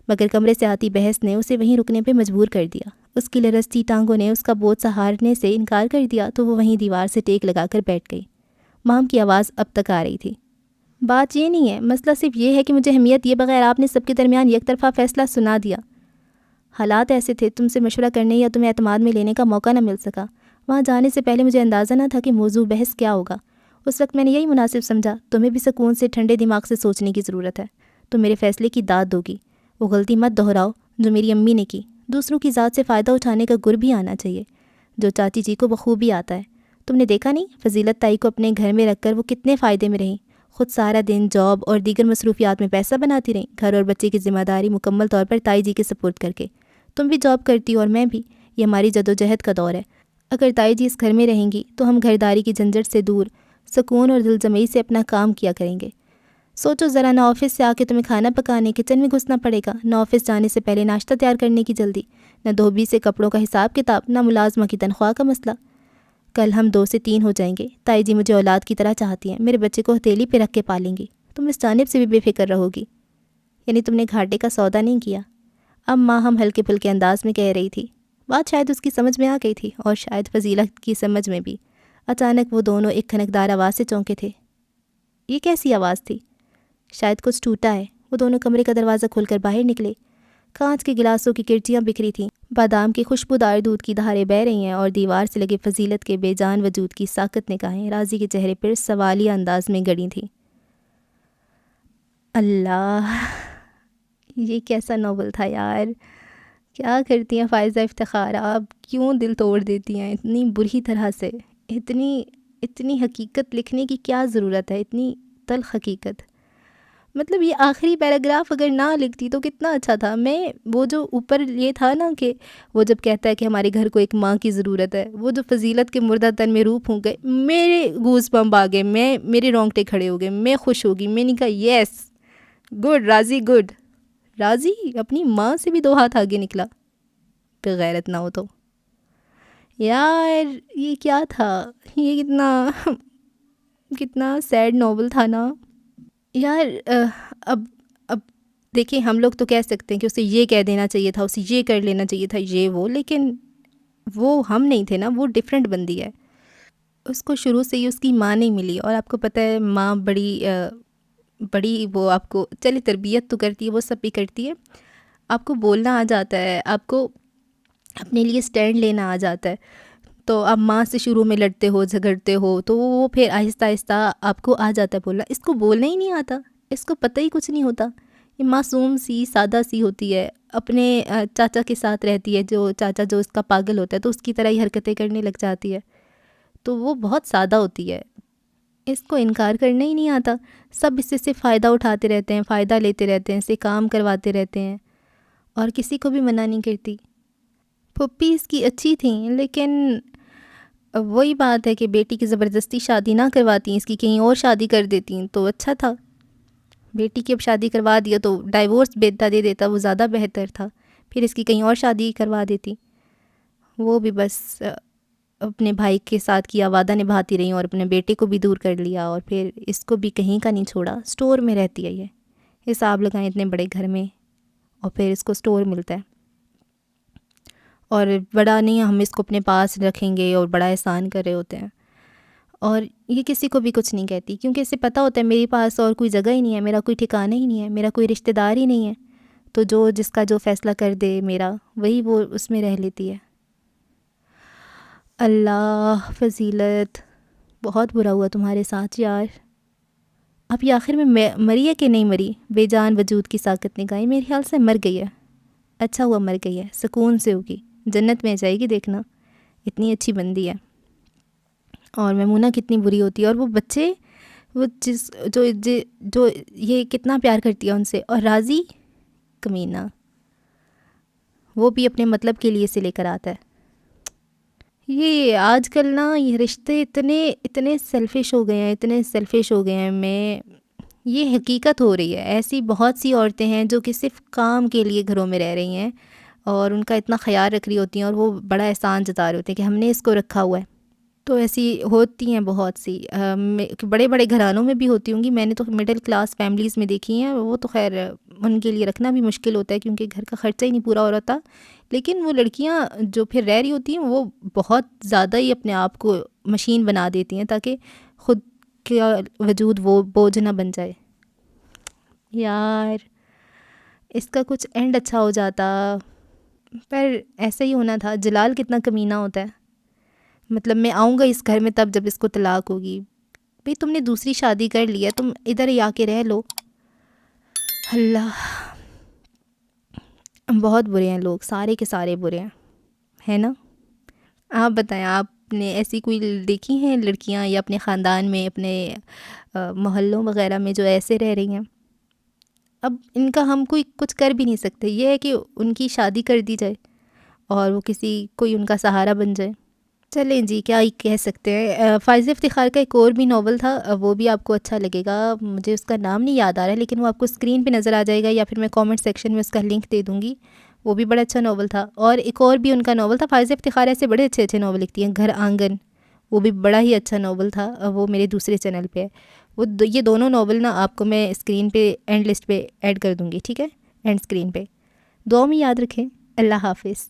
مگر کمرے سے آتی بحث نے اسے وہیں رکنے پہ مجبور کر دیا۔ اس کی لرزتی ٹانگوں نے اس کا بوجھ سہارنے سے انکار کر دیا تو وہ وہیں دیوار سے ٹیک لگا کر بیٹھ گئی۔ مام کی آواز اب تک آ رہی تھی۔ بات یہ نہیں ہے، مسئلہ صرف یہ ہے کہ مجھے اہمیت دیے بغیر آپ نے سب کے درمیان یک طرفہ فیصلہ سنا دیا۔ حالات ایسے تھے، تم سے مشورہ کرنے یا تمہیں اعتماد میں لینے کا موقع نہ مل سکا۔ وہاں جانے سے پہلے مجھے اندازہ نہ تھا کہ موضوع بحث کیا ہوگا۔ اس وقت میں نے یہی مناسب سمجھا، تمہیں بھی سکون سے ٹھنڈے دماغ سے سوچنے کی ضرورت ہے۔ تم میرے فیصلے کی داد دوگی، وہ غلطی مت دہراؤ جو میری امی نے کی۔ دوسروں کی ذات سے فائدہ اٹھانے کا گر بھی آنا چاہیے، جو چاچی جی کو بخوبی آتا ہے۔ تم نے دیکھا نہیں فضیلت تائی کو اپنے گھر میں رکھ کر وہ کتنے فائدے میں رہیں، خود سارا دن جاب اور دیگر مصروفیات میں پیسہ بناتی رہیں، گھر اور بچے کی ذمہ داری مکمل طور پر تائی جی کے سپرد کر کے۔ تم بھی جاب کرتی ہو اور میں بھی، یہ ہماری جدوجہد کا دور ہے۔ اگر تائی جی اس گھر میں رہیں گی تو ہم گھرداری کی جھنجھٹ سے دور سکون اور دلجمعی سے اپنا کام کیا کریں گے۔ سوچو ذرا، نہ آفس سے آ کے تمہیں کھانا پکانے کچن میں گھسنا پڑے گا، نہ آفس جانے سے پہلے ناشتہ تیار کرنے کی جلدی، نہ دھوبی سے کپڑوں کا حساب کتاب، نہ ملازمہ کی تنخواہ کا مسئلہ۔ کل ہم 2 سے 3 ہو جائیں گے۔ تائی جی مجھے اولاد کی طرح چاہتی ہیں، میرے بچے کو ہتھیلی پہ رکھ کے پالیں گی۔ تم اس جانب سے بھی بے فکر رہو گی، یعنی تم نے گھاٹے کا سودا نہیں کیا۔ اب ماں ہم ہلکے پھلکے انداز میں کہہ رہی تھی۔ بات شاید اس کی سمجھ میں آ گئی تھی اور شاید فضیلت کی سمجھ میں بھی۔ اچانک وہ دونوں ایک کھنکدار آواز سے چونکے تھے۔ یہ کیسی آواز تھی؟ شاید کچھ ٹوٹا ہے۔ وہ دونوں کمرے کا دروازہ کھول کر باہر نکلے۔ کانچ کے گلاسوں کی کرچیاں بکھری تھیں، بادام کی خوشبودار دودھ کی دھاریں بہہ رہی ہیں اور دیوار سے لگے فضیلت کے بے جان وجود کی ساکت نگاہیں راضی کے چہرے پر سوالیہ انداز میں گڑی تھیں۔ اللہ، یہ کیسا ناول تھا یار! کیا کرتی ہیں فائزہ افتخار، آپ کیوں دل توڑ دیتی ہیں اتنی بری طرح سے؟ اتنی حقیقت لکھنے کی کیا ضرورت ہے، اتنی تلخ حقیقت؟ مطلب یہ آخری پیراگراف اگر نہ لکھتی تو کتنا اچھا تھا۔ میں وہ جو اوپر یہ تھا نا کہ وہ جب کہتا ہے کہ ہمارے گھر کو ایک ماں کی ضرورت ہے، وہ جو فضیلت کے مردہ تن میں روح پھونک گئے، میرے گوز بمپ آ گئے، میرے رونگٹے کھڑے ہو گئے، میں خوش ہوگی، میں نے کہا یس، گڈ راضی گڈ۔ راضی اپنی ماں سے بھی 2 ہاتھ آگے نکلا، بغیرت نہ ہو تو۔ یار یہ کیا تھا، یہ کتنا سیڈ ناول تھا نا یار۔ اب دیکھیں، ہم لوگ تو کہہ سکتے ہیں کہ اسے یہ کہہ دینا چاہیے تھا، اسے یہ کر لینا چاہیے تھا، یہ وہ، لیکن وہ ہم نہیں تھے نا، وہ ڈیفرنٹ بندی ہے۔ اس کو شروع سے ہی اس کی ماں نہیں ملی، اور آپ کو پتہ ہے ماں بڑی وہ آپ کو چلے تربیت تو کرتی ہے، وہ سب بھی کرتی ہے، آپ کو بولنا آ جاتا ہے، آپ کو اپنے لیے سٹینڈ لینا آ جاتا ہے۔ تو آپ ماں سے شروع میں لڑتے ہو، جھگڑتے ہو، تو وہ پھر آہستہ آہستہ آپ کو آ جاتا ہے بولنا۔ اس کو بولنا ہی نہیں آتا، اس کو پتہ ہی کچھ نہیں ہوتا، یہ معصوم سی سادہ سی ہوتی ہے، اپنے چاچا کے ساتھ رہتی ہے، جو چاچا جو اس کا پاگل ہوتا ہے تو اس کی طرح ہی حرکتیں کرنے لگ جاتی ہے، تو وہ بہت سادہ ہوتی ہے، اس کو انکار کرنا ہی نہیں آتا۔ سب اس سے فائدہ اٹھاتے رہتے ہیں، فائدہ لیتے رہتے ہیں، اسے کام کرواتے رہتے ہیں، اور کسی کو بھی منع نہیں کرتی۔ پھپھی اس کی اچھی تھیں، لیکن وہی بات ہے کہ بیٹی کی زبردستی شادی نہ کرواتی، اس کی کہیں اور شادی کر دیتی تو اچھا تھا۔ بیٹی کی اب شادی کروا دیا تو ڈائیورس بیٹا دے دیتا، وہ زیادہ بہتر تھا، پھر اس کی کہیں اور شادی کروا دیتی۔ وہ بھی بس اپنے بھائی کے ساتھ کیا وعدہ نبھاتی رہی اور اپنے بیٹے کو بھی دور کر لیا، اور پھر اس کو بھی کہیں کا نہیں چھوڑا۔ سٹور میں رہتی ہے، یہ حساب لگائیں اتنے بڑے گھر میں، اور پھر اس کو سٹور ملتا ہے، اور بڑا نہیں ہم اس کو اپنے پاس رکھیں گے، اور بڑا احسان کر رہے ہوتے ہیں، اور یہ کسی کو بھی کچھ نہیں کہتی، کیونکہ اسے پتہ ہوتا ہے میرے پاس اور کوئی جگہ ہی نہیں ہے، میرا کوئی ٹھکانہ ہی نہیں ہے، میرا کوئی رشتہ دار ہی نہیں ہے، تو جس کا جو فیصلہ کر دے میرا، وہی وہ اس میں رہ لیتی ہے۔ اللہ، فضیلت بہت برا ہوا تمہارے ساتھ یار۔ اب یہ آخر میں مری ہے کہ نہیں مری؟ بے جان وجود کی ساکت نگاہیں، میرے خیال سے مر گئی ہے۔ اچھا ہوا مر گئی ہے، سکون سے ہوگی، جنت میں جائے گی، دیکھنا اتنی اچھی بندی ہے۔ اور میمونہ کتنی بری ہوتی ہے، اور وہ بچے، وہ جو یہ کتنا پیار کرتی ہے ان سے، اور راضی کمینہ، وہ بھی اپنے مطلب کے لیے سے لے کر آتا ہے۔ یہ آج کل نا یہ رشتے اتنے سیلفش ہو گئے ہیں، اتنے سیلفش ہو گئے ہیں، یہ حقیقت ہو رہی ہے۔ ایسی بہت سی عورتیں ہیں جو کہ صرف کام کے لیے گھروں میں رہ رہی ہیں، اور ان کا اتنا خیال رکھ رہی ہوتی ہیں، اور وہ بڑا احسان جتا رہے ہوتے ہیں کہ ہم نے اس کو رکھا ہوا ہے، تو ایسی ہوتی ہیں بہت سی بڑے بڑے گھرانوں میں بھی ہوتی ہوں گی. میں نے تو مڈل کلاس فیملیز میں دیکھی ہیں. وہ تو خیر ان کے لیے رکھنا بھی مشکل ہوتا ہے کیونکہ گھر کا خرچہ ہی نہیں پورا ہو رہا ہوتا. لیکن وہ لڑکیاں جو پھر رہ رہی ہوتی ہیں وہ بہت زیادہ ہی اپنے آپ کو مشین بنا دیتی ہیں تاکہ خود کا وجود وہ بوجھ نہ بن جائے. یار اس کا کچھ اینڈ اچھا ہو جاتا، پر ایسا ہی ہونا تھا. جلال کتنا کمینہ ہوتا ہے. مطلب میں آؤں گا اس گھر میں تب جب اس کو طلاق ہوگی. بھئی تم نے دوسری شادی کر لی ہے، تم ادھر ہی آ کے رہ لو. اللہ، بہت برے ہیں لوگ، سارے کے سارے برے ہیں، ہے نا. آپ بتائیں، آپ نے ایسی کوئی دیکھی ہیں لڑکیاں یا اپنے خاندان میں اپنے محلوں وغیرہ میں جو ایسے رہ رہی ہیں؟ اب ان کا ہم کوئی کچھ کر بھی نہیں سکتے. یہ ہے کہ ان کی شادی کر دی جائے اور وہ کوئی ان کا سہارا بن جائے. چلیں جی، کیا ہی کہہ سکتے ہیں. فائز افتخار کا ایک اور بھی ناول تھا، وہ بھی آپ کو اچھا لگے گا. مجھے اس کا نام نہیں یاد آ رہا ہے لیکن وہ آپ کو اسکرین پہ نظر آ جائے گا یا پھر میں کامنٹ سیکشن میں اس کا لنک دے دوں گی. وہ بھی بڑا اچھا ناول تھا. اور ایک اور بھی ان کا ناول تھا. فائز افتخار ایسے بڑے اچھے اچھے ناول لکھتی ہیں. گھر آنگن، وہ بھی بڑا ہی اچھا ناول تھا. وہ میرے دوسرے چینل پہ ہے. یہ دونوں ناول نا آپ کو میں اسکرین پہ اینڈ لسٹ پہ ایڈ کر دوں گی، ٹھیک ہے، اینڈ اسکرین پہ. دعا میں یاد رکھیں. اللہ حافظ.